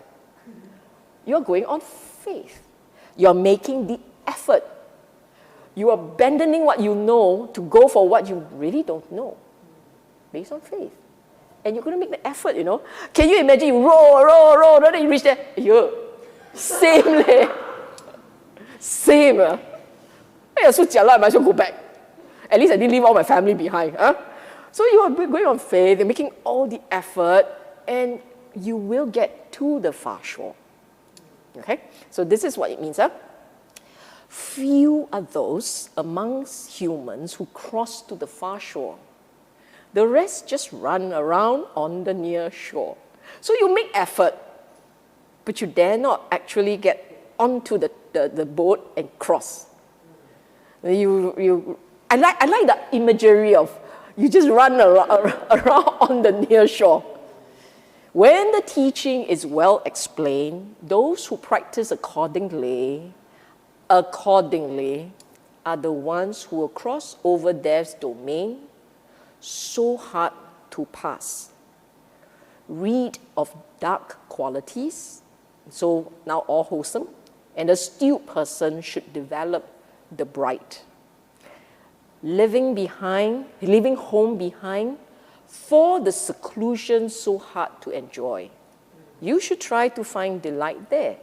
You're going on faith. You're making the effort. You are abandoning what you know to go for what you really don't know, based on faith. And you're going to make the effort, you know. Can you imagine you roll, then you reach there? Yeah. Same leh. Same. You're so jialat, I might as well go back. At least I didn't leave all my family behind. Huh? So you are going on faith, you're making all the effort, and you will get to the far shore. Okay? So this is what it means. Few are those amongst humans who cross to the far shore. The rest just run around on the near shore. So you make effort, but you dare not actually get onto the boat and cross. I like the imagery of you just run around on the near shore. When the teaching is well explained, those who practice accordingly are the ones who will cross over death's domain, so hard to pass. Read of dark qualities, so now all wholesome, and the astute person should develop the bright. Leaving home behind for the seclusion so hard to enjoy. You should try to find delight there.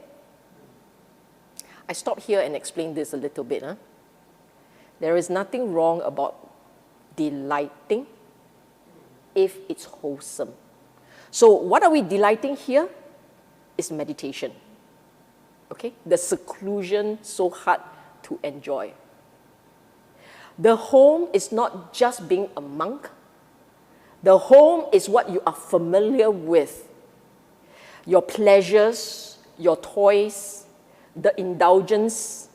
I stop here and explain this a little bit. There is nothing wrong about delighting if it's wholesome. So what are we delighting here? Is meditation. Okay? The seclusion so hard to enjoy. The home is not just being a monk. The home is what you are familiar with. Your pleasures, your toys, the indulgence,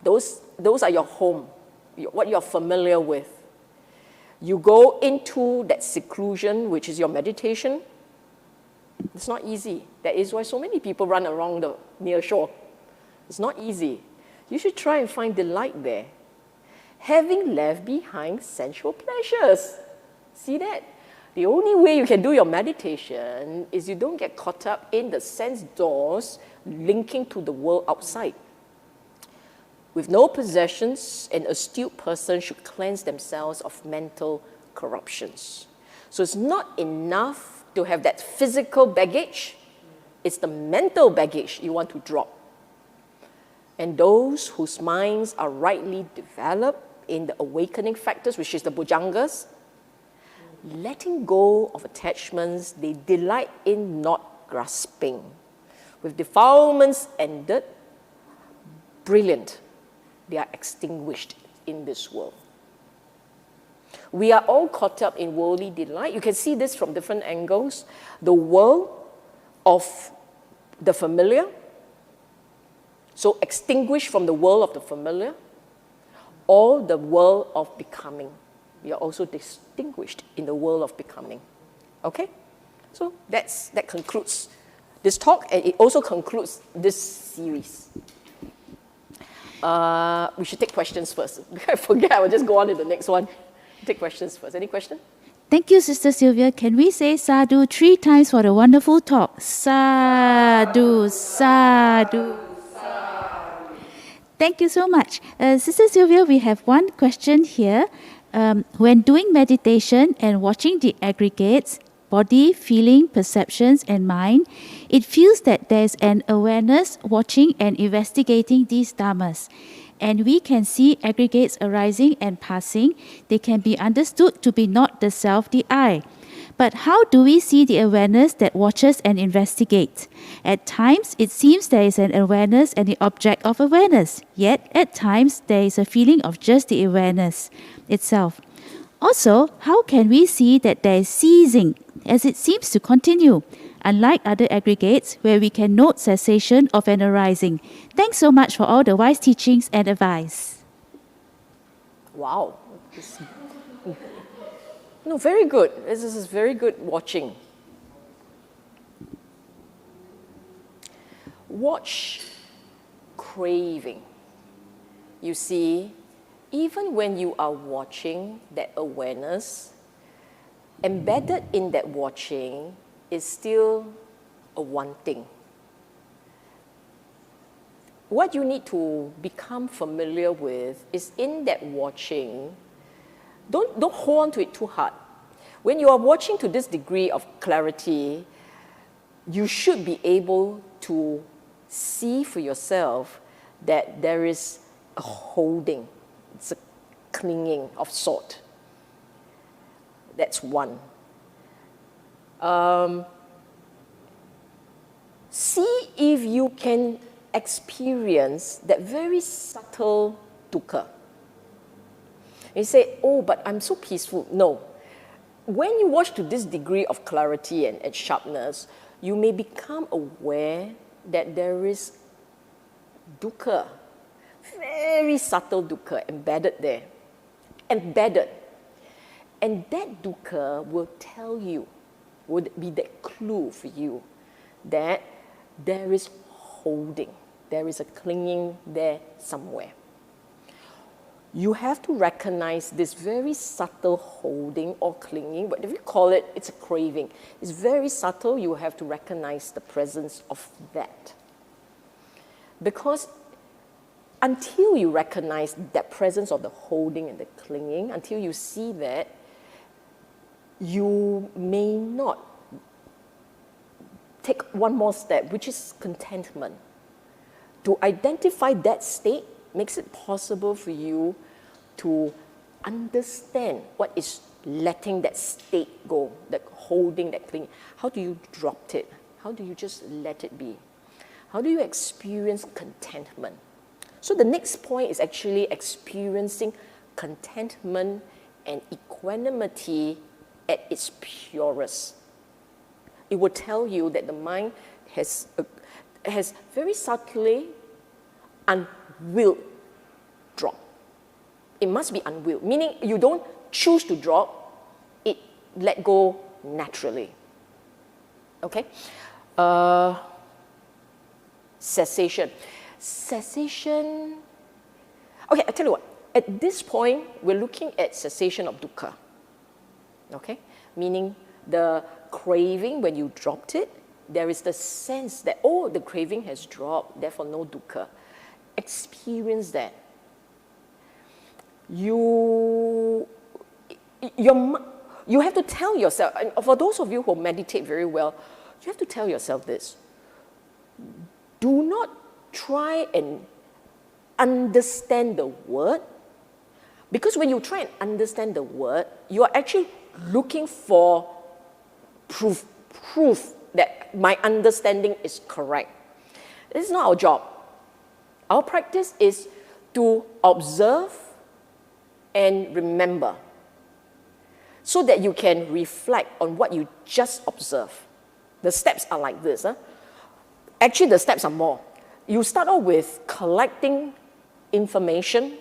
those are your home, what you're familiar with. You go into that seclusion, which is your meditation. It's not easy. That is why so many people run around the near shore. It's not easy. You should try and find delight there. Having left behind sensual pleasures. See that? The only way you can do your meditation is you don't get caught up in the sense doors linking to the world outside. With no possessions, an astute person should cleanse themselves of mental corruptions. So it's not enough to have that physical baggage. It's the mental baggage you want to drop. And those whose minds are rightly developed in the awakening factors, which is the Bojjhangas, letting go of attachments, they delight in not grasping. With defilements ended, brilliant, they are extinguished in this world. We are all caught up in worldly delight. You can see this from different angles. The world of the familiar, so extinguished from the world of the familiar, or the world of becoming. We are also distinguished in the world of becoming. Okay? So that concludes this talk, and it also concludes this series. We should take questions first. I forget, I will just go on to the next one. Take questions first. Any question? Thank you, Sister Sylvia. Can we say sadhu 3 times for the wonderful talk? Sadhu, sadhu. Thank you so much. Sister Sylvia, we have one question here. When doing meditation and watching the aggregates, body, feeling, perceptions, and mind, it feels that there's an awareness watching and investigating these dhammas. And we can see aggregates arising and passing. They can be understood to be not the self, the I. But how do we see the awareness that watches and investigates? At times, it seems there is an awareness and the object of awareness. Yet, at times, there is a feeling of just the awareness itself. Also, how can we see that there is ceasing, as it seems to continue, unlike other aggregates where we can note cessation of an arising? Thanks so much for all the wise teachings and advice. Wow. No, very good. This is very good watching. Watch craving. You see, even when you are watching that awareness, embedded in that watching is still a wanting. What you need to become familiar with is in that watching, don't hold on to it too hard. When you are watching to this degree of clarity, you should be able to see for yourself that there is a holding. It's a clinging of sort. That's one. See if you can experience that very subtle dukkha. You say, oh, but I'm so peaceful. No. When you watch to this degree of clarity and sharpness, you may become aware that there is dukkha, very subtle dukkha embedded there. Embedded. And that dukkha will tell you, would be that clue for you, that there is holding, there is a clinging there somewhere. You have to recognize this very subtle holding or clinging, but if you call it, it's a craving. It's very subtle, you have to recognize the presence of that. Because until you recognize that presence of the holding and the clinging, until you see that, you may not take one more step, which is contentment. To identify that state makes it possible for you to understand what is letting that state go, that holding, that clinging. How do you drop it? How do you just let it be? How do you experience contentment? So the next point is actually experiencing contentment and equanimity at its purest. It will tell you that the mind has very subtly unwilled drop. It must be unwilled, meaning you don't choose to drop, it let go naturally. Okay? Cessation. Cessation. Okay, I tell you what. At this point, we're looking at cessation of dukkha. Okay? Meaning the craving, when you dropped it, there is the sense that, oh, the craving has dropped, therefore no dukkha. Experience that. You have to tell yourself, and for those of you who meditate very well, you have to tell yourself this. Do not try and understand the word, because when you try and understand the word, you are actually looking for proof that my understanding is correct. This is not our job. Our practice is to observe and remember, so that you can reflect on what you just observed. The steps are like this. Actually, the steps are more. You start off with collecting information,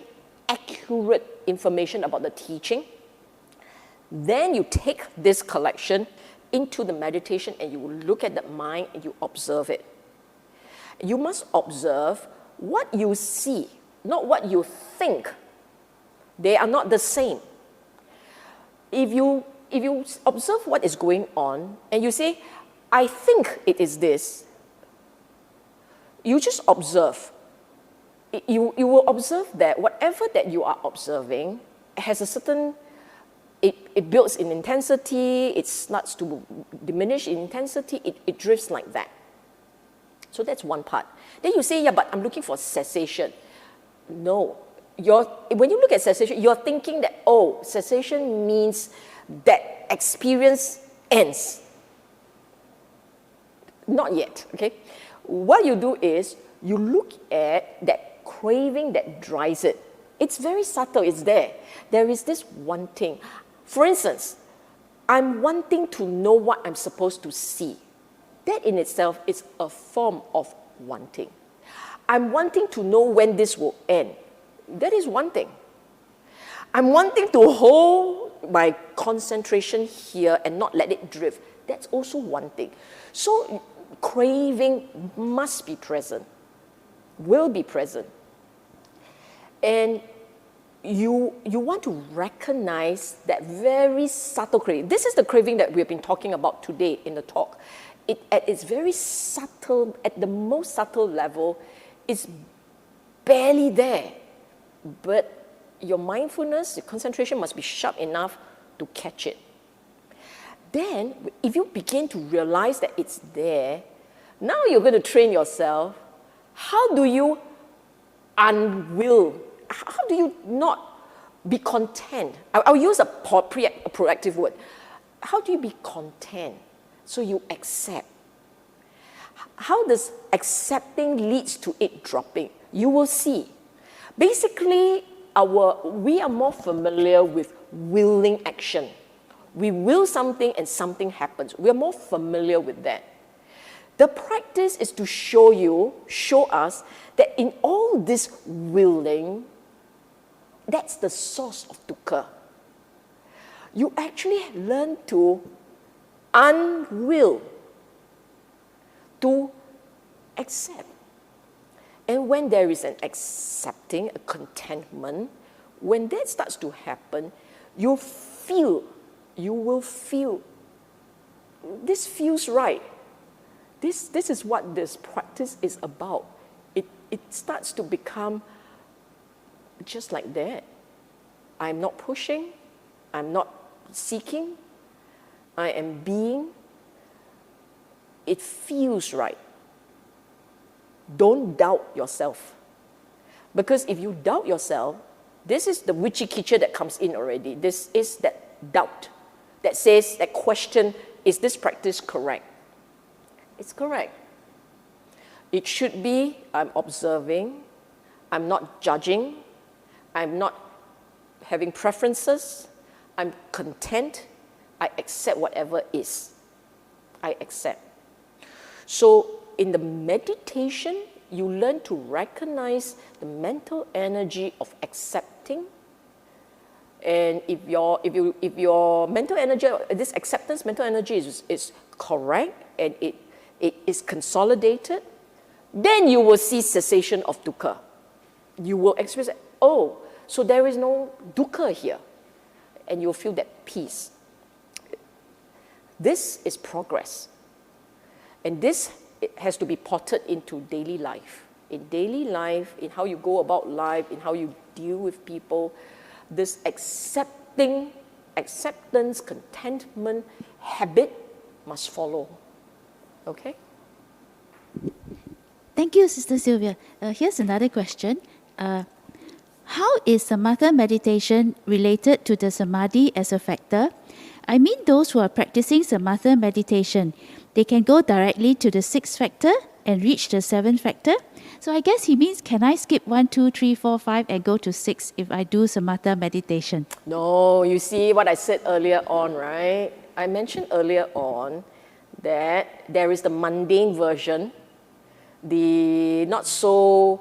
accurate information about the teaching. Then you take this collection into the meditation and you look at the mind and you observe it. You must observe what you see, not what you think. They are not the same. If you observe what is going on and you say, I think it is this, you just observe. You will observe that whatever that you are observing has a certain, it builds in intensity, it starts to diminish in intensity, it drifts like that. So that's one part. Then you say, yeah, but I'm looking for cessation. No. When you look at cessation, you're thinking that, oh, cessation means that experience ends. Not yet, okay? What you do is you look at that craving that drives it. It's very subtle, it's there. There is this wanting. For instance, I'm wanting to know what I'm supposed to see. That in itself is a form of wanting. I'm wanting to know when this will end. That is wanting. I'm wanting to hold my concentration here and not let it drift. That's also wanting. So craving must be present, will be present. And you want to recognize that very subtle craving. This is the craving that we've been talking about today in the talk. At its very subtle, at the most subtle level, it's barely there. But your mindfulness, your concentration must be sharp enough to catch it. Then, if you begin to realize that it's there, now you're going to train yourself. How do you unwill? How do you not be content? I'll use a proactive word. How do you be content? So you accept. How does accepting leads to it dropping? You will see. Basically, we are more familiar with willing action. We will something and something happens. We are more familiar with that. The practice is to show us that in all this willing, that's the source of dukkha. You actually learn to unwill, to accept. And when there is an accepting, a contentment, when that starts to happen, you will feel, this feels right. This is what this practice is about. It starts to become just like that. I'm not pushing, I'm not seeking, I am being. It feels right. Don't doubt yourself. Because if you doubt yourself, This is the witchy-kitcher that comes in already. This is that doubt that says, that question, is this practice correct? It's correct. It should be, I'm observing, I'm not judging, I'm not having preferences, I'm content, I accept whatever is. I accept. So in the meditation, you learn to recognize the mental energy of accepting. And if your mental energy, this acceptance mental energy is correct and it is consolidated, then you will see cessation of dukkha. You will experience, oh, so there is no dukkha here. And you'll feel that peace. This is progress. And this has to be potted into daily life. In daily life, in how you go about life, in how you deal with people, this acceptance, contentment habit must follow. Okay? Thank you, Sister Sylvia. Here's another question. How is samatha meditation related to the samadhi as a factor? I mean those who are practicing samatha meditation, they can go directly to the 6th factor and reach the 7th factor. So I guess he means, can I skip 1, 2, 3, 4, 5 and go to 6 if I do samatha meditation? No, you see what I said earlier on, right? I mentioned earlier on that there is the mundane version, the not so...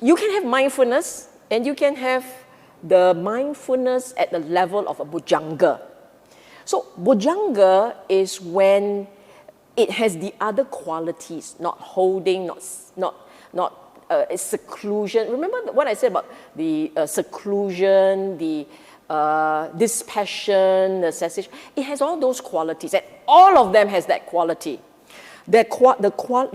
you can have mindfulness and you can have the mindfulness at the level of a Bojjhaṅga. So Bojjhaṅga is when it has the other qualities, not holding, not seclusion. Remember what I said about the seclusion, the dispassion, the cessation? It has all those qualities, and all of them has that quality. The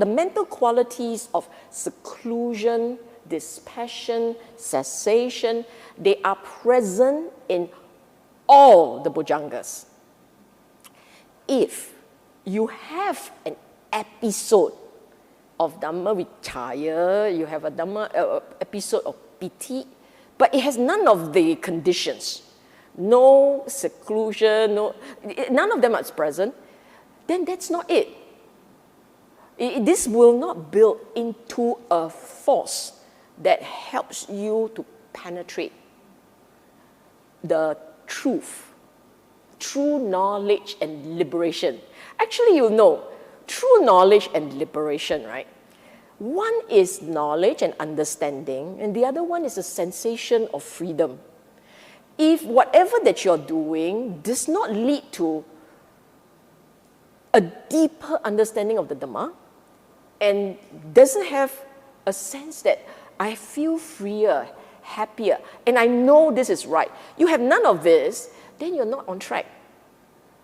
mental qualities of seclusion, dispassion, cessation, they are present in all the Bojjhaṅgas. If you have an episode of Dhamma Vichaya, you have a Dhamma episode of Piti, but it has none of the conditions, no seclusion, none of them are present, then that's not it. This will not build into a force that helps you to penetrate the truth, true knowledge and liberation. Actually, you know, true knowledge and liberation, right? One is knowledge and understanding, and the other one is a sensation of freedom. If whatever that you're doing does not lead to a deeper understanding of the Dhamma, and doesn't have a sense that I feel freer, happier, and I know this is right. You have none of this, then you're not on track.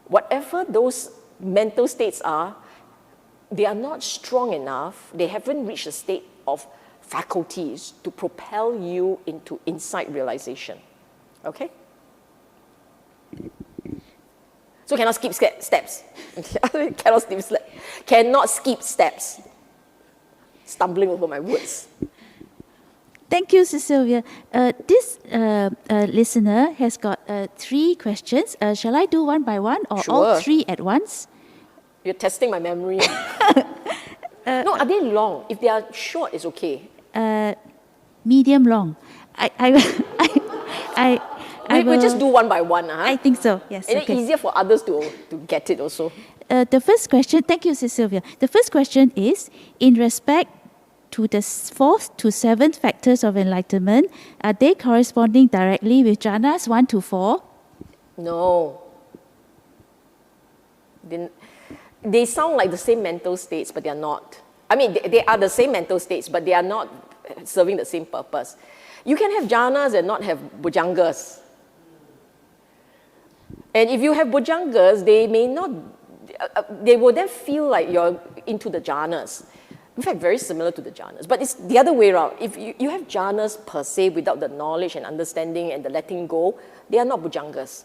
Whatever those mental states are, they are not strong enough, they haven't reached a state of faculties to propel you into insight realization. Okay? So cannot skip steps. Cannot skip steps. Stumbling over my words. Thank you, Sis Sylvia. This listener has got 3 questions. Shall I do one by one or Sure. all 3 at once? You're testing my memory. No, are they long? If they are short, it's okay. Medium long. We'll just do one by one. I think so, yes. And okay. it's easier for others to get it also. The first question, thank you, Sis Sylvia. The first question is, in respect to the 4th to 7th factors of enlightenment, are they corresponding directly with jhanas 1 to 4? No. They sound like the same mental states, but they are not. I mean, they are the same mental states, but they are not serving the same purpose. You can have jhanas and not have bojjhangas. And if you have bojjhangas, they will then feel like you're into the jhanas. In fact, very similar to the jhanas. But it's the other way around. If you have jhanas per se without the knowledge and understanding and the letting go, they are not bojjhangas.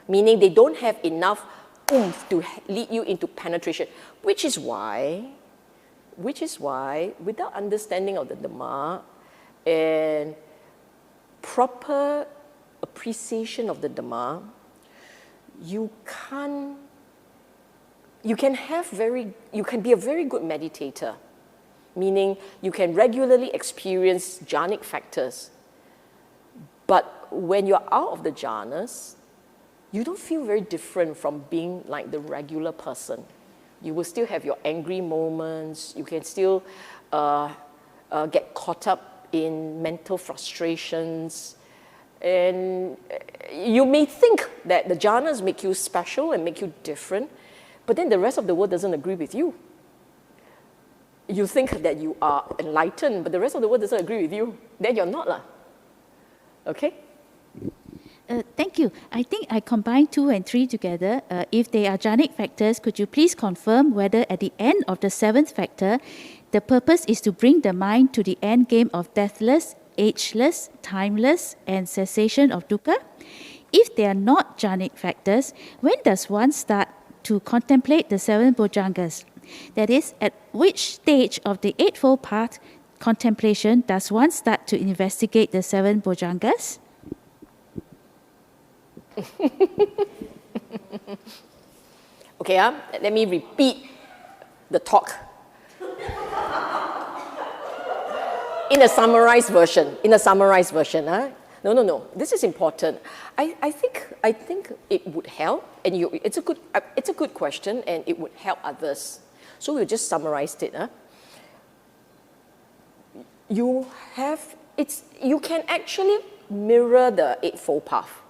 Meaning they don't have enough oomph to lead you into penetration. Which is why Which is why, without understanding of the Dhamma and proper appreciation of the Dhamma, you can be a very good meditator, meaning you can regularly experience jhanic factors. But when you're out of the jhanas, you don't feel very different from being like the regular person. You will still have your angry moments. You can still get caught up in mental frustrations. And you may think that the jhanas make you special and make you different, but then the rest of the world doesn't agree with you. You think that you are enlightened, but the rest of the world doesn't agree with you. Then you're not lah. Okay? Thank you. I think I combined 2 and 3 together. If they are jhanic factors, could you please confirm whether at the end of the 7th factor, the purpose is to bring the mind to the end game of deathless, ageless, timeless, and cessation of dukkha? If they are not jhanic factors, when does one start to contemplate the 7 Bojjhangas? That is, at which stage of the Eightfold Path contemplation does one start to investigate the 7 Bojjhangas? Okay, let me repeat the talk in a summarized version. No. This is important. I think it would help, and it's a good question, and it would help others. So we'll just summarize it. You can actually mirror the Eightfold Path.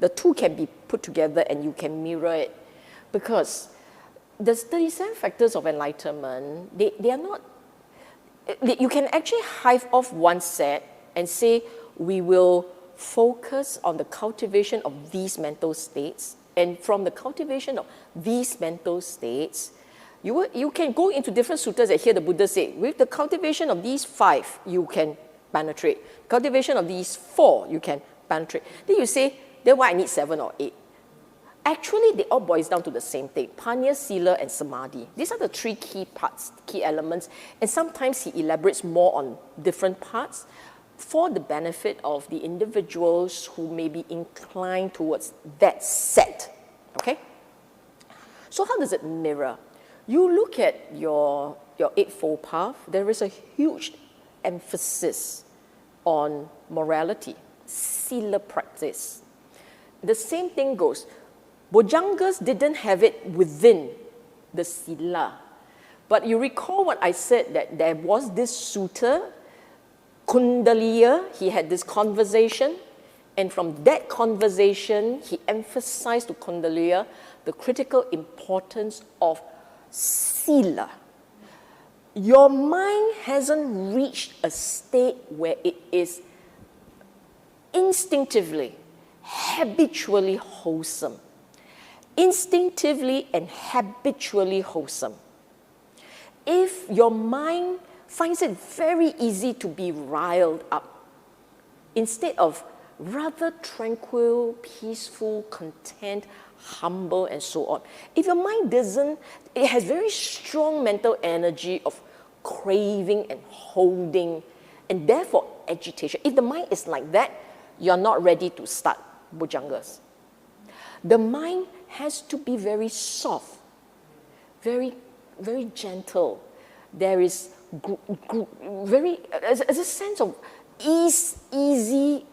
The two can be put together and you can mirror it, because the 37 factors of enlightenment, they are not, you can actually hive off one set and say, we will focus on the cultivation of these mental states, and from the cultivation of these mental states, you can go into different suttas that here the Buddha say, with the cultivation of these 5, you can penetrate. Cultivation of these 4, you can penetrate. Then you say, then why I need 7 or 8? Actually, they all boils down to the same thing: Panya, Sīla, and Samadhi. These are the 3 key parts, key elements, and sometimes he elaborates more on different parts for the benefit of the individuals who may be inclined towards that set. Okay? So how does it mirror? You look at your Eightfold Path, there is a huge emphasis on morality, Sīla practice. The same thing goes. Bojjhangas didn't have it within the Sīla. But you recall what I said, that there was this sutta, Kuṇḍaliya, he had this conversation, and from that conversation, he emphasized to Kuṇḍaliya the critical importance of Sīla. Your mind hasn't reached a state where it is instinctively, habitually wholesome. Instinctively and habitually wholesome. If your mind finds it very easy to be riled up, instead of rather tranquil, peaceful, content, humble, and so on. If your mind doesn't, it has very strong mental energy of craving and holding, and therefore agitation. If the mind is like that, you're not ready to start Bojjhangas. The mind has to be very soft, very, very gentle. There is as a sense of easy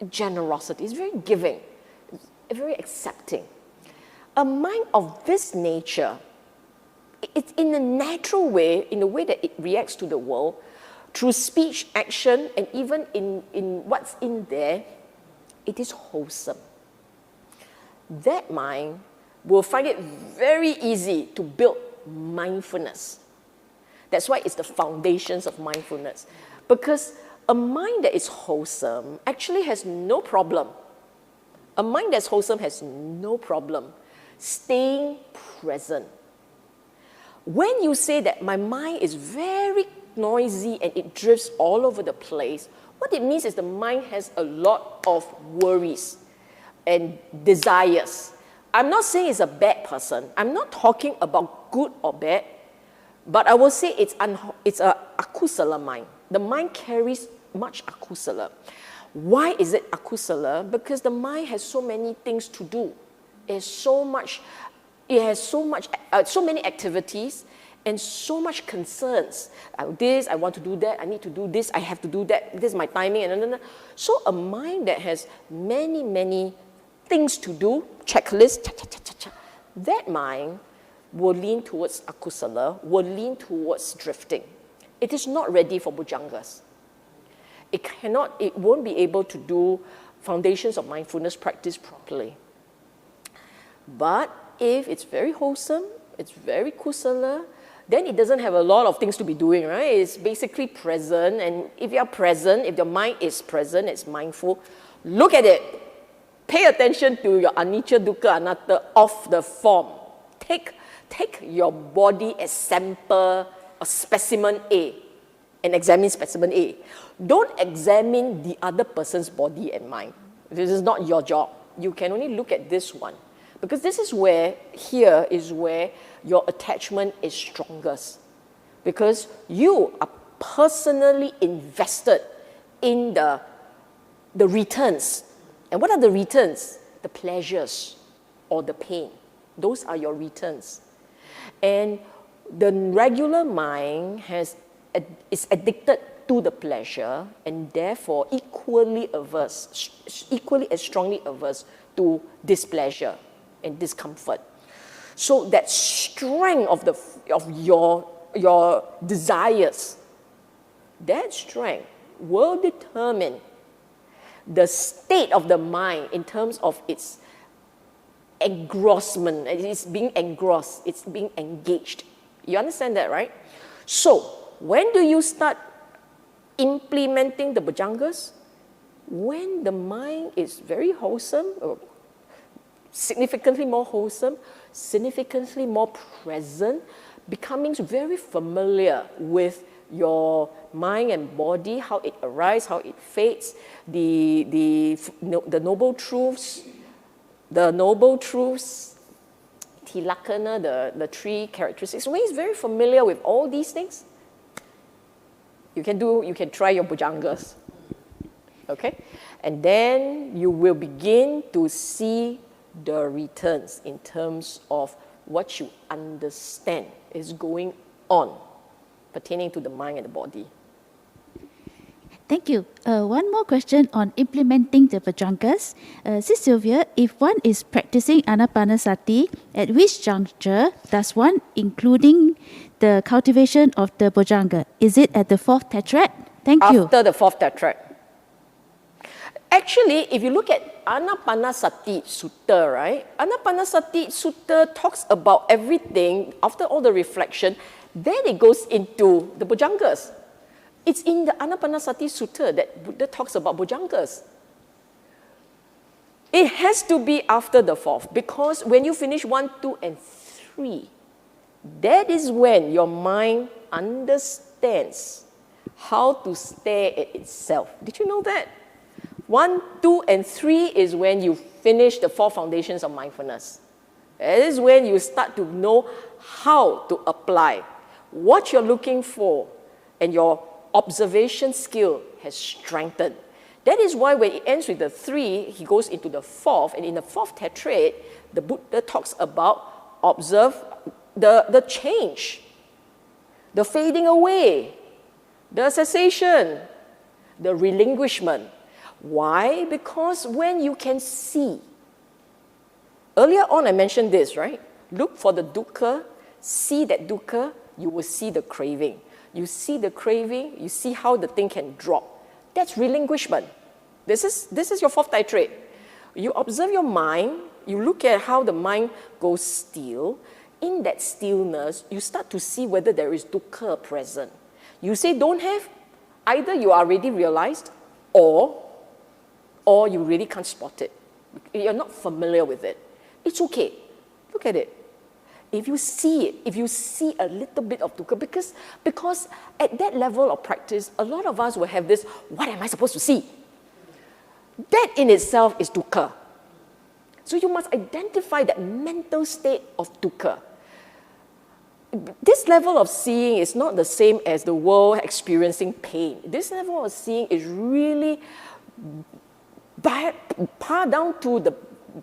generosity. It's very giving, very accepting. A mind of this nature, it's in a natural way, in the way that it reacts to the world, through speech, action, and even in what's in there, it is wholesome. That mind will find it very easy to build mindfulness. That's why it's the foundations of mindfulness. Because a mind that is wholesome actually has no problem. A mind that's wholesome has no problem staying present. When you say that my mind is very noisy and it drifts all over the place, what it means is the mind has a lot of worries and desires. I'm not saying it's a bad person. I'm not talking about good or bad. But I will say it's a akusala mind. The mind carries much akusala. Why is it akusala? Because the mind has so many things to do. It has so many activities and so much concerns. This, I want to do that, I need to do this, I have to do that, this is my timing, and. So a mind that has many, many things to do, checklist, that mind will lean towards akusala, will lean towards drifting. It is not ready for bojjhangas. It won't be able to do foundations of mindfulness practice properly. But if it's very wholesome, it's very kusala, then it doesn't have a lot of things to be doing, right? It's basically present, and if you're present, if your mind is present, it's mindful, look at it. Pay attention to your anicca, dukkha, anatta of the form. Take your body as sample or specimen A and examine specimen A. Don't examine the other person's body and mind. This is not your job. You can only look at this one. Because here is where your attachment is strongest. Because you are personally invested in the returns. And what are the returns? The pleasures or the pain. Those are your returns. And the regular mind is addicted to the pleasure and therefore equally as strongly averse to displeasure and discomfort. So that strength of your desires, that strength will determine the state of the mind in terms of its engrossment. It's being engrossed, it's being engaged. You understand that, right? So, when do you start implementing the bojjhangas? When the mind is very wholesome, or significantly more wholesome, significantly more present, becoming very familiar with your mind and body, how it arises, how it fades, the noble truths, tilakkhana, the three characteristics. When he's very familiar with all these things, you can try your bojjhangas. Okay? And then you will begin to see the returns in terms of what you understand is going on pertaining to the mind and the body. Thank you. One more question on implementing the bojjhangas. Sis Sylvia, if one is practicing anapanasati, at which juncture does one including the cultivation of the bojjhanga? Is it at the fourth tetrad? Thank you. After the fourth tetrad. Actually, if you look at Anapanasati Sutta, right? Anapanasati Sutta talks about everything after all the reflection, then it goes into the bojjhangas. It's in the Anapanasati Sutta that Buddha talks about bojjhangas. It has to be after the fourth, because when you finish 1, 2, and 3, that is when your mind understands how to stare at itself. Did you know that? 1, 2, and 3 is when you finish the 4 foundations of mindfulness. That is when you start to know how to apply what you're looking for, and your observation skill has strengthened. That is why when it ends with the 3, he goes into the 4th, and in the 4th tetrad, the Buddha talks about observe the change, the fading away, the cessation, the relinquishment. Why? Because when you can see, earlier on I mentioned this, right? Look for the dukkha, see that dukkha, you will see the craving. You see the craving, you see how the thing can drop. That's relinquishment. This is your 4th tetrad. You observe your mind, you look at how the mind goes still. In that stillness, you start to see whether there is dukkha present. You say don't have, either you are already realized, or you really can't spot it. You're not familiar with it. It's okay. Look at it. If you see it, if you see a little bit of dukkha, because at that level of practice, a lot of us will have this, what am I supposed to see? That in itself is dukkha. So you must identify that mental state of dukkha. this level of seeing is not the same as the world experiencing pain. This level of seeing is really par down to the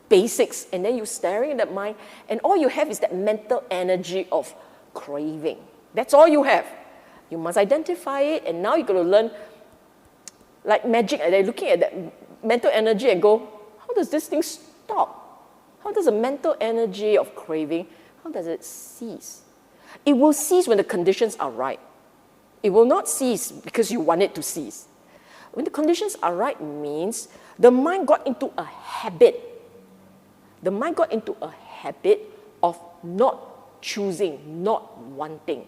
basics, and then you're staring at that mind, and all you have is that mental energy of craving. That's all you have. You must identify it, and now you're going to learn, like magic, and they're looking at that mental energy and go, how does this thing stop? How does the mental energy of craving, how does it cease? It will cease when the conditions are right. It will not cease because you want it to cease. When the conditions are right means the mind got into a habit. The mind got into a habit of not choosing, not wanting.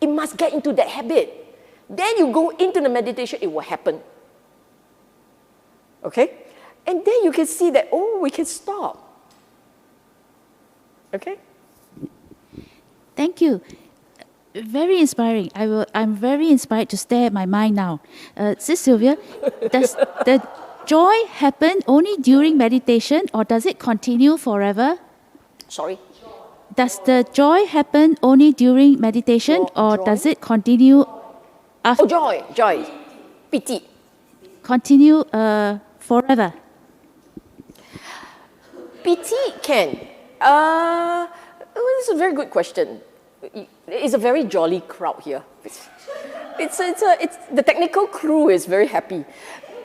It must get into that habit. Then you go into the meditation, it will happen. Okay? And then you can see that, oh, we can stop. Okay? Thank you. Very inspiring. I'm very inspired to stare at my mind now. Sis Sylvia, does the joy happen only during meditation, or does it continue forever? Sorry? Does the joy happen only during meditation, or joy? does it continue after? Oh, joy. Piti. Continue forever? Piti can. This is a very good question. It's a very jolly crowd here. It's the technical crew is very happy.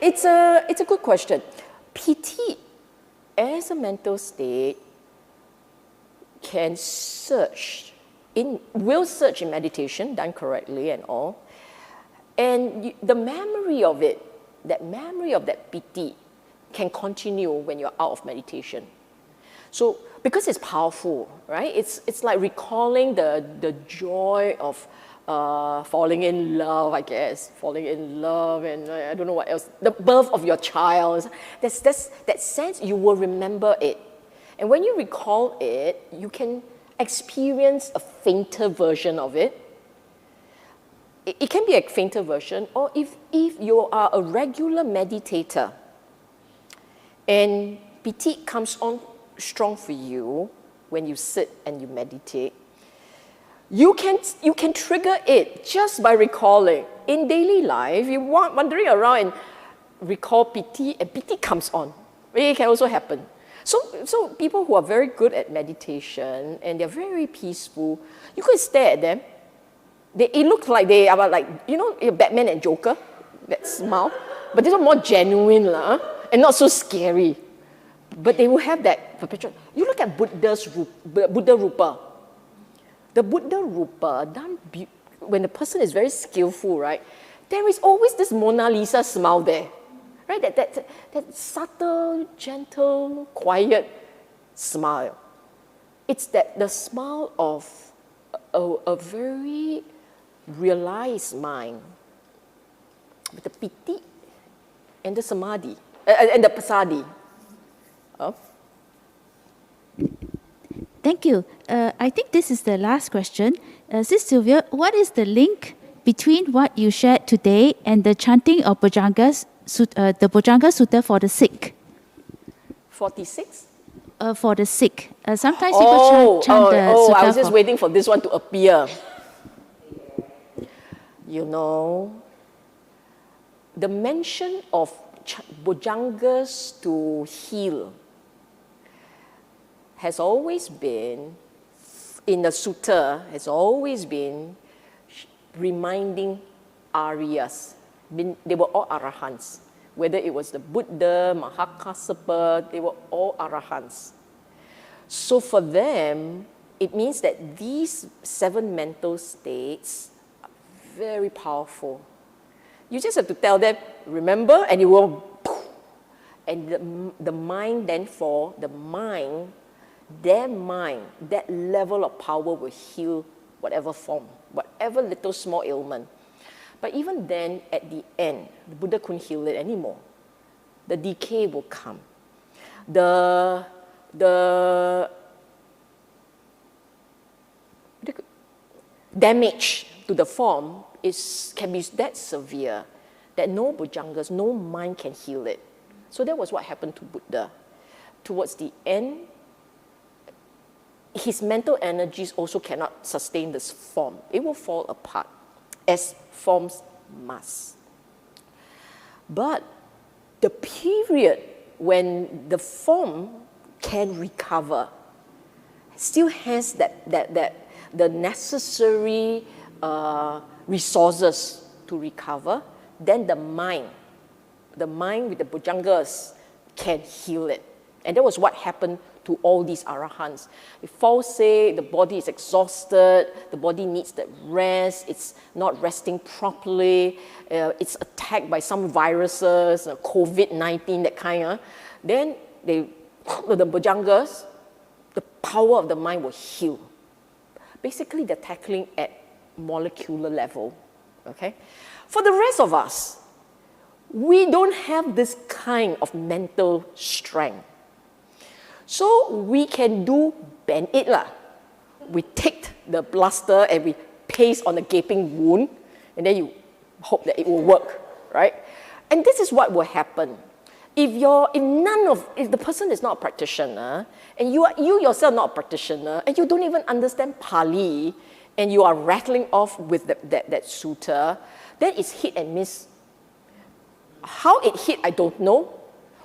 It's a good question. Piti, as a mental state, will search in meditation, done correctly and all. And the memory of it, that memory of that piti, can continue when you're out of meditation. So, because it's powerful, right? It's like recalling the joy of falling in love, I guess. Falling in love, and I don't know what else. The birth of your child. That's that sense, you will remember it. And when you recall it, you can experience a fainter version of it. It can be a fainter version, or if you are a regular meditator and piti comes on strong for you when you sit and you meditate, you can trigger it just by recalling. In daily life, you wandering around and recall piti, and piti comes on. It can also happen. So people who are very good at meditation and they're very peaceful, you could stare at them. It looks like they are like, you know, Batman and Joker, that smile, but they're more genuine and not so scary. But they will have that perpetual. You look at Buddha Rupa. The Buddha Rupa, when the person is very skillful, right, there is always this Mona Lisa smile there. Right? That subtle, gentle, quiet smile. It's the smile of a very realized mind with the piti and the samadhi and the pasadi. Oh. Thank you. I think this is the last question. Sis Sylvia, what is the link between what you shared today and the chanting of Bojjhaṅga Sutta for the sick? 46? For the sick. Sometimes people chant the sutta. I was just waiting for this one to appear. You know, the mention of Bojjhangas to heal has always been, in the sutta, has always been reminding Aryas. They were all Arahants. Whether it was the Buddha, Mahakassapa, they were all Arahants. So for them, it means that these 7 mental states are very powerful. You just have to tell them, remember, and it will, and the mind then their mind, that level of power will heal whatever form, whatever little small ailment. But even then, at the end, the Buddha couldn't heal it anymore. The decay will come. The damage to the form can be that severe that no Bojjhangas, no mind can heal it. So that was what happened to Buddha. Towards the end, his mental energies also cannot sustain this form. It will fall apart, as forms must. But the period when the form can recover still has the necessary resources to recover, then the mind with the Bojjhaṅgas can heal it. And that was what happened to all these arahants. If falls say the body is exhausted, the body needs that rest, it's not resting properly, it's attacked by some viruses, COVID-19, that kind, then the Bojjhaṅgas, the power of the mind will heal. Basically, they're tackling at molecular level, okay? For the rest of us, we don't have this kind of mental strength. So we can do band aid lah. We take the plaster and we paste on the gaping wound, and then you hope that it will work, right? And this is what will happen. If the person is not a practitioner, and you yourself not a practitioner, and you don't even understand Pali, and you are rattling off with that sutta, then it's hit and miss. How it hit, I don't know.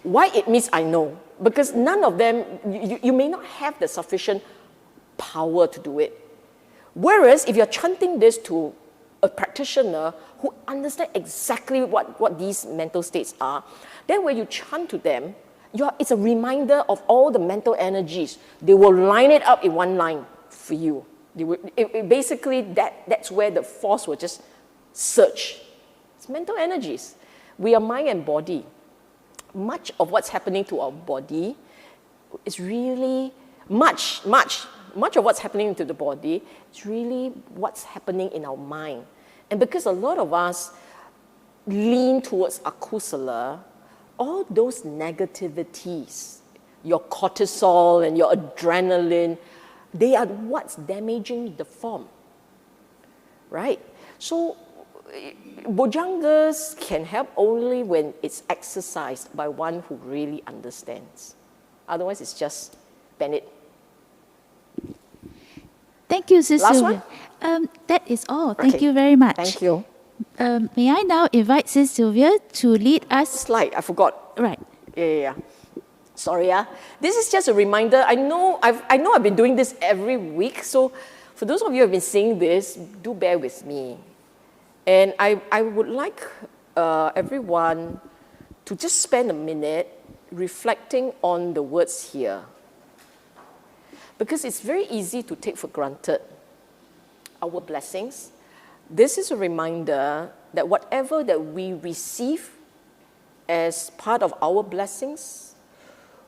Why it missed, I know. Because none of them, you may not have the sufficient power to do it. Whereas if you're chanting this to a practitioner who understands exactly what these mental states are, then when you chant to them, it's a reminder of all the mental energies. They will line it up in one line for you. Basically, that's where the force will just surge. It's mental energies. We are mind and body. Much of what's happening to our body is really much of what's happening to the body is really what's happening in our mind. And because a lot of us lean towards akusala, all those negativities, your cortisol and your adrenaline, they are what's damaging the form, right? So Bojjhaṅgas can help only when it's exercised by one who really understands. Otherwise, it's just bend it. Thank you, Sis Last Sylvia. That is all. Thank Okay. you very much. Thank you. May I now invite Sis Sylvia to lead us? Slide, I forgot. Right. Yeah. Sorry, This is just a reminder. I know I've been doing this every week, so for those of you who have been seeing this, do bear with me. And I would like everyone to just spend a minute reflecting on the words here. Because it's very easy to take for granted our blessings. This is a reminder that whatever that we receive as part of our blessings,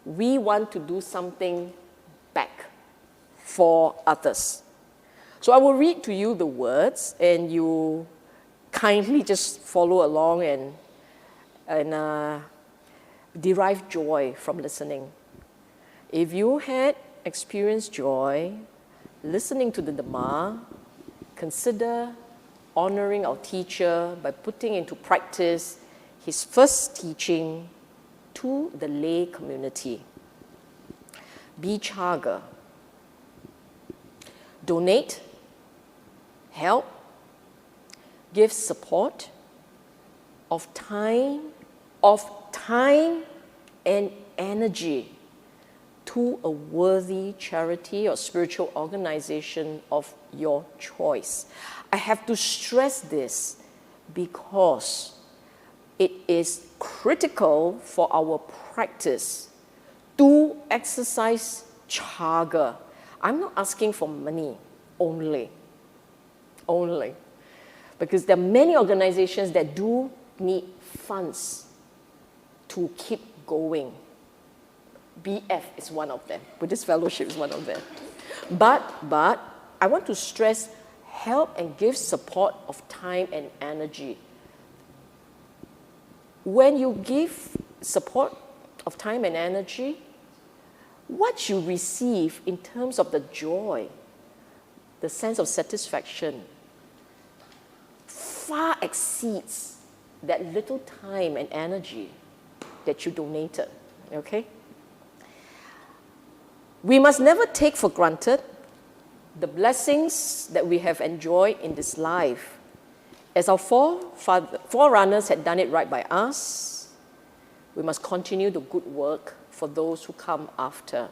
we want to do something back for others. So I will read to you the words, and you kindly just follow along and derive joy from listening. If you had experienced joy listening to the Dhamma, consider honoring our teacher by putting into practice his first teaching to the lay community. Bojjhaṅga. Donate, help, give support of time and energy to a worthy charity or spiritual organization of your choice. I have to stress this because it is critical for our practice to exercise chaga. I'm not asking for money only. Because there are many organizations that do need funds to keep going. BF is one of them. Buddhist Fellowship is one of them. But I want to stress help and give support of time and energy. When you give support of time and energy, what you receive in terms of the joy, the sense of satisfaction, far exceeds that little time and energy that you donated, okay? We must never take for granted the blessings that we have enjoyed in this life. As our forerunners had done it right by us, we must continue the good work for those who come after.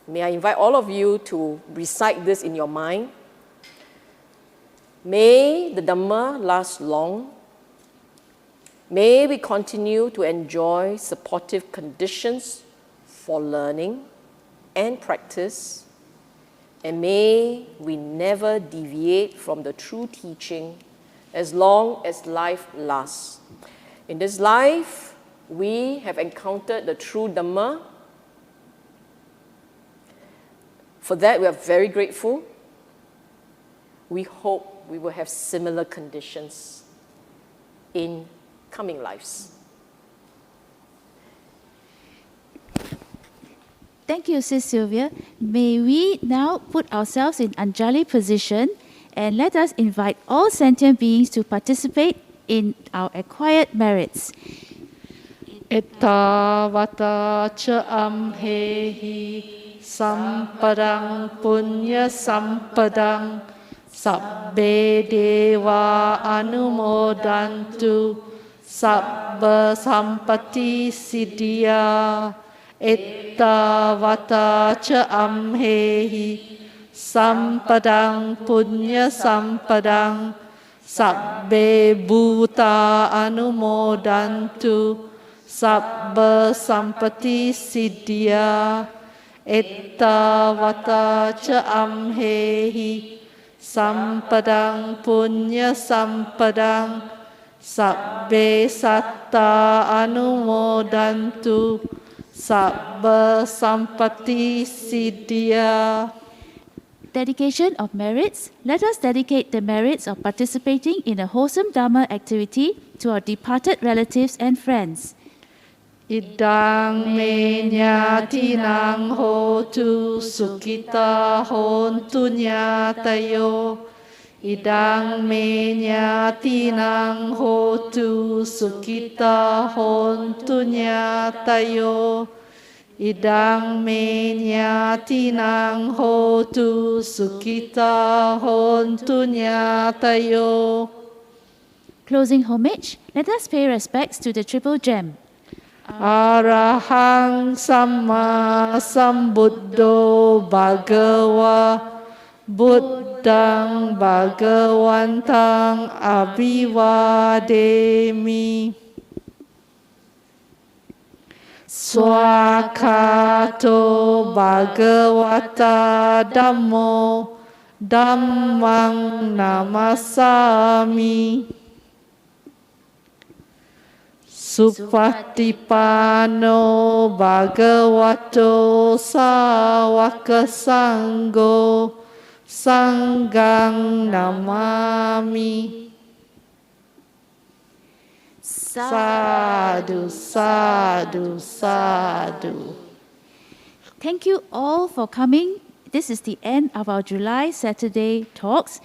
May I invite all of you to recite this in your mind. May the Dhamma last long. May we continue to enjoy supportive conditions for learning and practice. And may we never deviate from the true teaching as long as life lasts. In this life, we have encountered the true Dhamma. For that, we are very grateful. We hope we will have similar conditions in coming lives. Thank you, Sis Sylvia. May we now put ourselves in Anjali position and let us invite all sentient beings to participate in our acquired merits. Etta vata cha amhehi sampadang punya sampadang sabbe deva anumodantu sabba sampati siddhya. Etta vata cha amhehi sampadang punya sampadang sabbe bhuta anumodantu sabba sampati siddhya. Etta vata cha amhehi sampadang punya sampadang sabbe satta anumodantu sabba sampati siddhya. Dedication of merits. Let us dedicate the merits of participating in a wholesome Dhamma activity to our departed relatives and friends. Idang me nyatinang hotu sukhita hontu nyatayo. Idang me nyatinang hotu sukhita hontu nyatayo. Idang me nyatinang hotu sukhita hontu nyatayo. Closing homage, let us pay respects to the Triple Gem. Arahang Samma Sambuddho Bhagava Buddhang Bhagavantang Abhivademi. Swakato Bhagavata Dhammo Dhammang Namasami. Supatipano Bhagavato Sāvaka Sangho Sanghang Namami. Sadhu, sadhu, sadhu. Thank you all for coming. This is the end of our July Saturday talks.